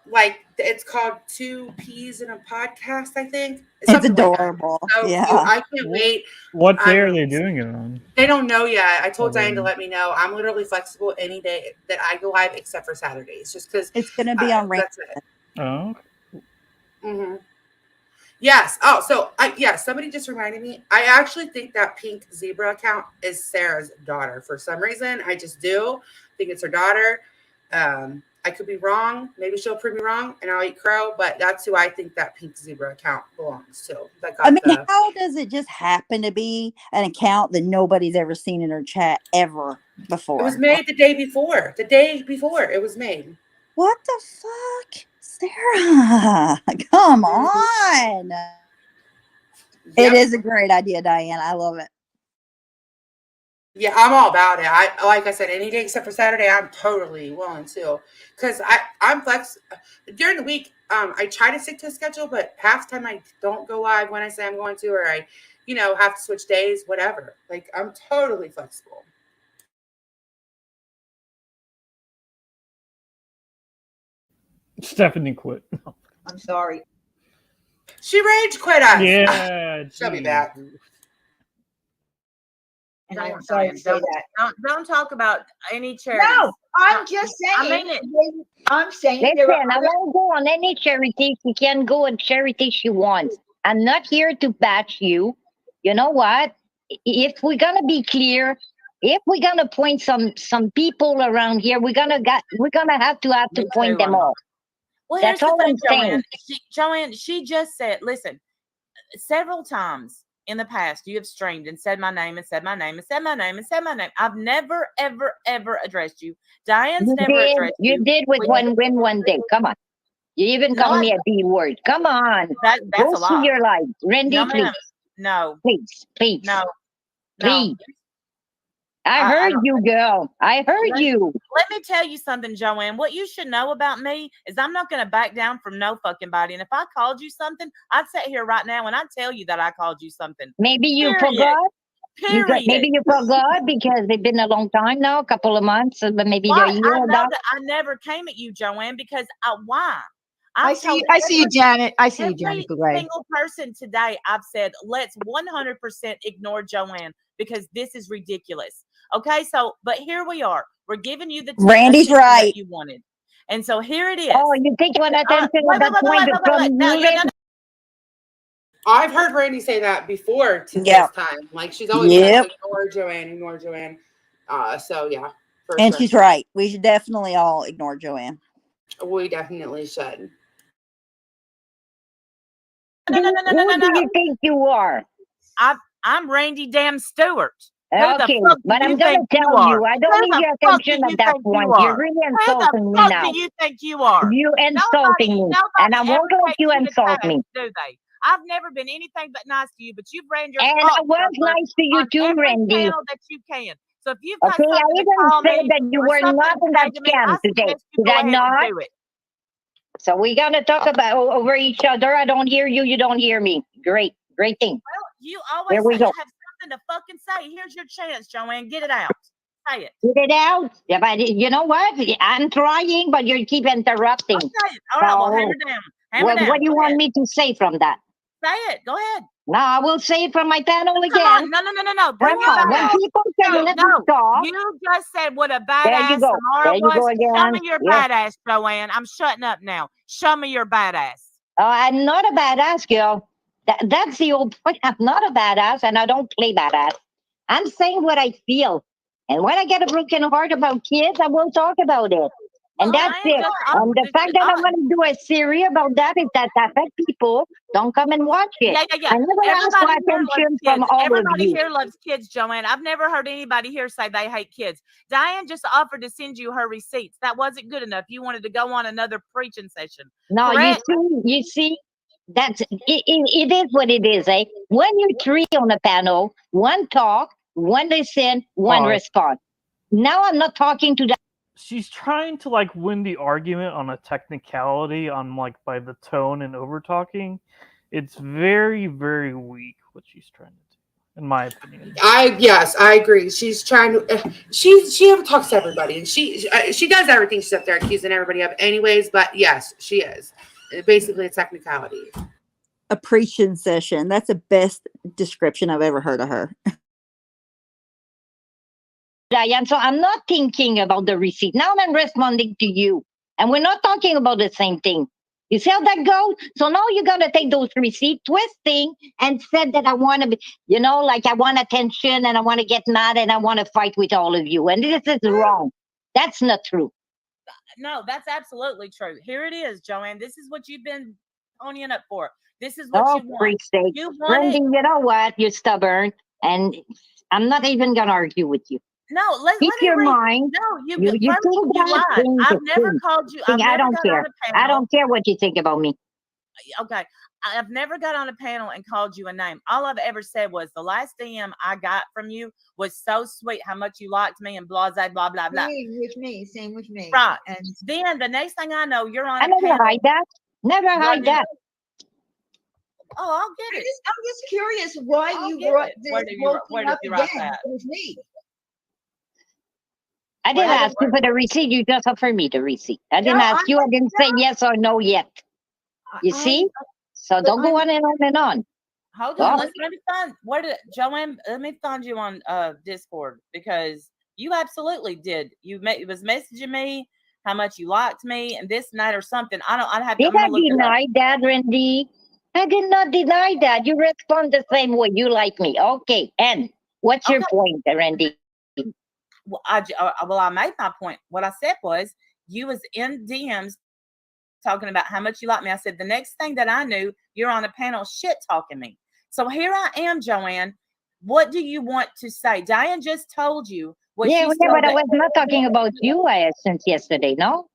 Like it's called Two Peas in a Podcast, I think. It's Something like that. adorable. So Yeah. cute. I can't wait. What day are they doing it on? They don't know yet. I told Diane to Okay. let me know. I'm literally flexible any day that I go live except for Saturdays, just because It's going to be on Randy. that's it. Oh, Mm-hmm. Yes. Oh, so somebody just reminded me. I actually think that pink zebra account is Sarah's daughter for some reason. I just do think it's her daughter. I could be wrong. Maybe she'll prove me wrong, and I'll eat crow. But that's who I think that pink zebra account belongs to. How does it just happen to be an account that nobody's ever seen in her chat ever before? It was made the day before. The day before it was made. What the fuck? Sarah, come on. Yep. It is a great idea, Diane. I love it. Yeah, I'm all about it. Like I said, any day except for Saturday, I'm totally willing to. Because I'm flex during the week. I try to stick to a schedule, but half the time I don't go live when I say I'm going to, or I, have to switch days, whatever. Like I'm totally flexible. Stephanie quit. I'm sorry. She rage quit us. Yeah. She'll be back. And I'm sorry to say that. Don't talk about any charity. No, I'm just saying. I mean it. I'm saying. Listen, I won't go on any charity. She can go on charity she wants. I'm not here to bash you. You know what? If we're gonna be clear, if we're gonna point some people around here, we're gonna have to point them all. Well, That's here's all the I'm thing, saying. Joanne, she just said, listen, several times in the past, you have streamed and said my name and said my name and said my name and said my name. I've never, ever, ever addressed you. Diane's never addressed you. You did with one day. Come on. You even called me a B word. Come on. That's go a see lot. your life. Randy, No, please. ma'am. No. Please. No. Please. I heard you, girl. I heard you. Let me tell you something, Joanne. What you should know about me is I'm not going to back down from no fucking body. And if I called you something, I'd sit here right now and I'd tell you that I called you something. Maybe you Period. forgot. Period. Maybe you forgot because it's been a long time now, a couple of months, but maybe a year. I know that I never came at you, Joanne, because why? I see you, Janet. I see you, Janet. Every single person today, I've said, let's 100% ignore Joanne because this is ridiculous. Okay, so but here we are. We're giving you the Randy's attention right. that you wanted, and so here it is. Oh, you think what attention at that point? No. I've heard Randy say that before to this time. Like she's always said, ignore Joanne. So yeah. And she's right. We should definitely all ignore Joanne. We definitely should. No. Who do you think you are? I'm Randy Damn Stewart. Okay, but I'm going to tell you, I don't need your attention at that point. You're really insulting me now. Who do you think you are? You insulting me, and I won't let you insult me. Do they? I've never been anything but nice to you, but you've ran your and I was nice to you too, Randy. That you can. So if you've got okay, I even said that you were not in that scam today. Did I not? So we're gonna talk about over each other. I don't hear you. You don't hear me. Great thing. Well, you always have something to fucking say. Here's your chance, Joanne. Get it out. Say it. Get it out. Yeah, but you know what? I'm trying, but you keep interrupting. Okay. All right. Well, hammer down. What do you want me to say from that? Say it. Go ahead. No, I will say it from my panel again. On. No. Bring when people say let me talk. You just said what a badass Samara was. Show me your badass, Joanne. I'm shutting up now. Show me your badass. Oh, I'm not a badass, girl. That's the old point. I'm not a badass, and I don't play badass. I'm saying what I feel. And when I get a broken heart about kids, I will talk about it. And Well, that's Diane it. just And offered the to fact that I'm going to do a series about that, if that affect people, don't come and watch it. Yeah. I never ask for Everybody here loves attention from kids. all of Everybody you. here loves kids, Joanne. I've never heard anybody here say they hate kids. Diane just offered to send you her receipts. That wasn't good enough. You wanted to go on another preaching session. No, Correct? you see, that's it is what it is, eh? When you're three on a panel, one talk, one listen, one Pause. respond. Now I'm not talking to that. She's trying to like win the argument on a technicality on like by the tone and over talking. It's very, very weak what she's trying to do, in my opinion. Yes, I agree. She's trying to. She talks to everybody, and she does everything. She's up there accusing everybody of, anyways. But yes, she is basically a technicality. A preaching session. That's the best description I've ever heard of her. Diane, so I'm not thinking about the receipt. Now I'm responding to you. And we're not talking about the same thing. You see how that goes? So now you got to take those receipts, twisting, and said that I want to be, like I want attention and I want to get mad and I want to fight with all of you. And this is wrong. That's not true. No, that's absolutely true. Here it is, Joanne. This is what you've been ponying up for. This is what you want. Freak's sake. You want Randy, it. you know what? You're stubborn. And I'm not even going to argue with you. No, Keep let me your read. mind. No, You first think you that lied. thing I've is never true. called you. See, I've I never don't got care. on a panel. I don't care what you think about me. Okay. I've never got on a panel and called you a name. All I've ever said was the last DM I got from you was so sweet, how much you liked me and blah, blah, blah, blah, blah. Same with me. Right. And Then the next thing I know, you're on I a never panel. hide that. Never hide that. Oh, I'll get it. I'm just curious why I'll you get brought it. this Where did whole you thing up write again. that? It was me. I didn't Where- ask you for the receipt. You just offered me the receipt. I didn't No, ask you. I didn't say yes or no yet. You see? So don't go on and on and on. Hold Well, on. Let me find Joanne. Let me find you on Discord, because you absolutely did. It was messaging me how much you liked me and this and that or something. I'd have to. Did I deny that, Randy? I did not deny that. You respond the same way. You like me. Okay. And what's your point, Randy? Well, I made my point. What I said was, you was in DMs talking about how much you like me. I said the next thing that I knew, you're on a panel shit talking me. So here I am, Joanne. What do you want to say? Diane just told you what Yeah, she yeah, said. but I was not talking about you since yesterday, no?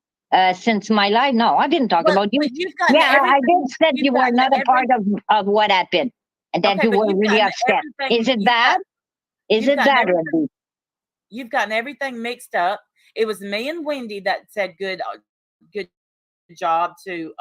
Since my life, no, I didn't talk about you. Yeah, I did said you were not a part of what happened and that you were really upset. Is it bad? Is it bad, Randy? You've gotten everything mixed up. It was me and Wendy that said good job to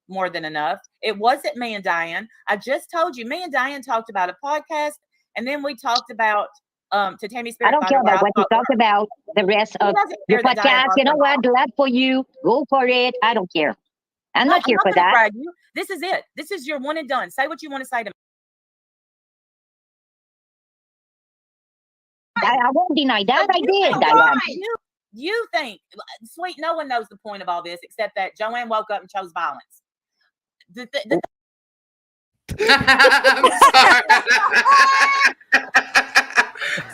more than enough. It wasn't me and Diane. I just told you, me and Diane talked about a podcast, and then we talked about to Tammy Spirit. I don't care about what you talk about. The rest of your podcast, you know what? Glad for you. Go for it. I don't care. I'm not here for that. This is it. This is your one and done. Say what you want to say to me. I won't deny that. I did, Diane. You think, sweet, no one knows the point of all this except that Joanne woke up and chose violence. I'm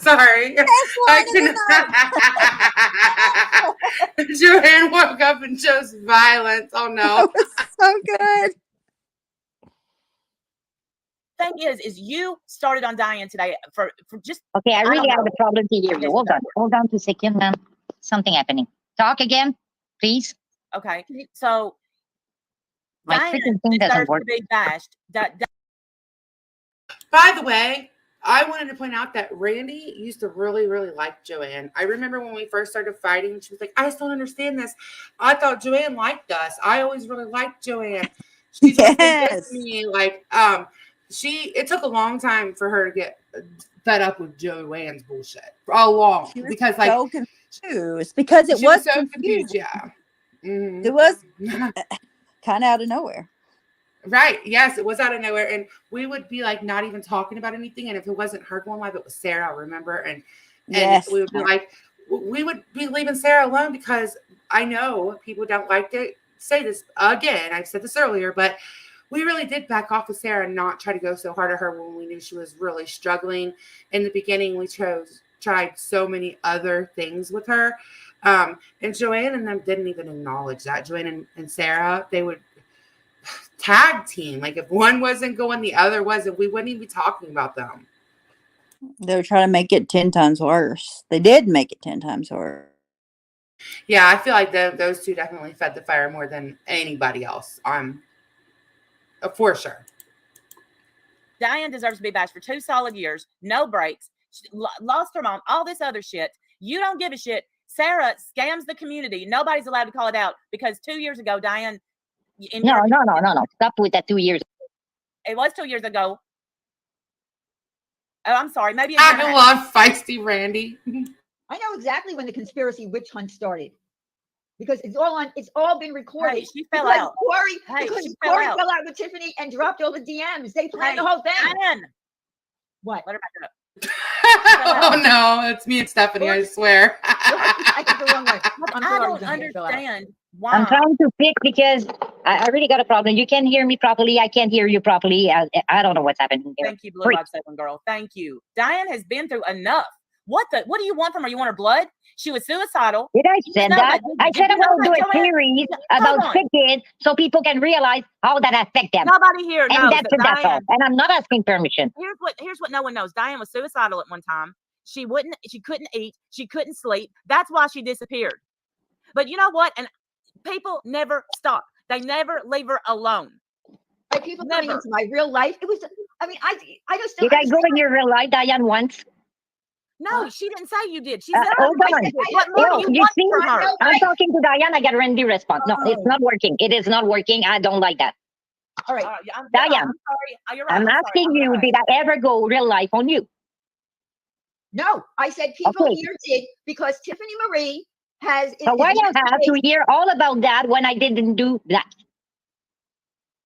sorry. Joanne woke up and chose violence. Oh no. That was so good. Thing is you started on Diane today for just okay. I really have a problem to hear you. Hold on 2 seconds, man. Something happening. Talk again, please. Okay, so my freaking thing doesn't work. To be bashed. By the way, I wanted to point out that Randy used to really, really like Joanne. I remember when we first started fighting, she was like, I just don't understand this. I thought Joanne liked us. I always really liked Joanne. She's yes. Me. Like, it took a long time for her to get fed up with Joanne's bullshit. For a long, because like so confused because it was so confused. Yeah. Mm-hmm. It was kind of out of nowhere. Right. Yes, it was out of nowhere. And we would be like not even talking about anything. And if it wasn't her going live, it was Sarah, I remember. And yes. We would be like, we would be leaving Sarah alone because I know people don't like to say this again. I've said this earlier, but we really did back off with Sarah and not try to go so hard at her when we knew she was really struggling. In the beginning, we chose tried so many other things with her. And Joanne and them didn't even acknowledge that. Joanne and Sarah, they would tag team. Like if one wasn't going, the other wasn't. We wouldn't even be talking about them. They were trying to make it 10 times worse. They did make it 10 times worse. Yeah, I feel like those two definitely fed the fire more than anybody else. For sure. Diane deserves to be bashed for 2 solid years, no breaks, lost her mom, all this other shit. You don't give a shit. Sarah scams the community. Nobody's allowed to call it out because 2 years ago, Diane. No. Stop with that 2 years. It was 2 years ago. Oh, I'm sorry. Maybe I love feisty Randy. I know exactly when the conspiracy witch hunt started. Because it's all been recorded. Hey, she fell because out. Corey fell out with Tiffany and dropped all the DMs. They planned the whole thing. Diane. What? Let her back it up. Oh no, it's me and Stephanie, I swear. I took the wrong way. I don't understand why. I'm trying to pick because I really got a problem. You can't hear me properly. I can't hear you properly. I don't know what's happening here. Thank you, Blue Eyed Seven Girl. Thank you. Diane has been through enough. What do you want from her? You want her blood? She was suicidal. Did I say that? I said I want to do a series about sick kids so people can realize how that affects them. Nobody here knows. And that's all. And I'm not asking permission. Here's what no one knows. Diane was suicidal at one time. She couldn't eat. She couldn't sleep. That's why she disappeared. But you know what? And people never stop. They never leave her alone. Like people coming into my real life. It was. I mean, I just. Did I go in your real life, Diane, once? No, she didn't say you did. She said, hold on. What more do you want see, from her? I'm talking to Diane. I get Randy response. No, it's not working. It is not working. I don't like that. All right. Diane, I'm sorry. You're right. I'm asking you, did I ever go real life on you? No, I said people here did because Tiffany Marie has. So why you have to hear all about that when I didn't do that?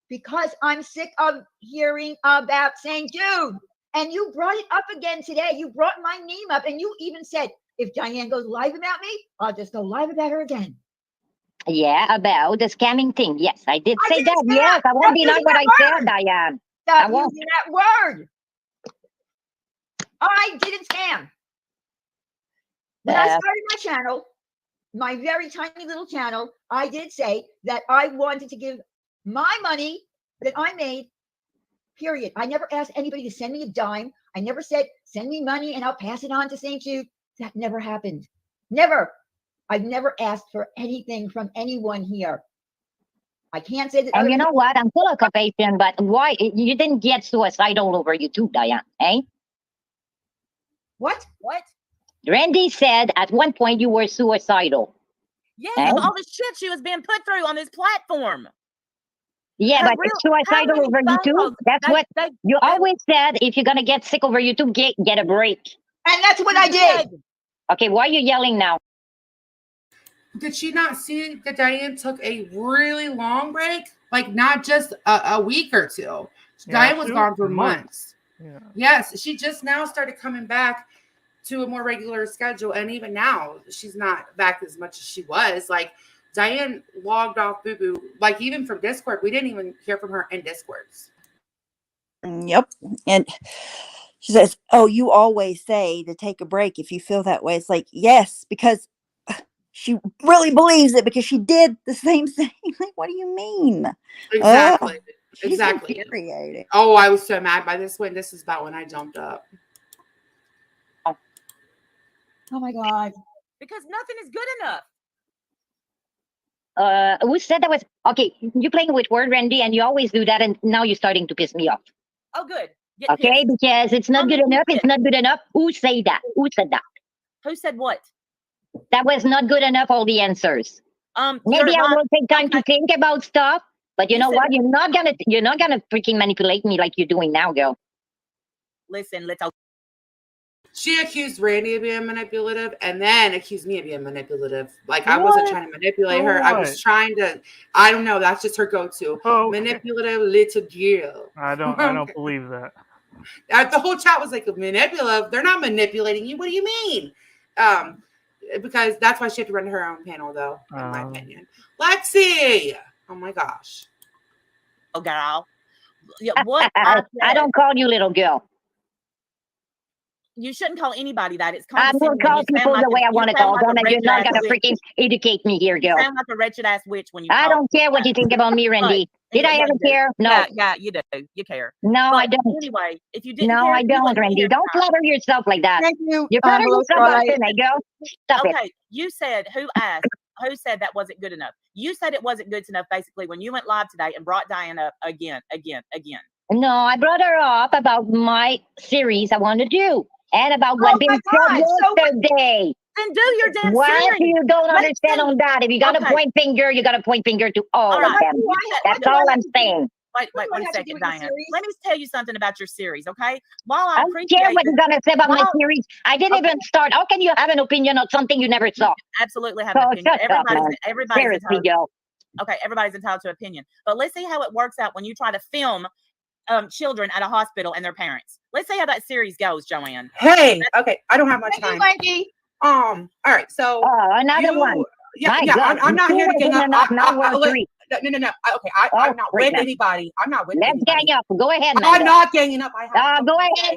Because I'm sick of hearing about St. Jude. And you brought it up again today. You brought my name up and you even said, if Diane goes live about me, I'll just go live about her again. Yeah, about the scamming thing. Yes, I did say that. Yes, I won't deny what I said, Diane. Stop using that word. I didn't scam. When I started my channel, my very tiny little channel, I did say that I wanted to give my money that I made. Period. I never asked anybody to send me a dime. I never said, send me money and I'll pass it on to St. Jude. That never happened. Never. I've never asked for anything from anyone here. I can't say that. And you know what? I'm full of compassion, but why? You didn't get suicidal over YouTube, Diane, eh? What? Randy said at one point you were suicidal. Yeah, all the shit she was being put through on this platform. Yeah, but it's suicidal over YouTube. That's what you always said. If you're going to get sick over YouTube, get a break. And that's what I did. Okay, why are you yelling now? Did she not see that Diane took a really long break? Like not just a week or two. Diane was gone for months. Yeah. Yes, she just now started coming back to a more regular schedule. And even now, she's not back as much as she was. Like, Diane logged off Boo Boo, like even from Discord. We didn't even hear from her in Discords. Yep. And she says, oh, you always say to take a break if you feel that way. It's like, yes, because she really believes it because she did the same thing. Like, what do you mean? Exactly. She's Exactly. infuriating. Oh, I was so mad by this one. This is about when I jumped up. Oh my God. Because nothing is good enough. Who said that was okay? You're playing with word, Randy, and you always do that, and now you're starting to piss me off. Oh, good. Get okay, pissed. because it's not good enough. It's not good enough. Who say that? Who said that? Who said what? That was not good enough. All the answers. Maybe I will take time to think about stuff. But you know what? You're not gonna freaking manipulate me like you're doing now, girl. Listen, She accused Randy of being manipulative and then accused me of being manipulative. Like, I wasn't trying to manipulate her. I was trying to, I don't know. That's just her go-to. Manipulative little girl. I don't believe that. The whole chat was like, manipulative? They're not manipulating you. What do you mean? Because that's why she had to run her own panel, though, in my opinion. Lexi! Oh, my gosh. Oh, girl. Yeah, what? I don't call you little girl. You shouldn't call anybody that. It's I will condescending. call You sound people like the way I you want to sound call like a them, and you're wretched not ass gonna witch. freaking educate me here, You girl. sound like a wretched ass witch when you I talk. don't care what you think about me, Randy. Did I Yeah, ever you do. care? No. Yeah, you do. You care. No, I But don't. anyway, if you didn't No, care, I you don't, wouldn't be Randy. here Don't tonight. flatter yourself like that. Thank you. You better Hello, yourself up Starlight. in there, girl. Stop it. Okay, you said who asked? Who said that wasn't good enough? You said it wasn't good enough basically when you went live today and brought Diane up again. No, I brought her up about my series I want to do and about Oh what been my said God. So what- yesterday. Then do your damn What series. you don't Let's understand see. on that? If you got Okay. to point finger, you got to point finger to all All of right. them. What That's do I all have I'm to do? saying. Wait What do I one have to do second, with the Diane. series? Let me tell you something about your series, okay? While I I don't appreciate care what that- you're gonna say about my Well, series. I didn't okay. even start. How can you have an opinion on something you never saw? absolutely have So an opinion. shut up, man. Everybody's Seriously, entitled. girl. Okay, everybody's entitled to opinion. But let's see how it works out when you try to film children at a hospital and their parents. Let's see how that series goes, Joanne. Hey, okay, I don't have much Thank you, time. Wendy. All right, so Oh, another you, one. yeah, My yeah, God, I'm not two here to gang wasn't up. enough. Now we're look, three. no. Okay, Oh, I'm not with freaking. anybody. I'm not with Let's anybody. gang up. Go ahead, I'm Manda. not ganging up. I have Go something to ahead. say.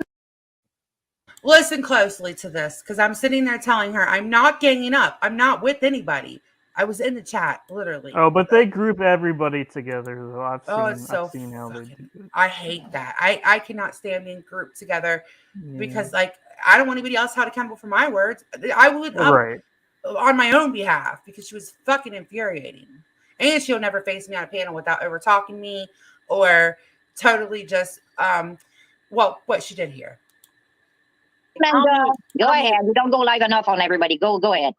Listen closely to this, because I'm sitting there telling her I'm not ganging up. I'm not with anybody. I was in the chat, literally. Oh, but they group everybody together, though. It's so I've seen how they do fucking. it. I hate that. I cannot stand being grouped together Yeah. because, like, I don't want anybody else held accountable for my words. I would Right. on my own behalf because she was fucking infuriating, and she'll never face me on a panel without over talking me or totally just well, what she did here. Manda, go I'll ahead. You don't go live enough on everybody. Go ahead.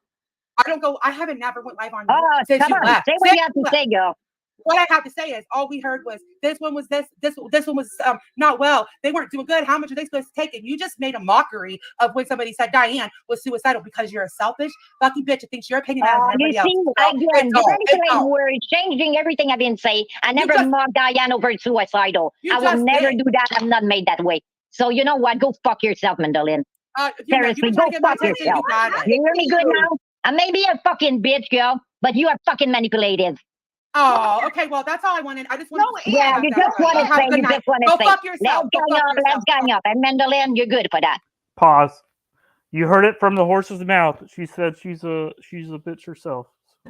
I haven't never went live on you Oh, since come you on. left. Say what you have to say, girl. What I have to say is all we heard was this one was this one was not well. They weren't doing good. How much are they supposed to take? And you just made a mockery of when somebody said Diane was suicidal because you're a selfish fucking bitch that thinks your opinion matters than You everybody else. see, No, again, it you're don't. It manipulating don't. words, changing everything I've been saying. I never just- mocked Diane over suicidal. You I will just never did. do that. I'm not made that way. So you know what? Go fuck yourself, Mandolin. Seriously, you go trying to get my fuck attention, yourself. you got it. You hear me good now? I may be a fucking bitch, girl, but you are fucking manipulative. Oh, okay. Well, that's all I wanted. I just wanted No, to Yeah, you just want to Have a say, good you night. just want Go to say. fuck yourself. Let's Go gang fuck up, let's yourself. gang up. And Mandolin, you're good for that. Pause. You heard it from the horse's mouth. She said she's a bitch herself.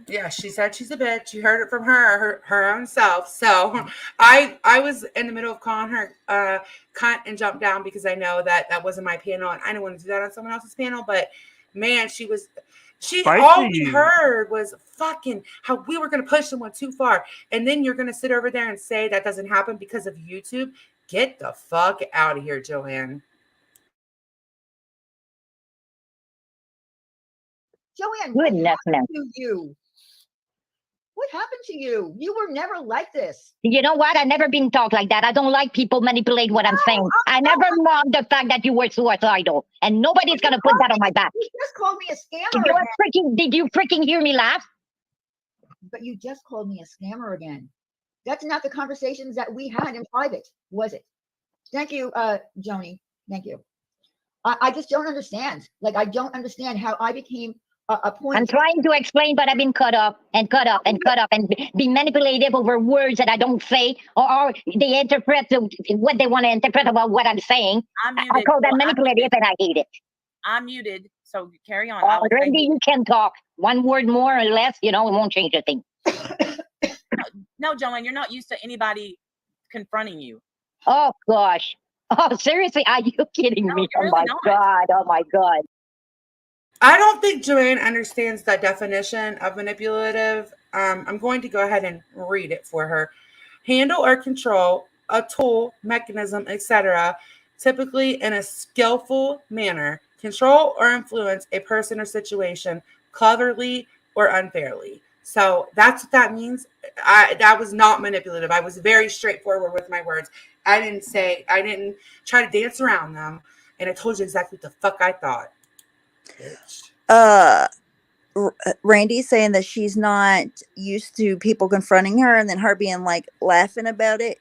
Yeah, she said she's a bitch. You heard it from her own self. So I was in the middle of calling her cunt and jumped down because I know that wasn't my panel and I didn't want to do that on someone else's panel. But man, all we heard was fucking how we were gonna push someone too far. And then you're gonna sit over there and say that doesn't happen because of YouTube. Get the fuck out of here, Joanne. Joanne, what Goodness, man. happened to you? What happened to you? You were never like this. You know what? I never been talked like that. I don't like people manipulate what I'm saying. I never mocked the fact that you were suicidal, and nobody's gonna put that on my back. You just called me a scammer Did you freaking hear me laugh? but you just called me a scammer again. That's not the conversations that we had in private, was it? Thank you, Joni. Thank you. I just don't understand. Like, I don't understand how I became a point. I'm trying to explain, but I've been cut up and be manipulative over words that I don't say, or they interpret what they want to interpret about what I'm saying. I'm I muted. call that Well, manipulative, and I hate it. I'm muted, so carry on. I was Randy, thinking- you can talk. One word more or less, it won't change a thing. No, Joanne, you're not used to anybody confronting you. Oh gosh. Oh, seriously? Are you kidding No, me? you're Oh really my not. God. Oh my God. I don't think Joanne understands the definition of manipulative. I'm going to go ahead and read it for her. Handle or control a tool, mechanism, etc., typically in a skillful manner. Control or influence a person or situation cleverly or unfairly. So that's what that means. That was not manipulative. I was very straightforward with my words. I didn't try to dance around them. And I told you exactly what the fuck I thought. Bitch. Randy's saying that she's not used to people confronting her and then her being like laughing about it.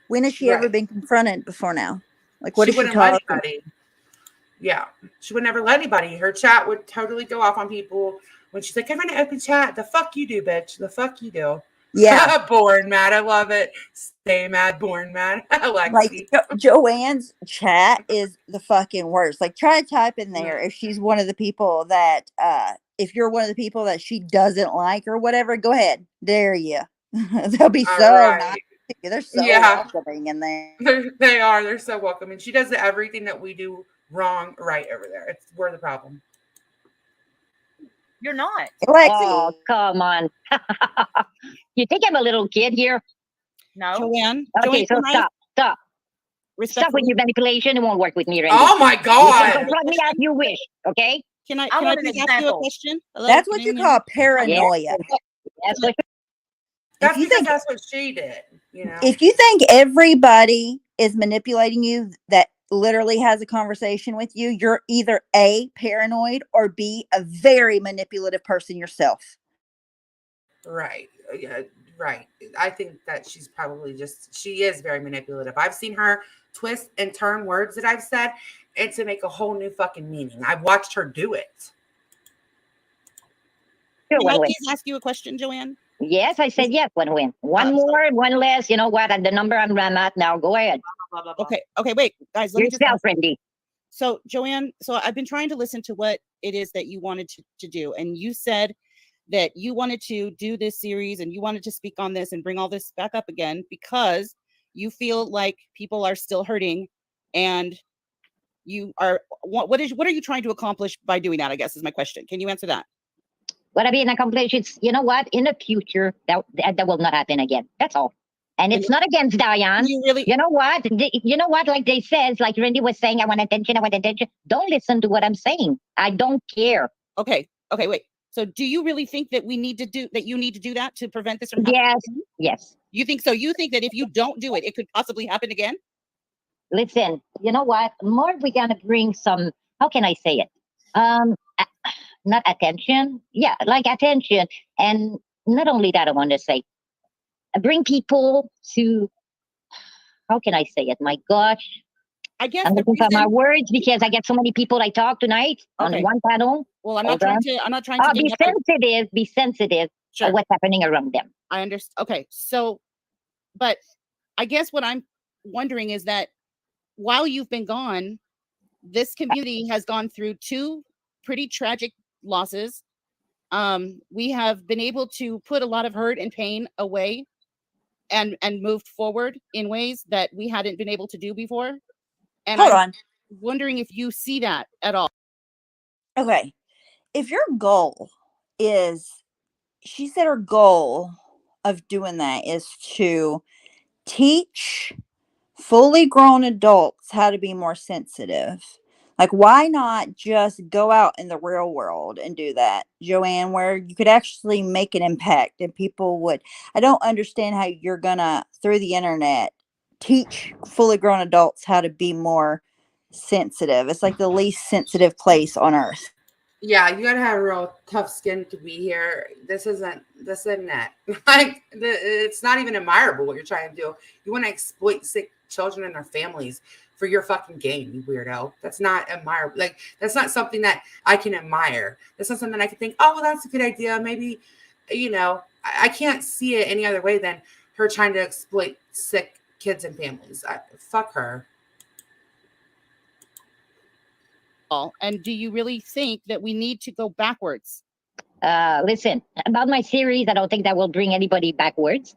When has she ever Right. been confronted before now? Like, what She is she wouldn't let talking? anybody. Yeah, she would never let anybody. Her chat would totally go off on people when she's like, "I'm in an open chat." The fuck you do, bitch. The fuck you do. Yeah. Born mad. I love it. Stay mad, born mad. Like Lexi. Joanne's chat is the fucking worst. Like try to type in there if she's one of the people that if you're one of the people that she doesn't like or whatever, go ahead. Dare you. They'll be All so right. nice to you. They're so Yeah. welcoming in there. They are. They're so welcoming. She does everything that we do wrong right over there. We're the problem. You're not. Lexi. Oh, come on. You think I'm a little kid here? No. Joanne. Okay, Joanne, so can I stop. Stop with respectfully? your manipulation. It won't work with me, Randy. Oh my You can God. confront me as you wish, okay? Can I I want an please ask you a example. question? Hello, That's can what you hear me? call paranoia. That's what That's you because think- that's what she did. You know. If you think everybody is manipulating you that literally has a conversation with you, you're either A, paranoid, or B, a very manipulative person yourself. Right. Yeah. Right. I think that she is very manipulative. I've seen her twist and turn words that I've said and to make a whole new fucking meaning. I've watched her do it. Can I win-win. please ask you a question, Joanne? Yes, I said yes, win-win. One more, one less. You know what? At the number I'm at now, go ahead. Blah, blah, blah. Okay, wait, guys, let me just Yourself, ask. Randy. So, Joanne, so I've been trying to listen to what it is that you wanted to do. And you said that you wanted to do this series and you wanted to speak on this and bring all this back up again because you feel like people are still hurting and you are, what are you trying to accomplish by doing that, I guess is my question. Can you answer that? What I mean, accomplish, it's, you know what? In the future, that will not happen again. That's all. And it's not against Diane. You really, You know what? You know what? Like they says, like Randy was saying, I want attention. Don't listen to what I'm saying. I don't care. okay, wait. So do you really think that you need to do that to prevent this from happening? Yes, yes. You think so? You think that if you don't do it, it could possibly happen again? Listen, you know what? More we're gonna bring some, how can I say it? Not attention. Yeah, like attention. And not only that, I want to say, bring people to, how can I say it? My gosh. I guess I'm the looking for my reason, words because I get so many people I talk tonight Okay. on one panel. well, I'm Hold not on. trying to Be get up- sensitive Sure. of what's happening around them. I understand. Okay. So, but I guess what I'm wondering is that while you've been gone, this community has gone through 2 pretty tragic losses. We have been able to put a lot of hurt and pain away and moved forward in ways that we hadn't been able to do before. And Hold I'm on. wondering if you see that at all. Okay. If your goal is, she said her goal of doing that is to teach fully grown adults how to be more sensitive. Like, why not just go out in the real world and do that, Joanne, where you could actually make an impact and people would. I don't understand how you're gonna, through the internet, teach fully grown adults how to be more sensitive. It's like the least sensitive place on earth. Yeah, you gotta have real tough skin to be here. This isn't that. Like it's not even admirable what you're trying to do. You want to exploit sick children and their families for your fucking game, you weirdo. That's not admirable. Like that's not something that I can admire. That's not something I can think, oh well, that's a good idea. Maybe, you know, I can't see it any other way than her trying to exploit sick kids and families. Fuck her. And do you really think that we need to go backwards? Listen, about my series, I don't think that will bring anybody backwards.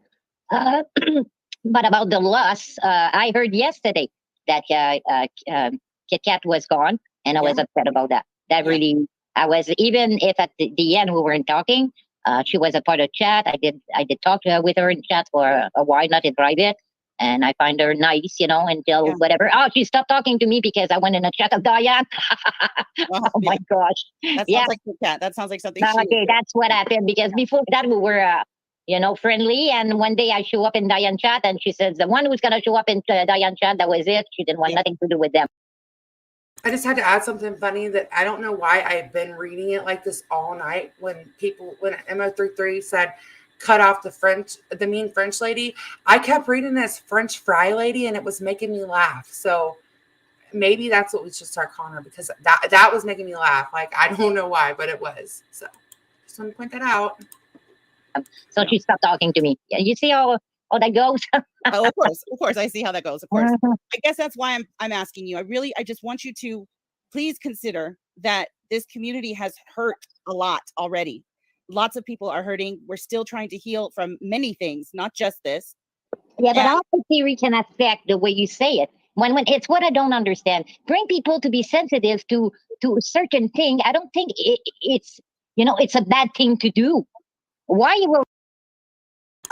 But about the loss, I heard yesterday that Kit Kat was gone, and I was upset about that. That really, I was, even if at the end we weren't talking, she was a part of chat. I did talk with her in chat for a while, not in private. And I find her nice, you know, until whatever. Oh, she stopped talking to me because I went in a chat of Diane. Oh my gosh. That sounds like Kit Kat. That sounds like something. Okay, that's what happened because before that we were, you know, friendly. And one day I show up in Diane chat and she says, the one who's going to show up in Diane chat, that was it. She didn't want nothing to do with them. I just had to add something funny that I don't know why I've been reading it like this all night when MO33 said, cut off the mean French lady. I kept reading this French fry lady and it was making me laugh. So maybe that's what we should start calling her because that was making me laugh. Like, I don't know why, but it was. So just want to point that out. So Yeah. she stopped talking to me. Yeah, you see how that goes? Oh, of course, I see how that goes. Of course, I guess that's why I'm asking you. I just want you to please consider that this community has hurt a lot already. Lots of people are hurting. We're still trying to heal from many things, not just this. Yeah, but And also theory can affect the way you say it. When it's what I don't understand. Bring people to be sensitive to a certain thing. I don't think it's it's a bad thing to do. Why you will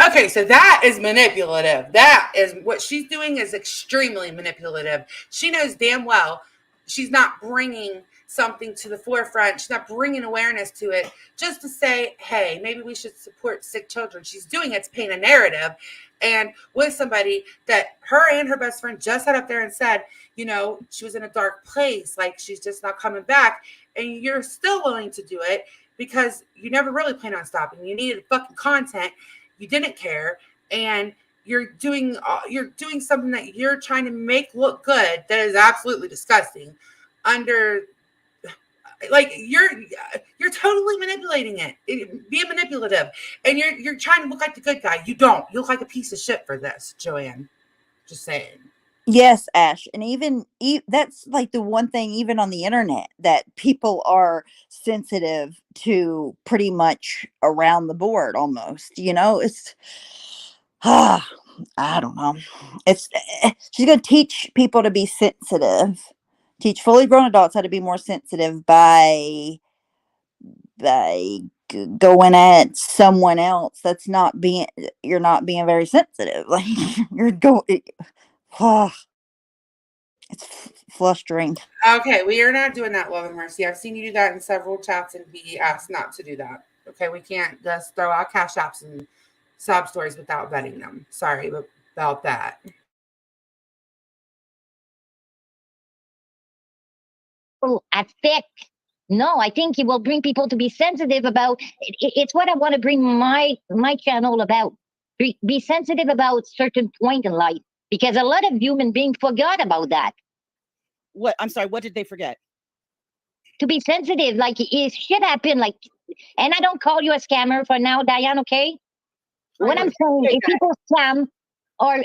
Okay, so that is manipulative. That is what she's doing is extremely manipulative. She knows damn well she's not bringing something to the forefront. She's not bringing awareness to it just to say, hey, maybe we should support sick children. She's doing it to paint a narrative. And with somebody that her and her best friend just sat up there and said, she was in a dark place, like she's just not coming back. And you're still willing to do it because you never really planned on stopping. You needed fucking content. You didn't care, and you're doing something that you're trying to make look good that is absolutely disgusting. You're totally manipulating it. Being manipulative, and you're trying to look like the good guy. You don't. You look like a piece of shit for this, Joanne. Just saying. Yes, Ash, and even that's like the one thing, even on the internet, that people are sensitive to pretty much around the board almost. It's I don't know. It's she's going to teach people to be sensitive, teach fully grown adults how to be more sensitive by going at someone else that's not being you're not being very sensitive. Like you're going. It's flustering. Okay, we are not doing that, Love and Mercy. I've seen you do that in several chats and be asked not to do that. Okay, we can't just throw out cash apps and sob stories without vetting them. Sorry about that. affect? No, I think it will bring people to be sensitive about. It's what I want to bring my channel about. Be sensitive about certain point in life because a lot of human beings forgot about that. What? I'm sorry. What did they forget? To be sensitive, like if shit happen, like, and I don't call you a scammer for now, Diane. Okay. What I'm saying, if people scam or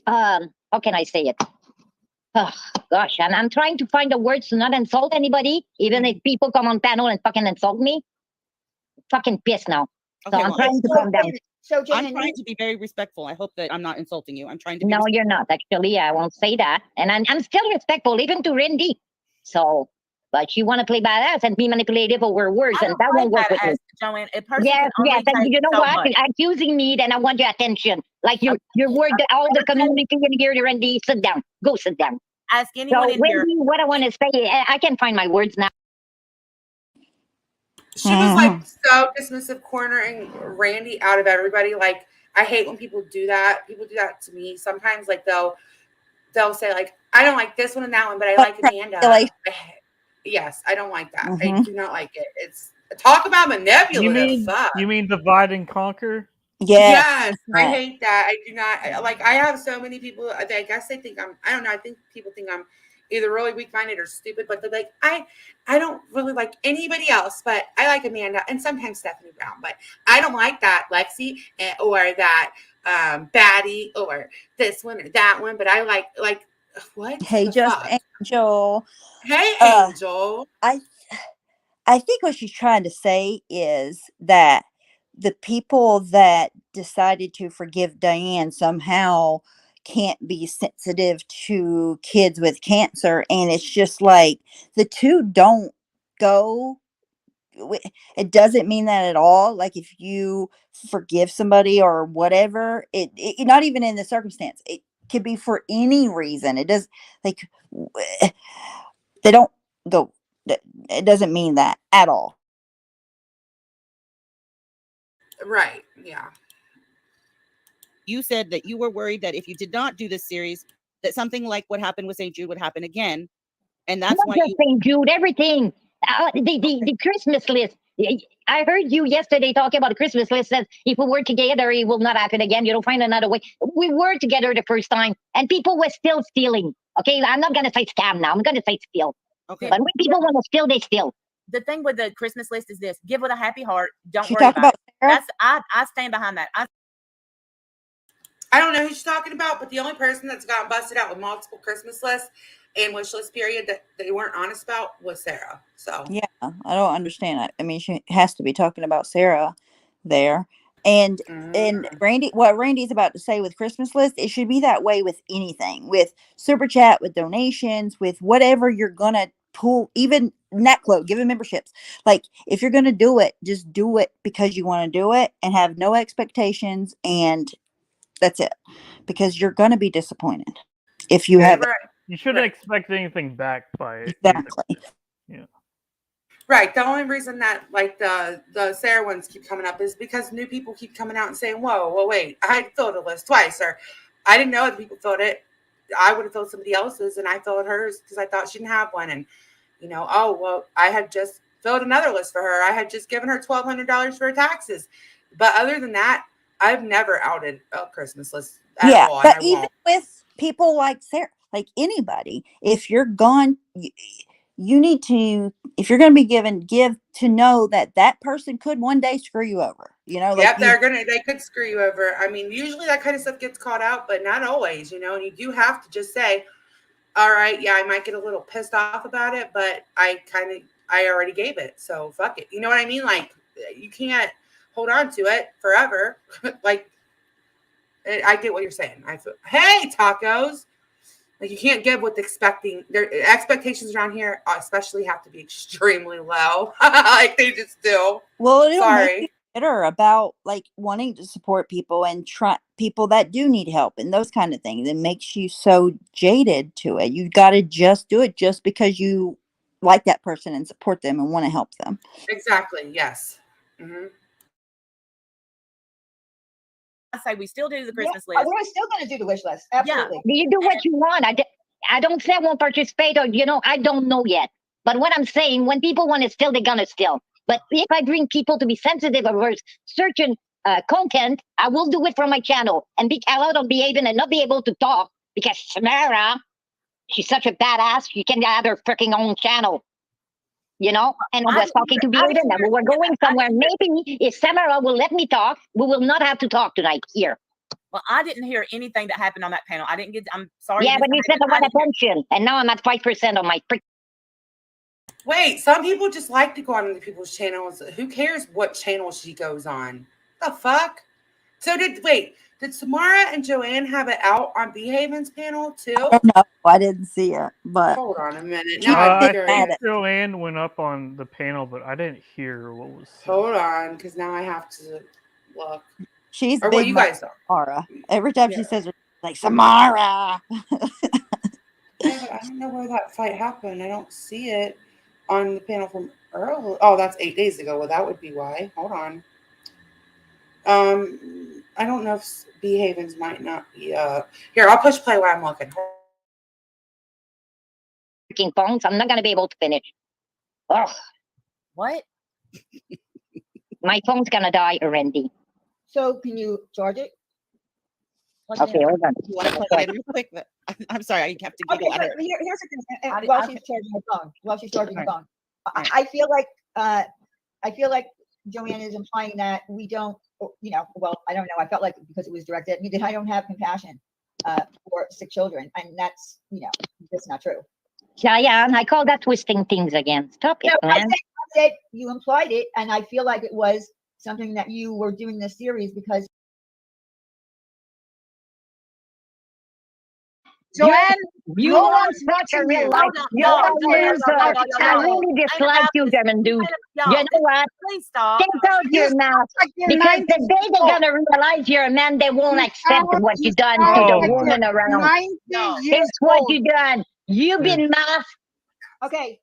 how can I say it? Oh gosh, and I'm trying to find the words to not insult anybody, even if people come on panel and fucking insult me. Fucking pissed now. So Okay, I'm well, trying to calm down. So, I'm Jen, trying to be very respectful. I hope that I'm not insulting you. I'm trying to be No, you're not. Actually, I won't say that. And I'm still respectful, even to Randy. So, but you want to play badass and be manipulative over words, I and don't that won't like work with that, me. as Joanne. A person Yes, can only yes, and take you know so what? much. You're accusing me, then I want your attention. Like you're worried that all the community in here, Randy, sit down. Go sit down. Ask So, anyone in here. Wendy, what I want to say, I can find my words now. She was like so dismissive, cornering Randy out of everybody. Like, I hate when people do that. People do that to me sometimes. Like they'll say like, I don't like this one and that one, but I like Amanda. Yes, I don't like that. I do not like it. It's talk about manipulative. You mean divide and conquer? Yes, I hate that. I do not I have so many people. I guess they think I don't know. I think people think I'm either really weak-minded or stupid, but they're like, I don't really like anybody else, but I like Amanda and sometimes Stephanie Brown, but I don't like that Lexi or that Baddie or this one or that one, but I like what? Hey, just fuck? Angel. Hey, Angel. I think what she's trying to say is that the people that decided to forgive Diane somehow can't be sensitive to kids with cancer, and it's just like the two don't go. It doesn't mean that at all. Like if you forgive somebody or whatever, it not even in the circumstance, it could be for any reason. It does like they don't go. It doesn't mean that at all. Right. Yeah. You said that you were worried that if you did not do this series, that something like what happened with St. Jude would happen again, and that's Not why just St. Jude, everything. The Christmas list. I heard you yesterday talking about the Christmas list. Says if we work together, it will not happen again. You don't find another way. We were together the first time, and people were still stealing. Okay, I'm not gonna say scam now. I'm gonna say steal. Okay. But when people want to steal, they steal. the thing with the Christmas list is this: give with a happy heart. Don't She worry talk about about it. Sarah? I stand behind that. I don't know who she's talking about, but the only person that's got busted out with multiple Christmas lists and wish list period that they weren't honest about was Sarah. So Yeah, I don't understand that. I mean, she has to be talking about Sarah there. And Randy, what Randy's about to say with Christmas list, it should be that way with anything, with super chat, with donations, with whatever you're gonna pull, even NetClo, giving memberships. Like if you're gonna do it, just do it because you want to do it and have no expectations, and that's it. Because you're gonna be disappointed if you have You shouldn't expect anything back by it. exactly. Yeah. right. The only reason that like the Sarah ones keep coming up is because new people keep coming out and saying, "Whoa, well, wait, I filled a list twice," or "I didn't know other people filled it. I would have filled somebody else's, and I filled hers because I thought she didn't have one." And oh well, I had just filled another list for her. I had just given her $1,200 for her taxes, but other than that, I've never outed a Christmas list at all. But and I even won't. with people like Sarah, like anybody, if you're gone, you need to, if you're going to be given, give to know that that person could one day screw you over. Yep, they could screw you over. I mean, usually that kind of stuff gets caught out, but not always, and you do have to just say, all right, yeah, I might get a little pissed off about it, but I already gave it, so fuck it. You know what I mean? Like, you can't hold on to it forever. Like, I get what you're saying. Hey, tacos. Like, you can't give with expecting. Their expectations around here, especially, have to be extremely low. Like they just do. Well, it'll make Sorry. you bitter about like wanting to support people and try people that do need help and those kind of things. It makes you so jaded to it. You got to just do it just because you like that person and support them and want to help them. Exactly. Yes. Mm-hmm. I say we still do the Christmas Yeah, list. we're still going to do the wish list. Absolutely. You do what you want. I don't say I won't participate, or I don't know yet. But what I'm saying, when people want to steal, they're gonna steal. But if I bring people to be sensitive over certain content, I will do it from my channel and be allowed on behaving and not be able to talk because Samara, she's such a badass. She can have her freaking own channel. And I was talking to Beaven and we were going somewhere. Maybe if Samara will let me talk, we will not have to talk tonight here. Well, I didn't hear anything that happened on that panel. I didn't get. I'm sorry. Yeah, but you said I want attention, and now I'm at 5% on my. Wait, some people just like to go on other people's channels. Who cares what channel she goes on? The fuck? So did Samara and Joanne have it out on Behaven's panel too? No, I didn't see it, but hold on a minute. I think Joanne went up on the panel, but I didn't hear what was said. Hold on, because now I have to look. She's or big what you guys are. Samara. Every time she says her, like Samara. Yeah, I don't know where that fight happened. I don't see it on the panel from earlier. Oh, that's 8 days ago. Well, that would be why. Hold on. I don't know if Behavens might not be here. I'll push play while I'm looking. Freaking phones. I'm not gonna be able to finish. Ugh. What? My phone's gonna die already. So can you charge it? Okay, hold on. You want to play it real quick? I'm sorry, I have to Okay, giggle at but her. here's the thing. While she's charging her phone, Right. I feel like Joanne is implying that we don't, well, I don't know. I felt like because it was directed at me that I don't have compassion for sick children, and that's just not true. Yeah, and I call that twisting things again. Stop it, No, man. I said you implied it, and I feel like it was something that you were doing this series because. Joanne, you no are one's such a watching real you. life. You're a loser. I really dislike you, German dude. You know what? Please stop. Take out your mouth. Because the day they're gonna realize you're a man, they won't accept what you done to the woman around. It's what you done. You've been masked. Okay,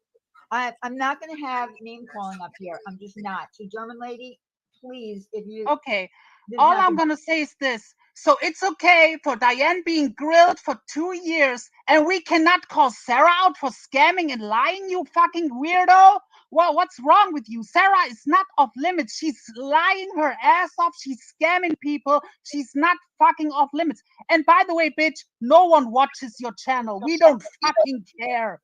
I'm not going to have name calling up here. I'm just not. So, German lady, please, if you. Okay. All I'm going to say is this. So it's okay for Diane being grilled for 2 years and we cannot call Sarah out for scamming and lying, you fucking weirdo? Well, what's wrong with you? Sarah is not off limits. She's lying her ass off. She's scamming people. She's not fucking off limits. And by the way, bitch, no one watches your channel. We don't fucking care.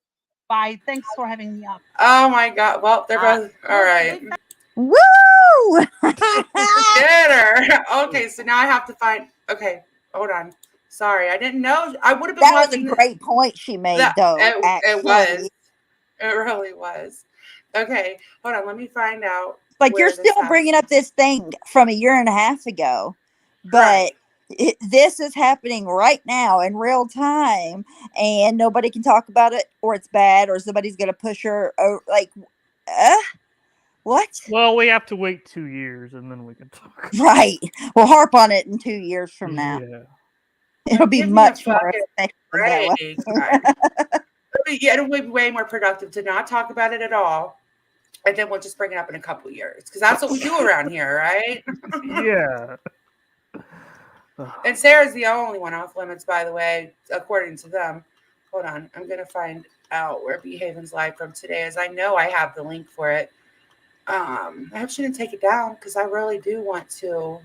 Bye. Thanks for having me up. Oh my God. Well, they're both all right. Woo! Get her. Okay, so now I have to find. Okay, hold on. Sorry, I didn't know. I would have been That was a watching. great point she made, That though. it was. Actually, It really was. Okay, hold on. Let me find out. like you're where this still bringing up this thing from a year and a half ago, but this is happening right now in real time, and nobody can talk about it, or it's bad, or somebody's gonna push her. Like, what? Well, we have to wait 2 years and then we can talk. Right. We'll harp on it in 2 years from now. Yeah. It'll be Give me a much more fucking effective that break. way. It'll be way more productive to not talk about it at all, and then we'll just bring it up in a couple years because that's what we do around here, right? Yeah. And Sarah's the only one off limits, by the way, according to them. Hold on, I'm gonna find out where B Haven's live from today is. I know I have the link for it. I shouldn't take it down because I really do want to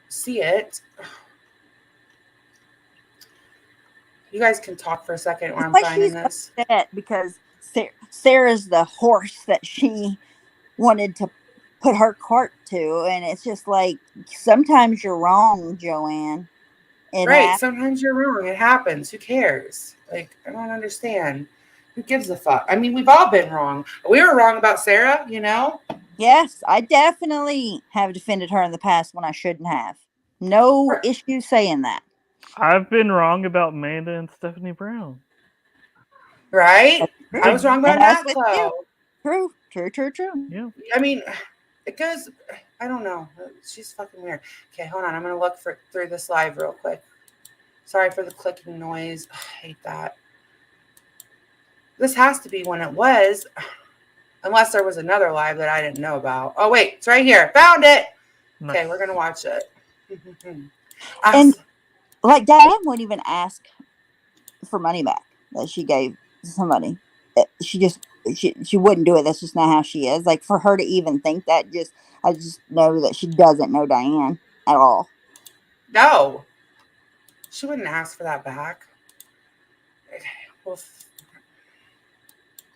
see it. You guys can talk for a second while I'm Why finding she's this. upset because Sarah's the horse that she wanted to put her cart to, and it's just like sometimes you're wrong, Joanne. Right, sometimes you're wrong. It happens. Who cares? Like, I don't understand. Who gives a fuck? I mean, we've all been wrong. We were wrong about Sarah, you know? Yes, I definitely have defended her in the past when I shouldn't have. No issue saying that. I've been wrong about Amanda and Stephanie Brown. Right? I was wrong about And us that, with though. you. True. Yeah. I mean, it goes, I don't know. She's fucking weird. Okay, hold on. I'm going to look through this live real quick. Sorry for the clicking noise. I hate that. This has to be when it was, unless there was another live that I didn't know about. Oh, wait. It's right here. Found it. Nice. Okay, we're going to watch it. And like Diane wouldn't even ask for money back that she gave somebody. She wouldn't do it. That's just not how she is. Like for her to even think that, I just know that she doesn't know Diane at all. No, she wouldn't ask for that back. Well,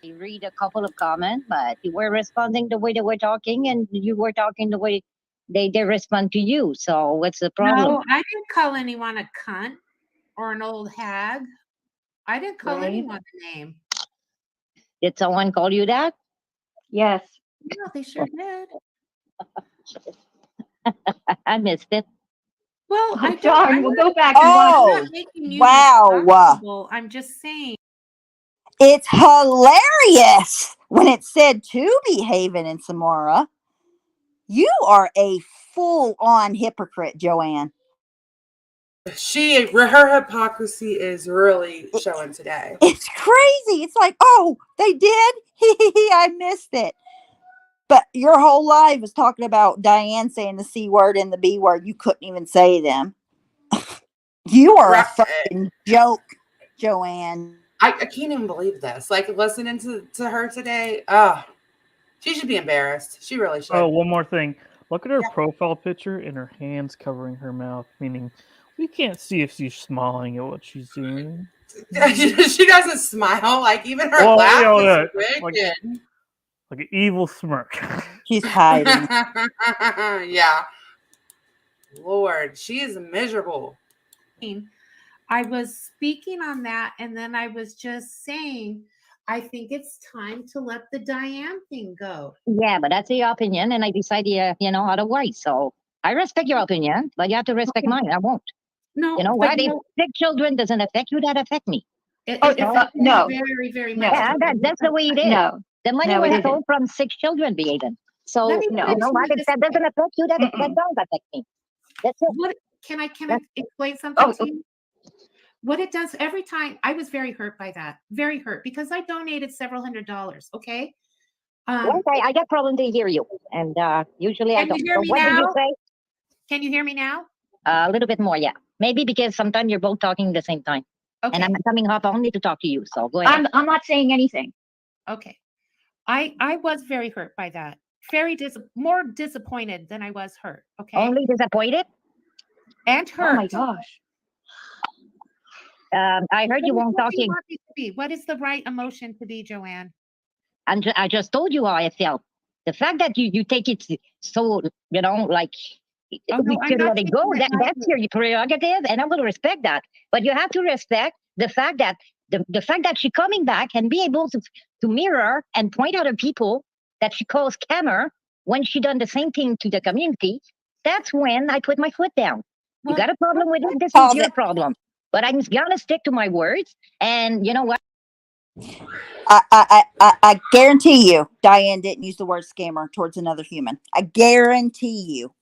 You read a couple of comments, but you were responding the way they were talking, and you were talking the way they respond to you. So what's the problem? No, I didn't call anyone a cunt or an old hag. I didn't call Right. anyone a name. Did someone call you that? Yes. No, they sure did. I missed it. Well, I don't- Darn, I'm we'll not- go back and Oh, watch I'm not making you wow. responsible. I'm just saying. It's hilarious when it said to Be Haven and Samara. You are a full-on hypocrite, Joanne. her hypocrisy is really showing today. It's crazy. It's like, oh, they did? I missed it. But your whole life was talking about Diane saying the C word and the B word. You couldn't even say them. You are a fucking joke, Joanne. I can't even believe this. Like listening to her today. Oh, she should be embarrassed. She really should. Oh, one more thing. Look at her profile picture and her hands covering her mouth, meaning we can't see if she's smiling at what she's doing. She doesn't smile. Like even her Well, laugh yeah, is wicked. like an evil smirk. She's hiding. Yeah. Lord, she is miserable. I was speaking on that, and then I was just saying, I think it's time to let the Diane thing go. Yeah, but that's your opinion, and I decided, otherwise. So I respect your opinion, but you have to respect mine. I won't. No, You know but what? If sick children doesn't affect you, that affect me. It Oh, affects me no. very, very much. Yeah, that's the way it is. No. The money No, it was isn't. stole from sick children, behaving. So Let me No. put it you know to what? you If this that doesn't way. affect you, that does affect me. That's it. What can I explain something Oh, to you? What it does every time, I was very hurt by that. Very hurt because I donated several $100s. Okay. Okay, I get problem to hear you, and usually I Can don't. you hear So me what did you now? say? Can you hear me now? A little bit more, yeah. Maybe because sometimes you're both talking at the same time, Okay. and I'm coming up only to talk to you. So go ahead. I'm not saying anything. Okay. I was very hurt by that. Very more disappointed than I was hurt. Okay. Only disappointed. And Oh my hurt. gosh. I heard you weren't What do you talking. want it to be? What is the right emotion to be, Joanne? I just told you how I felt. The fact that you take it so, like, Oh, no, we I'm should not let it go. taking it That's your prerogative, and I will respect that. But you have to respect the fact that the fact that she's coming back and be able to mirror and point out to people that she calls scammer when she done the same thing to the community. That's when I put my foot down. Well, You got a problem with it? This is Pause your it. problem. But I'm gonna stick to my words. And you know what? I guarantee you, Diane didn't use the word scammer towards another human. I guarantee you.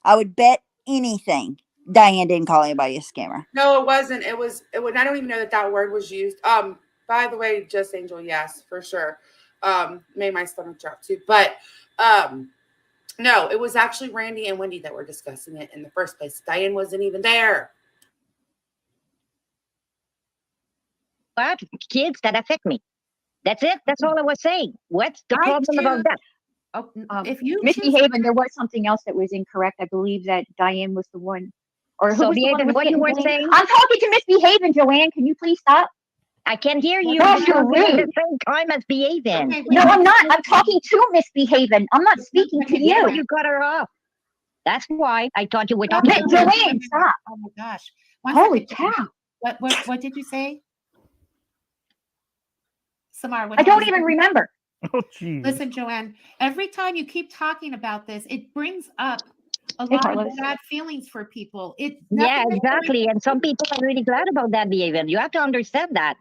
I would bet anything Diane didn't call anybody a scammer. No, it wasn't. It was. I don't even know that word was used. By the way, Just Angel, yes, for sure. Made my stomach drop too. But no, it was actually Randy and Wendy that were discussing it in the first place. Diane wasn't even there. But kids that affect me. That's it. That's all I was saying. What's the problem about that? Oh, if you Miss choose- Behaven, there was something else that was incorrect. I believe that Diane was the one, or who So was the one Behaven, that was what you getting were blamed? saying? I'm talking to Miss Behaven, Joanne. Can you please stop? I can hear you. Gosh, You're you're talking at rude. the same time as behaving. Okay, wait, No, I'm not. I'm talking to Miss Behaven. I'm not speaking to Yeah, you. you cut her off. That's why I thought you were talking Miss to me. Joanne, stop. Oh my gosh. One Holy second. cow. What did you say? Samara, what I did you don't say? even remember. Oh, geez. Listen, Joanne, every time you keep talking about this, it brings up a Hey, lot of Carlos. bad feelings for people. It's Yeah, nothing exactly. And some people are really glad about that behavior. You have to understand that.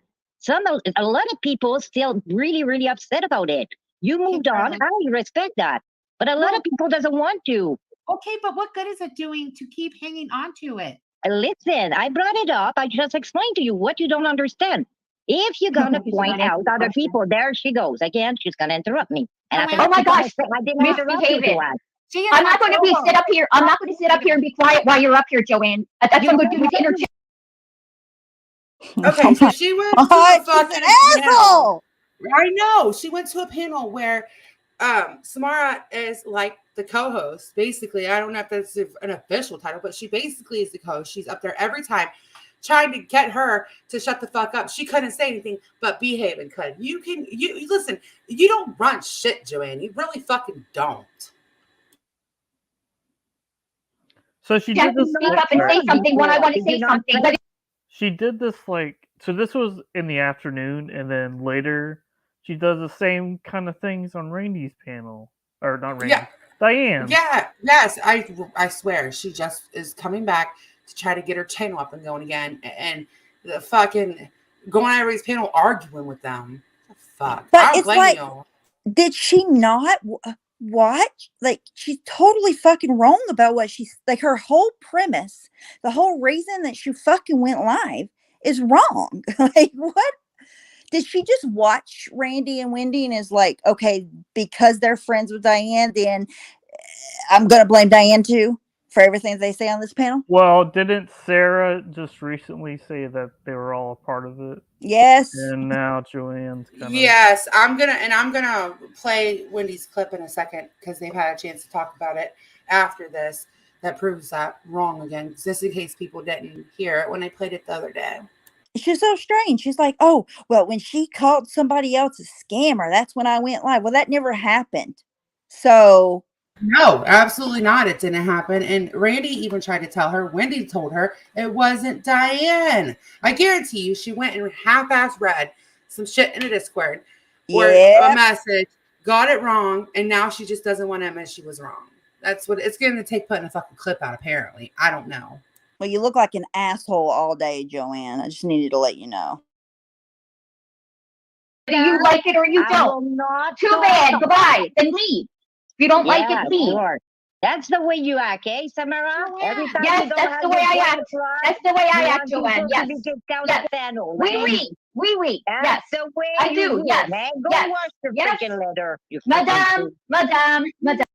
A lot of people still really, really upset about it. You moved on. I respect that. But a lot of people doesn't want to. Okay, but what good is it doing to keep hanging on to it? Listen, I brought it up. I just explained to you what you don't understand. If you're gonna She's point not out answering the other question. people, there she goes again. She's gonna interrupt me. And I Oh my gosh, I didn't interrupt you, misbehaving. Joanne. I'm not going to be sit up here. I'm not going to sit up here and be quiet while you're up here, Joanne. That's something to do with interject. Okay, so she went to Oh, a she's fucking an panel. asshole. I know. She went to a panel where Samara is like the co-host. Basically, I don't know if that's an official title, but she basically is the co-host. She's up there every time trying to get her to shut the fuck up. She couldn't say anything, but Behaven could. You listen, you don't run shit, Joanne. You really fucking don't. So she You did have to this. speak up and say something when I want to say something. But She did this so this was in the afternoon, and then later she does the same kind of things on Randy's panel, or not Randy, Yeah. Diane. Yeah, yes, I swear she just is coming back to try to get her channel up and going again, and the fucking going on everybody's panel arguing with them. Fuck, But I don't it's blame like, you. did she not watch? Like, she's totally fucking wrong about what she's like. Her whole premise, the whole reason that she fucking went live is wrong. Like, what? Did she just watch Randy and Wendy and is like, okay, because they're friends with Diane, then I'm gonna blame Diane too for everything they say on this panel? Well, didn't Sarah just recently say that they were all a part of it? Yes. And now Joanne's kind of. Yes, I'm gonna play Wendy's clip in a second because they've had a chance to talk about it after this. That proves that wrong again, just in case people didn't hear it when I played it the other day. She's so strange. She's like, oh, well, when she called somebody else a scammer, that's when I went live. Well, that never happened. So No, absolutely not. It didn't happen. And Randy even tried to tell her, Wendy told her it wasn't Diane. I guarantee you she went and half-ass read some shit in a Discord or a message, got it wrong, and now she just doesn't want to admit she was wrong. That's what it's going to take putting a fucking clip out, apparently. I don't know. well, you look like an asshole all day, Joanne. I just needed to let you know. do you like it or you don't? Too bad. Goodbye. Then leave. If you don't like it, leave. Sure. That's the way you act, eh, Samara? Every time Yes, you don't that's have the way your I point act. of line, That's the way I you act, want people Joanne. to Yes. be kicked out Yes. of the panel, Oui, right? oui. Oui, oui. That's Yes. the way I you do. Yes. man. Go Yes. watch your Yes. freaking letter. You Madame, madame, madame.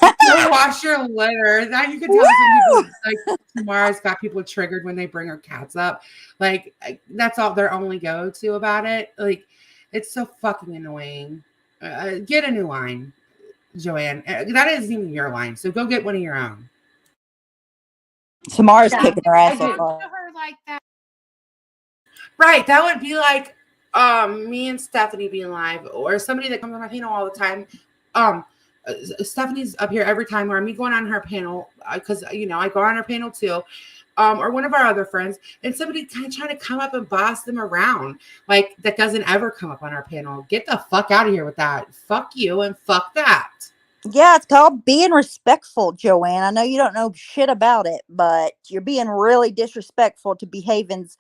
Go wash your litter. That you can tell some people like Tamara's got people triggered when they bring her cats up. Like that's all their only go-to about it. Like it's so fucking annoying. Get a new line, Joanne. That isn't even your line. So go get one of your own. Samara's Yeah. kicking her ass Talk so far. to her like that. Right. That would be like me and Stephanie being live, or somebody that comes on my panel all the time. Stephanie's up here every time, or me going on her panel, because I go on her panel too. Or one of our other friends, and somebody kind of trying to come up and boss them around. Like, that doesn't ever come up on our panel. Get the fuck out of here with that. Fuck you and fuck that. Yeah, it's called being respectful, Joanne. I know you don't know shit about it, but you're being really disrespectful to Behaven's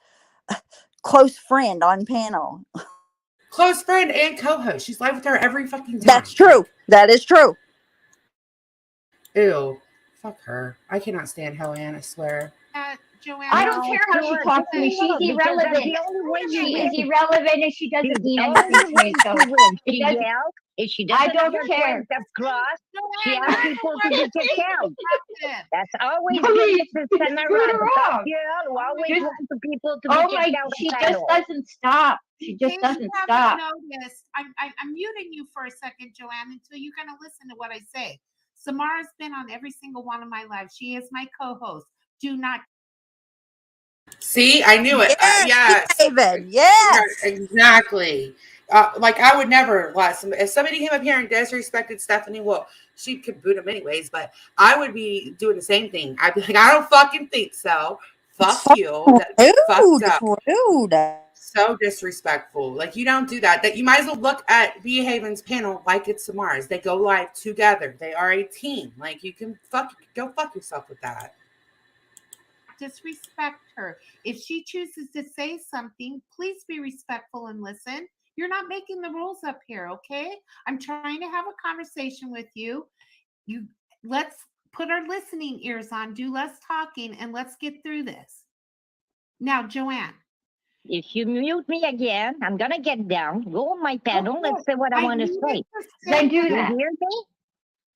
close friend on panel. Close friend and co-host. She's live with her every fucking time. That's true. That is true. Ew. Fuck her. I cannot stand Joanne, I swear. Joanne, I don't care how she talks to me. She's irrelevant. She is irrelevant and she doesn't mean anything to me. So She yells. If she doesn't don't have care. points of cross, she asks people to be kicked out. That's always Mommy, been the system you're around. wrong. Girl who always Just- wants the people to Oh be my, kicked out. she of just panel. doesn't stop. She In just case doesn't you stop. haven't noticed, I'm muting you for a second, Joanne, until you're going to listen to what I say. Samara's been on every single one of my lives. She is my co-host. Do not. See, I knew it. Yes, Yes. Behaven. Yes. Exactly. Like, I would never let if somebody came up here and disrespected Stephanie, well, she could boot him anyways, but I would be doing the same thing. I'd be like, I don't fucking think so. Fuck you. That's fucked up. Rude. So disrespectful. Like, you don't do that. That you might as well look at Behaven's panel like it's Samara's. They go live together. They are a team. Like, you can go fuck yourself with that. Disrespect her. If she chooses to say something, please be respectful and listen. You're not making the rules up here, okay? I'm trying to have a conversation with you. Let's put our listening ears on, do less talking, and let's get through this. Now, Joanne. If you mute me again, I'm gonna get down, go on my panel, no, and say what I want to say. Then do You that. hear me?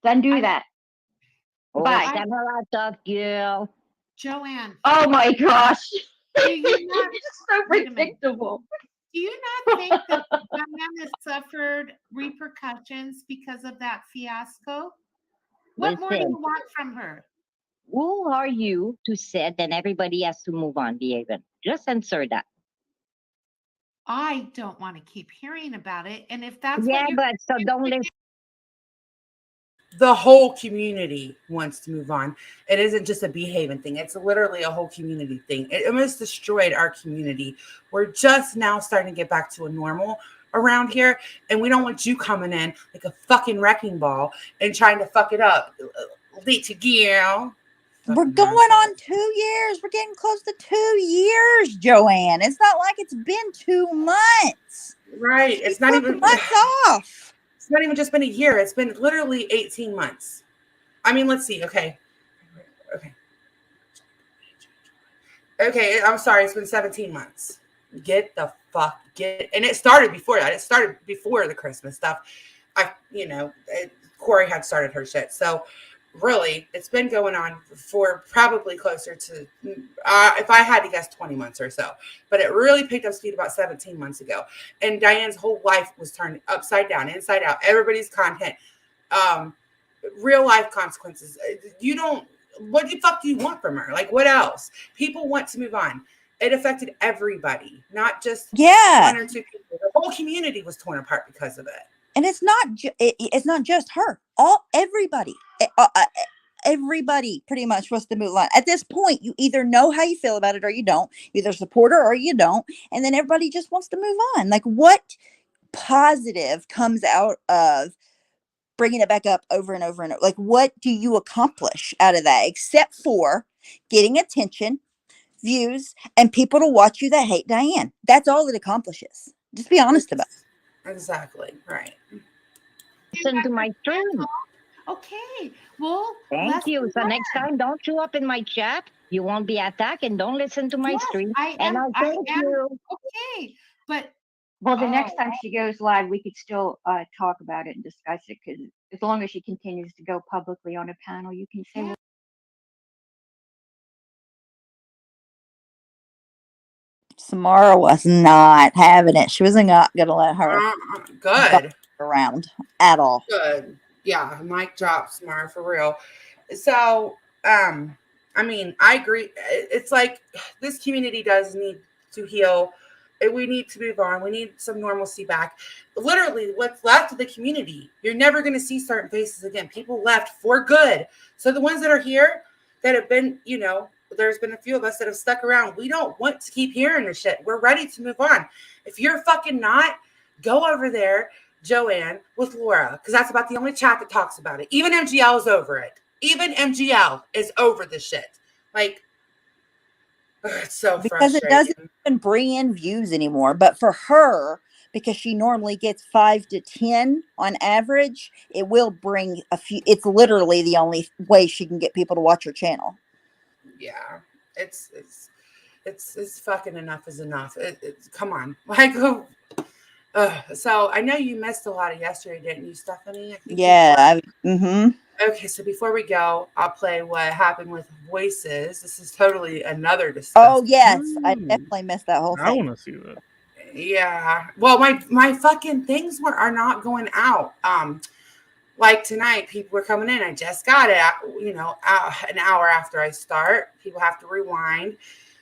Then do that. Oh, Bye. Samara, tough girl. Joanne. Oh my gosh. Do you not, so wait a minute. predictable. Do you not think that Diane has suffered repercussions because of that fiasco? What more do you Listen. want from her? Who are you to say then everybody has to move on, Behaven? Just answer that. I don't want to keep hearing about it. And if that's Yeah, what you're but so don't listen. The whole community wants to move on. It isn't just a Behaven thing. It's literally a whole community thing. It almost destroyed our community. We're just now starting to get back to a normal around here. And we don't want you coming in like a fucking wrecking ball and trying to fuck it up. Little girl. We're going on 2 years. We're getting close to 2 years, Joanne. It's not like it's been 2 months. Right. It's not even months off. It's not even just been a year. It's been literally 18 months. I mean, let's see. Okay. I'm sorry. It's been 17 months. And it started before that. It started before the Christmas stuff. Corey had started her shit. So really, it's been going on for probably closer to, if I had to guess, 20 months or so. But it really picked up speed about 17 months ago. And Diane's whole life was turned upside down, inside out. Everybody's content, real life consequences. What the fuck do you want from her? Like, what else? People want to move on. It affected everybody, not just one or two people. The whole community was torn apart because of it. And it's not just her. Everybody pretty much wants to move on. At this point, you either know how you feel about it or you don't. You either support her or you don't. And then everybody just wants to move on. Like, what positive comes out of bringing it back up over and over and over? Like, what do you accomplish out of that except for getting attention, views, and people to watch you that hate Diane? That's all it accomplishes. Just be honest about it. Exactly. Right. Listen to my stream. Okay. Well, Thank you. So next time, don't show up in my chat. You won't be attacked, and don't listen to my stream. I'll thank you. Okay. But Well, the next time she goes live, we could still talk about it and discuss it, because as long as she continues to go publicly on a panel, you can say, well, Samara was not having it. She wasn't going to let her good around at all. Good. Yeah, mic drop, Samara, for real. So, I mean, I agree. It's like this community does need to heal. We need to move on. We need some normalcy back. Literally, what's left of the community, you're never going to see certain faces again. People left for good. So the ones that are here that have been, there's been a few of us that have stuck around. We don't want to keep hearing this shit. We're ready to move on. If you're fucking not, go over there, Joanne, with Laura, because that's about the only chat that talks about it. Even MGL is over it. Even MGL is over the shit. Like, it's so because it frustrating. doesn't even bring in views anymore. But for her, because she normally gets 5 to 10 on average, it will bring a few. It's literally the only way she can get people to watch her channel. Yeah, it's fucking enough is enough. It's come on, like. So I know you missed a lot of yesterday, didn't you, Stephanie? I think Yeah. Okay, so before we go, I'll play what happened with Voices. This is totally another discussion. Oh yes, I definitely missed that whole thing. I want to see that. Yeah. Well, my fucking things are not going out. Like tonight, people were coming in. I just got it, an hour after I start. People have to rewind.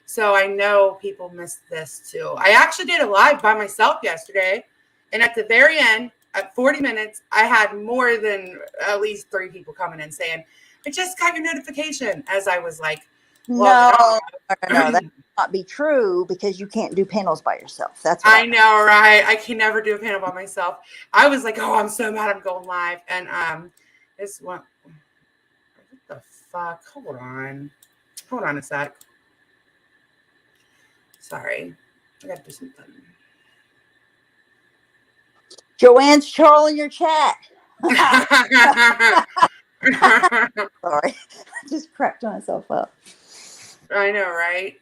So I know people missed this too. I actually did a live by myself yesterday. And at the very end, at 40 minutes, I had more than at least 3 people coming in saying, I just got your notification. As I was like, well, no, that not be true because you can't do panels by yourself. That's what I know, right? I can never do a panel by myself. I was like, oh, I'm so mad I'm going live. And this one, what the fuck? Hold on a sec. Sorry, I gotta do something. Joanne's trolling your chat. Sorry, I just cracked myself up. I know, right?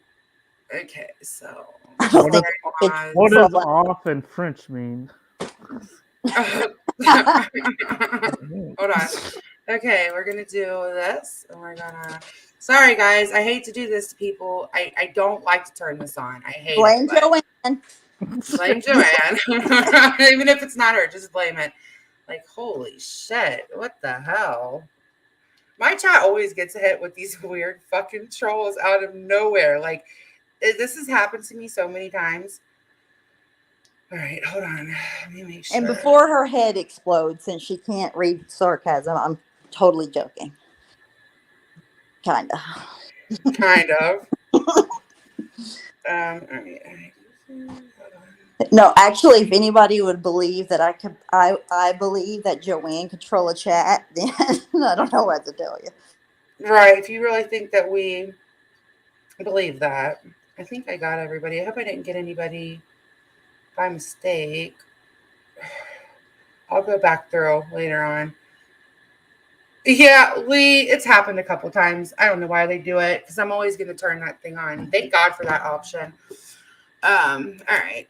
Okay, so What does off in French mean? Hold on. Okay, we're gonna do this, and we're gonna. Sorry, guys. I hate to do this to people. I don't like to turn this on. I hate Blame it. Joanne. Blame Joanne. Even if it's not her, just blame it. Like, holy shit. What the hell? My chat always gets hit with these weird fucking trolls out of nowhere. Like, this has happened to me so many times. All right, hold on. Let me make sure. And before her head explodes, since she can't read sarcasm, I'm totally joking. Kind of. Kind of. No, actually, if anybody would believe that I believe that Joanne control a chat, then I don't know what to tell you. Right. If you really think that we believe that, I think I got everybody. I hope I didn't get anybody by mistake. I'll go back through later on. Yeah, Lee, it's happened a couple times. I don't know why they do it because I'm always going to turn that thing on. Thank God for that option. All right.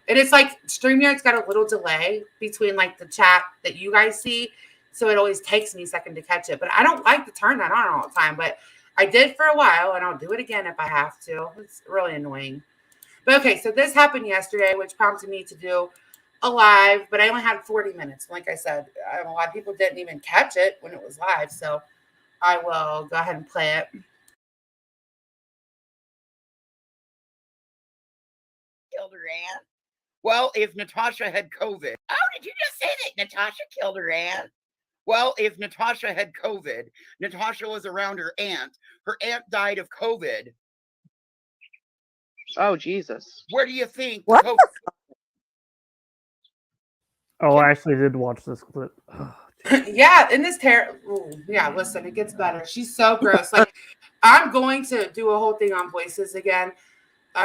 And it's like StreamYard's got a little delay between like the chat that you guys see. So it always takes me a second to catch it. But I don't like to turn that on all the time. But I did for a while and I'll do it again if I have to. It's really annoying. But okay, so this happened yesterday, which prompted me to do a live, but I only had 40 minutes. Like I said, a lot of people didn't even catch it when it was live. So I will go ahead and play it. Killed her aunt. Well, if Natasha had COVID. Oh, did you just say that Natasha killed her aunt? Well, if Natasha had COVID, Natasha was around her aunt. Her aunt died of COVID. Oh, Jesus. Where do you think? What? Oh, I actually did watch this clip. Yeah, in this yeah, listen, it gets better. She's so gross. Like, I'm going to do a whole thing on Voices again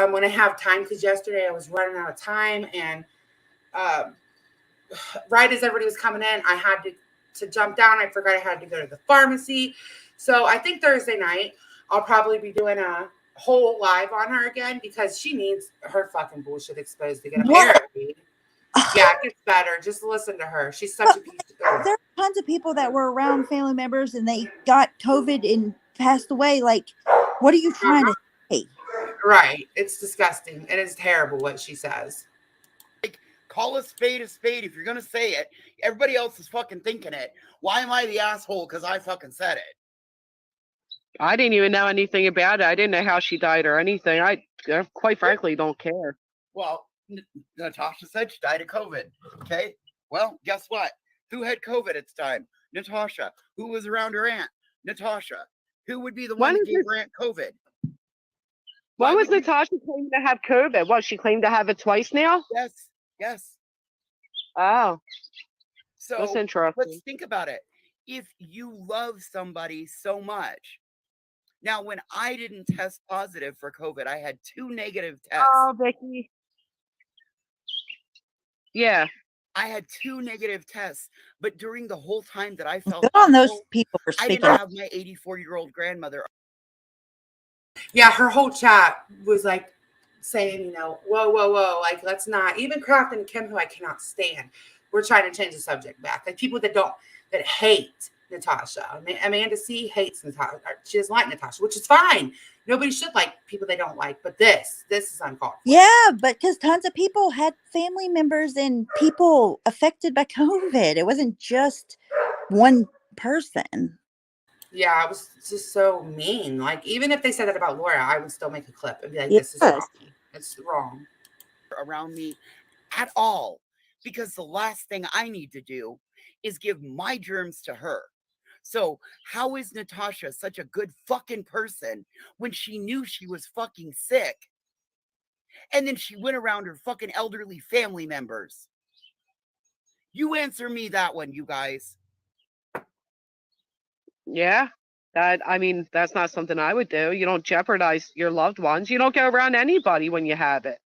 when I have time, because yesterday I was running out of time, and right as everybody was coming in, I had to jump down. I forgot I had to go to the pharmacy. So I think Thursday night I'll probably be doing a whole live on her again, because she needs her fucking bullshit exposed again. Apparently. Yeah, it gets better. Just listen to her. She's such a piece of shit. There are tons of people that were around family members and they got COVID and passed away. Like, what are you trying to say? Right. It's disgusting. It is terrible what she says. Like, call a spade if you're going to say it. Everybody else is fucking thinking it. Why am I the asshole? Because I fucking said it. I didn't even know anything about it. I didn't know how she died or anything. I quite frankly don't care. Well, Natasha said she died of COVID. Okay. Well, guess what? Who had COVID at the time? Natasha. Who was around her aunt? Natasha. Who would be the one When that is gave this? her aunt COVID? When was Natasha claiming to have COVID? What, she claimed to have it twice now? Yes. Yes. Oh, So that's let's interesting. think about it. If you love somebody so much, now when I didn't test positive for COVID, I had 2 negative tests. Oh, Vicky. Yeah. I had 2 negative tests, but during the whole time that I felt Good on those awful, people for I speaking didn't up. have my 84-year-old grandmother. Yeah, her whole chat was like saying, you know, whoa, whoa, whoa, like let's not. Even Kraft and Kim, who I cannot stand, we're trying to change the subject back. Like people that hate Natasha. Amanda C hates Natasha. She doesn't like Natasha, which is fine. Nobody should like people they don't like, but this is uncalled for. Yeah, but because tons of people had family members and people affected by COVID. It wasn't just one person. Yeah, it was just so mean. Like, even if they said that about Laura, I would still make a clip and be like, this is Yes. wrong. It's wrong. Around me at all, because the last thing I need to do is give my germs to her. So how is Natasha such a good fucking person when she knew she was fucking sick? And then she went around her fucking elderly family members. You answer me that one, you guys. Yeah. That's not something I would do. You don't jeopardize your loved ones. You don't go around anybody when you have it.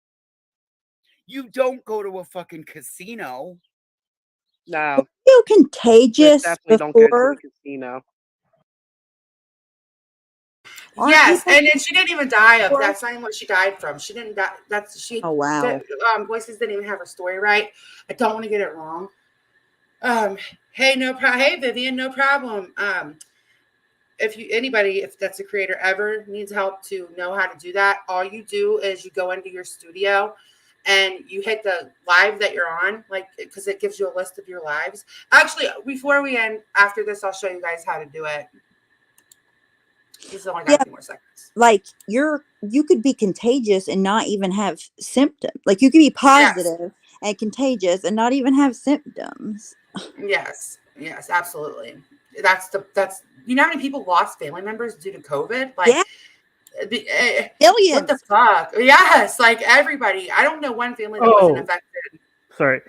You don't go to a fucking casino. No. You contagious Definitely don't go to before. the casino. Aren't Yes, people and then she didn't even die of. before? That's not even what she died from. She didn't die. Oh wow. Voices didn't even have her story right. I don't want to get it wrong. Hey Vivian, no problem. If that's a creator ever needs help to know how to do that, all you do is you go into your studio and you hit the live that you're on, like, because it gives you a list of your lives. Actually, before we end, after this, I'll show you guys how to do it. This is only got a few more seconds. Like you could be contagious and not even have symptoms. Like you could be positive and contagious and not even have symptoms. Yes, absolutely. That's you know how many people lost family members due to COVID? Like, yeah. Billions. What the fuck? Yes, like everybody. I don't know one family that wasn't affected. Sorry.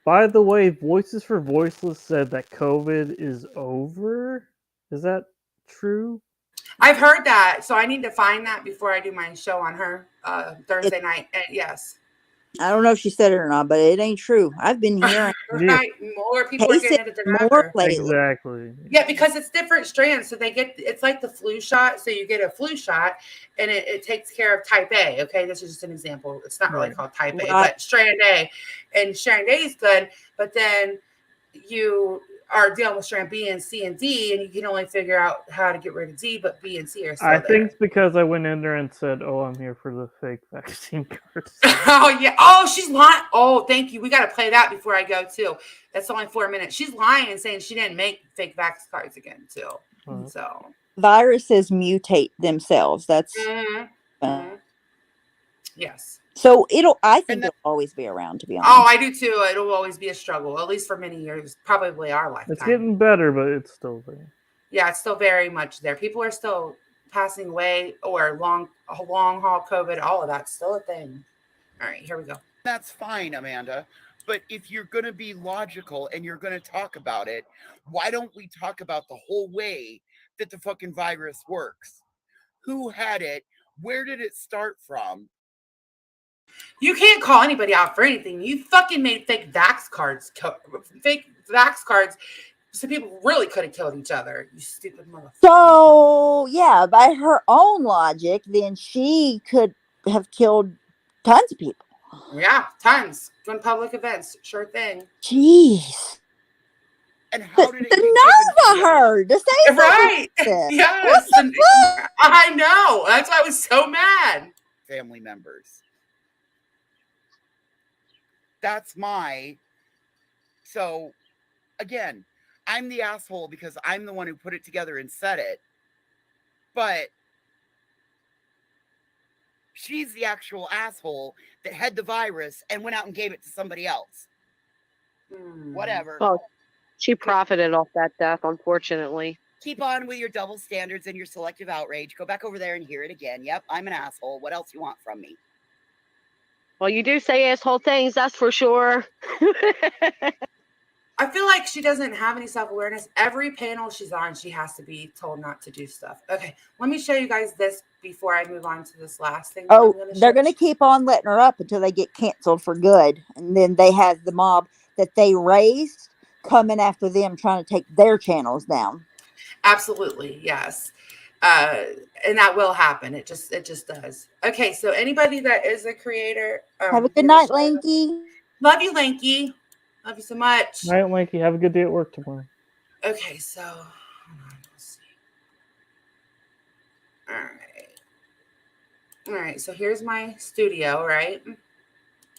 By the way, Voices for Voiceless said that COVID is over. Is that true? I've heard that, so I need to find that before I do my show on her Thursday night. And yes. I don't know if she said it or not, but it ain't true. I've been hearing Right, more people are getting it than more ever. lately. Exactly. Yeah, because it's different strands. So it's like the flu shot. So you get a flu shot and it takes care of type A. Okay, this is just an example. It's not really called type A, but strand A. And strand A is good, but then you are dealing with strand B and C and D, and you can only figure out how to get rid of D, but B and C are still I there. think it's because I went in there and said, "Oh, I'm here for the fake vaccine cards." Oh yeah. Oh, she's lying. Oh, thank you. We got to play that before I go too. That's only 4 minutes. She's lying and saying she didn't make fake vax cards again too. So viruses mutate themselves. That's yes. So I think it'll always be around, to be honest. Oh, I do too. It'll always be a struggle, at least for many years, probably our lifetime. It's getting better, but it's still there. Yeah, it's still very much there. People are still passing away, or long haul COVID. All of that's still a thing. All right, here we go. That's fine, Amanda. But if you're going to be logical and you're going to talk about it, why don't we talk about the whole way that the fucking virus works? Who had it? Where did it start from? You can't call anybody out for anything. You fucking made fake vax cards. So people really could have killed each other. You stupid motherfucker. So yeah, by her own logic, then she could have killed tons of people. Yeah, tons. Doing public events, sure thing. Jeez. And how did it get nerve of her to say right? Something Yes. I know. That's why I was so mad. Family members. So again, I'm the asshole because I'm the one who put it together and said it. But She's the actual asshole that had the virus and went out and gave it to somebody else. Whatever. Well, she profited off that death, unfortunately. Keep on with your double standards and your selective outrage. Go back over there and hear it again. Yep, I'm an asshole. What else you want from me? Well, you do say asshole things, that's for sure. I feel like she doesn't have any self-awareness. Every panel she's on, she has to be told not to do stuff. Okay, let me show you guys this before I move on to this last thing. Oh, they're going to keep on letting her up until they get canceled for good. And then they have the mob that they raised coming after them, trying to take their channels down. Absolutely, yes. And that will happen. It just does. Okay, so anybody that is a creator, Have a good night, Lanky. Love you, Lanky. Love you so much. Night, Lanky. Have a good day at work tomorrow. Okay, so hold on, let's see. All right, so here's my studio, right?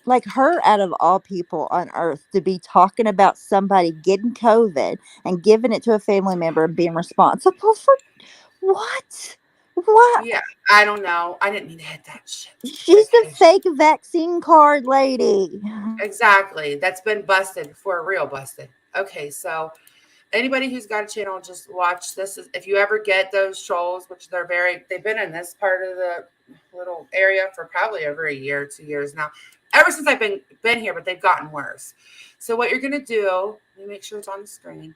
Like her, out of all people on earth, to be talking about somebody getting COVID and giving it to a family member and being responsible for what? What? Yeah, I don't know. I didn't mean to hit that shit. She's the fake vaccine card lady. Exactly. That's been busted for real busted. Okay, so anybody who's got a channel, just watch this. If you ever get those trolls, which they've been in this part of the little area for probably over a year, 2 years now. Ever since I've been here, but they've gotten worse. So what you're gonna do, let me make sure it's on the screen,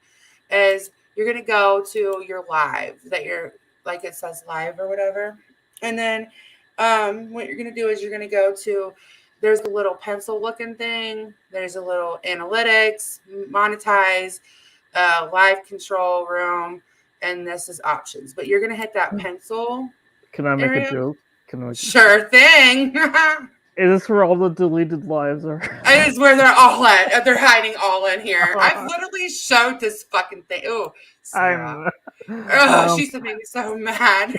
is you're gonna go to your live that you're like it says live or whatever. And then what you're gonna do is you're gonna go to, there's a little pencil looking thing, there's a little analytics, monetize, live control room, and this is options. But you're gonna hit that pencil. Can I make area. a joke? Can I? Sure thing. Is this where all the deleted lives are? It is where they're all at. They're hiding all in here. I've literally showed this fucking thing. Oh, Sarah. She used to make me so mad.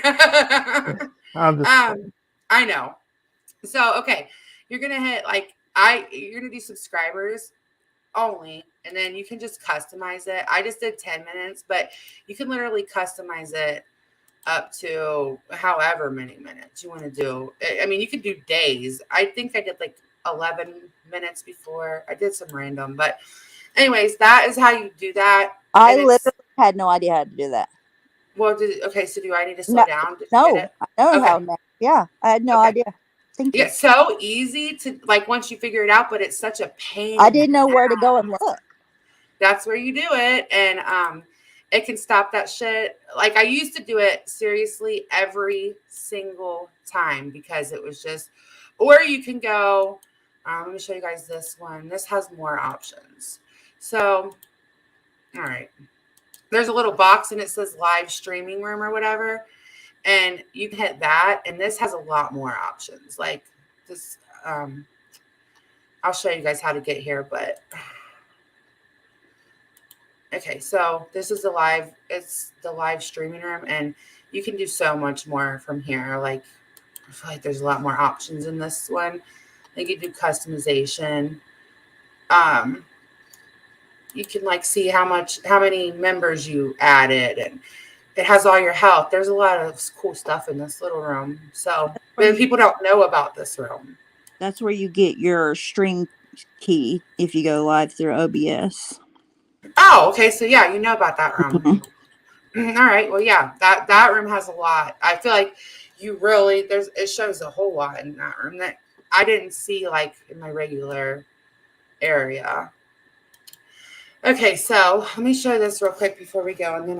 I'm just I know. So okay, you're gonna hit you're gonna do subscribers only, and then you can just customize it. I just did 10 minutes, but you can literally customize it up to however many minutes you want to do. I mean, you could do days. I think I did like 11 minutes before. I did some random, but anyways, that is how you do that. I literally had no idea how to do that. Well, okay, so do I need to slow down? To No, get it? I know Okay. how now. Yeah, I had no idea. Thank you. It's so easy to once you figure it out, but it's such a pain. I didn't know where to go and look. That's where you do it, and it can stop that shit. Like I used to do it seriously every single time because it was just, or you can go, let me show you guys this one. This has more options. So, all right. There's a little box and it says live streaming room or whatever. And you can hit that. And this has a lot more options. Like this, I'll show you guys how to get here, but okay, so this is it's the live streaming room, and you can do so much more from here. Like, I feel like there's a lot more options in this one. You can do customization. You can see how many members you added, and it has all your health. There's a lot of cool stuff in this little room. So but people don't know about this room. That's where you get your stream key if you go live through OBS. Oh, okay. So yeah, you know about that room. All right. Well, yeah, that room has a lot. I feel like it shows a whole lot in that room that I didn't see in my regular area. Okay, so let me show this real quick before we go, and then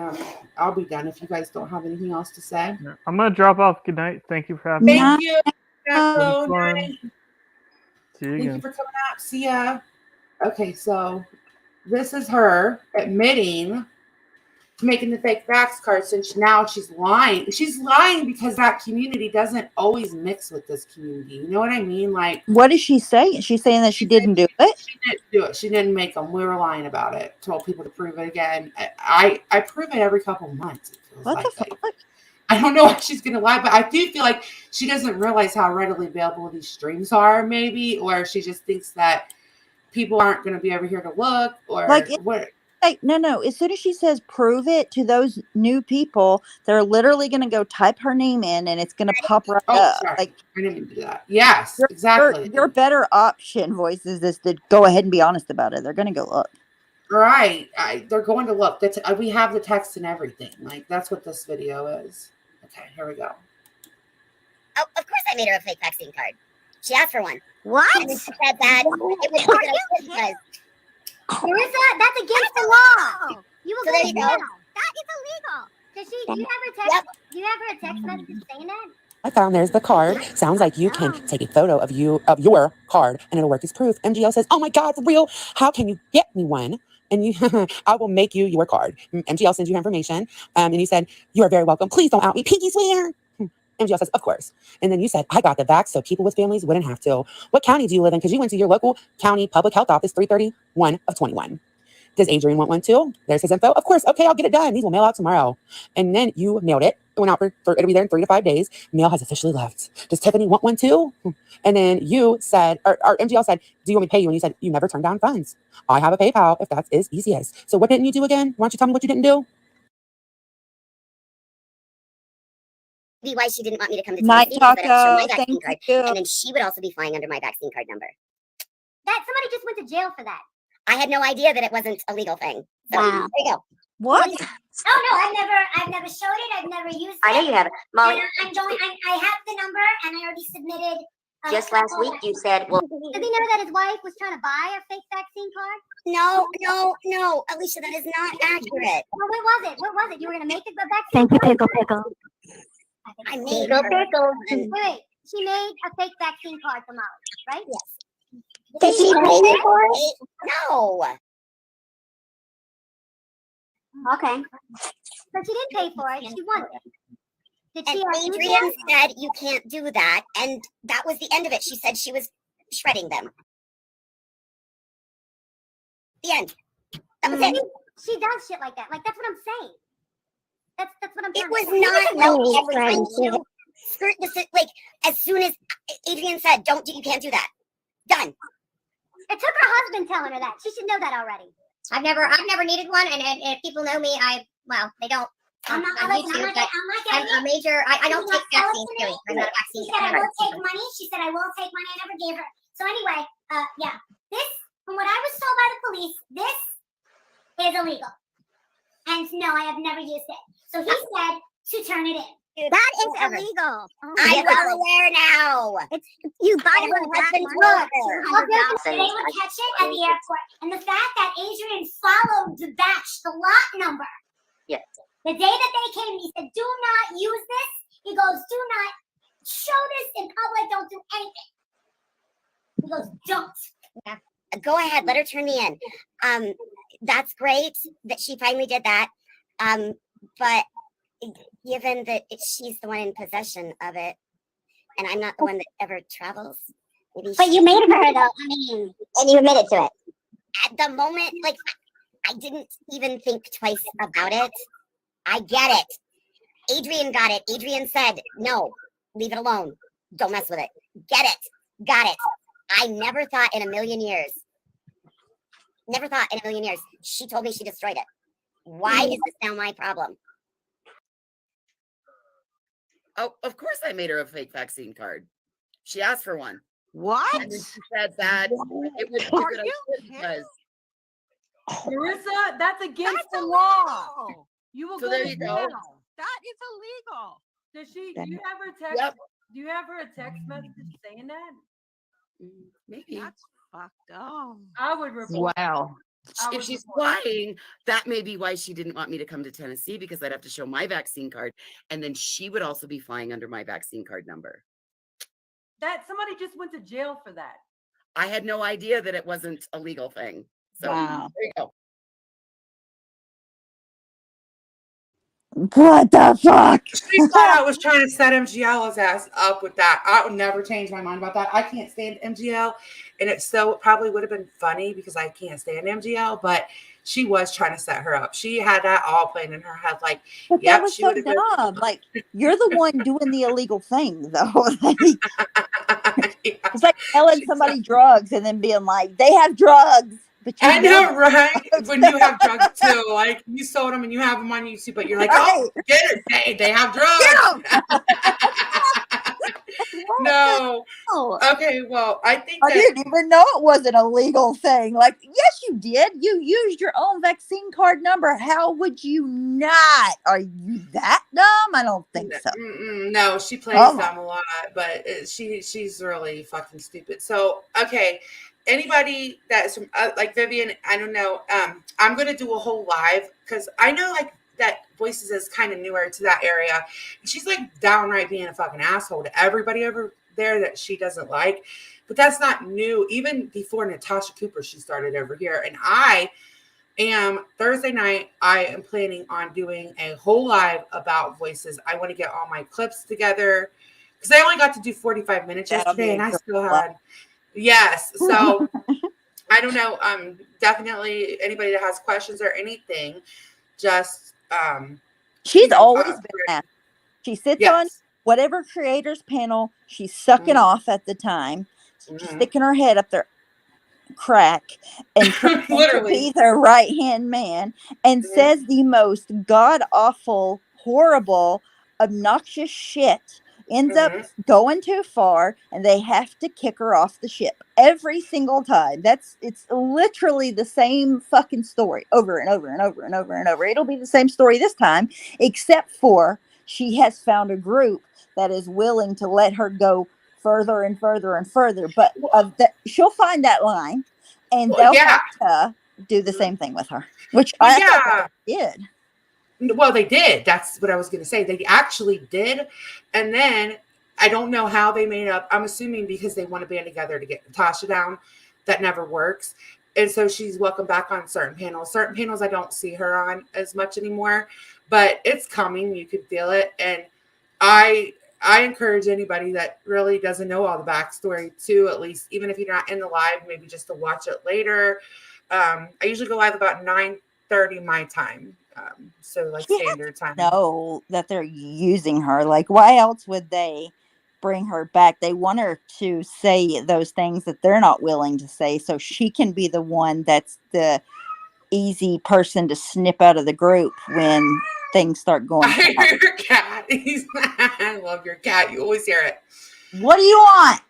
I'll be done if you guys don't have anything else to say. I'm gonna drop off. Good night. Thank you for having me. Thank you. Have Night. fun. See you Thank you again. for coming out. See ya. Okay, so this is her admitting to making the fake fax card since now she's lying. She's lying because that community doesn't always mix with this community. You know what I mean? What is she saying? She's saying that she didn't do it? She didn't do it. She didn't make them. We were lying about it. Told people to prove it again. I prove it every couple of months. It feels What the fuck? I don't know why she's going to lie, but I do feel like she doesn't realize how readily available these streams are, maybe, or she just thinks that people aren't going to be over here to look, or what. no. As soon as she says prove it to those new people, they're literally going to go type her name in, and it's going to pop right Oh, up. sorry. Like I didn't mean to do that. Yes, your exactly. your better option, voices, is to go ahead and be honest about it. They're going to go look. Right. They're going to look. That's we have the text and everything. Like that's what this video is. Okay, here we go. Oh, of course I made her a fake vaccine card. She asked for one. What? And then she said that it was a good idea because Marissa, that's against the law. You will So go there to you go. jail. That is illegal. Does she? Do you have her text? Do you have her a text message saying that? I found there's the card. Sounds like you can take a photo of your card and it'll work as proof. MGL says, "Oh my God, for real? How can you get me one?" And you, I will make you your card. MGL sends you information, and you said, "You are very welcome. Please don't out me, pinky swear." MGL says, "Of course." And then you said, "I got the vax so people with families wouldn't have to." What county do you live in? Because you went to your local county public health office, 331 of 21. Does Adrian want one too? There's his info. Of course. Okay, I'll get it done. These will mail out tomorrow. And then you mailed it. It went out it'll be there in 3 to 5 days. Mail has officially left. Does Tiffany want one too? And then you said, or MGL said, "Do you want me to pay you?" And you said, "You never turned down funds. I have a PayPal if that is easiest." So what didn't you do again? Why don't you tell me what you didn't do? maybe why she didn't want me to come to Night Tennessee because I'd have to show Taco. my vaccine Thank card, you. and then she would also be flying under my vaccine card number. That somebody just went to jail for that. I had no idea that it wasn't a legal thing. So Wow. there you go. What? Oh no, I've never showed it. I've never used it. I know you haven't. Molly, And I have the number, and I already submitted. just last week you said, well, Does he know that his wife was trying to buy a fake vaccine card? no, Alicia, that is not accurate. Well, what was it? What was it? You were gonna make the vaccine. Thank you, card? Pickle. I made Pickle, her. pickle. Wait, she made a fake vaccine card for Molly, right? Yes. Did she pay for it? No. Okay. So she didn't pay for it. She wanted it. Did she And have Adrian said you can't do that, and that was the end of it. She said she was shredding them. The end. That was it. She does shit like that. Like that's what I'm saying. That's what I'm It trying was to say. not no every time you skirt this like as soon as Adrian said don't do you can't do that. Done. It took her husband telling her that. She should know that already. I've never needed one, and if people know me, they don't. I'm not a major. I don't take vaccines. Period. I'm not a vaccine. She said I will take money. She said I will take money. I never gave her. So anyway, yeah. This, from what I was told by the police, this is illegal. And no, I have never used it. So he said to turn it in. That is illegal. I'm well aware now. You buy And it her with husband's that brother. They would catch it at the airport. And the fact that Adrian followed the batch, the lot number, Yes. the day that they came, he said, "Do not use this." He goes, "Do not show this in public. Don't do anything." He goes, "Don't." Yeah. Go ahead, let her turn me in. That's great that she finally did that. But given that she's the one in possession of it, and I'm not the one that ever travels, maybe. But you made her though. I mean, and you admitted to it. At the moment, like I didn't even think twice about it. I get it. Adrian got it. Adrian said, "No, leave it alone. Don't mess with it." Get it. Got it. I never thought in a million years. Never thought in a million years. She told me she destroyed it. Why is this now my problem? Oh, of course I made her a fake vaccine card. She asked for one. What? And then she said that it would be a good idea because Marissa, that's against the law. You will So go there to you go. jail. That is illegal. Does she? Do you have her text? Yep. Do you have her a text message saying that? maybe That's fucked up. I would report. Wow. I if would she's report. lying, that may be why she didn't want me to come to Tennessee because I'd have to show my vaccine card, and then she would also be flying under my vaccine card number. That somebody just went to jail for that. I had no idea that it wasn't a legal thing. So Wow. there you go. What the fuck? She thought I was trying to set MGL's ass up with that. I would never change my mind about that. I can't stand MGL, and it probably would have been funny because I can't stand MGL, but she was trying to set her up. She had that all playing in her head, like, But yep, that was she so would have been. dumb. Like, you're the one doing the illegal thing, though. Like, it's like telling somebody drugs and then being like, they have drugs. But you I know, right? When you have drugs too, like you sold them and you have them on YouTube, but you're like, oh, get it, they have drugs. No. Okay, well, I think I that didn't even know it was an illegal thing. Like, yes, you did. You used your own vaccine card number. How would you not? Are you that dumb? I don't think so. no, she plays Oh my- dumb a lot, but she's really fucking stupid. So, okay, anybody that's from like Vivian, I don't know. I'm gonna do a whole live because I know like that Voices is kind of newer to that area. She's like downright being a fucking asshole to everybody over there that she doesn't like. But that's not new. Even before Natasha Cooper, she started over here, and I am Thursday night. I am planning on doing a whole live about Voices. I want to get all my clips together because I only got to do 45 minutes That'll be yesterday, a and I good still one. had So I don't know. Definitely anybody that has questions or anything, just She's always been asked. She sits on Yes. whatever creators panel she's sucking off at the time, sticking her head up their crack and trying to Literally. be their right hand man, and says the most god awful, horrible, obnoxious shit. Ends up going too far, and they have to kick her off the ship every single time. It's literally the same fucking story over and over and over and over and over. It'll be the same story this time, except for she has found a group that is willing to let her go further and further and further. But she'll find that line, and Well, they'll yeah. have to do the same thing with her, which Well, I yeah. thought they did. Well, they did. That's what I was going to say. They actually did. And then I don't know how they made up. I'm assuming because they want to band together to get Natasha down. That never works. And so she's welcome back on certain panels. Certain panels I don't see her on as much anymore, but it's coming. You could feel it. And I encourage anybody that really doesn't know all the backstory to, at least, even if you're not in the live, maybe just to watch it later. I usually go live about 9:30 my time. So like standard time. Know that they're using her. Like, why else would they bring her back? They want her to say those things that they're not willing to say, so she can be the one that's the easy person to snip out of the group when things start going I south. hear your cat. I love your cat. You always hear it. What do you want?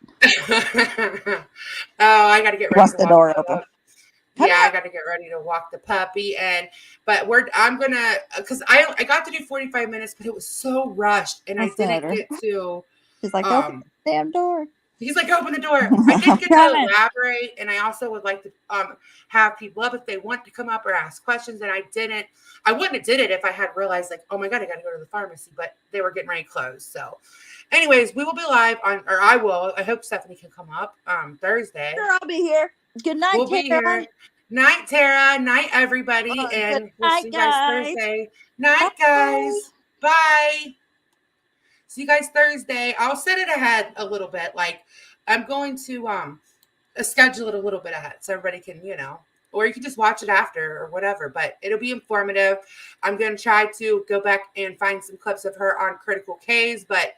Oh, I got to get ready Wants to the walk door the open. I got to get ready to walk the puppy, I'm gonna, because I got to do 45 minutes, but it was so rushed, and I didn't get to. She's like, open the damn door. He's like, open the door. I did get to elaborate, and I also would like to have people up if they want to come up or ask questions, and I didn't. I wouldn't have did it if I had realized, like, oh my God, I got to go to the pharmacy, but they were getting ready to close. So anyways, we will be live I will. I hope Stephanie can come up Thursday. Sure, I'll be here. Good night, We'll be Tara. here. Night, Tara. Night, everybody. And we'll night, see you guys guys. Thursday. Night, guys. Bye. See you guys Thursday. I'll set it ahead a little bit. Like, I'm going to schedule it a little bit ahead so everybody can, or you can just watch it after or whatever, but it'll be informative. I'm going to try to go back and find some clips of her on Critical K's, but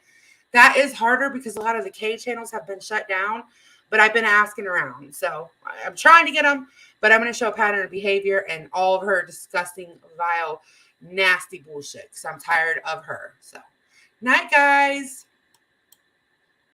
that is harder because a lot of the K channels have been shut down, but I've been asking around. So I'm trying to get them, but I'm going to show a pattern of behavior and all of her disgusting, vile, nasty bullshit because I'm tired of her. So, night, guys.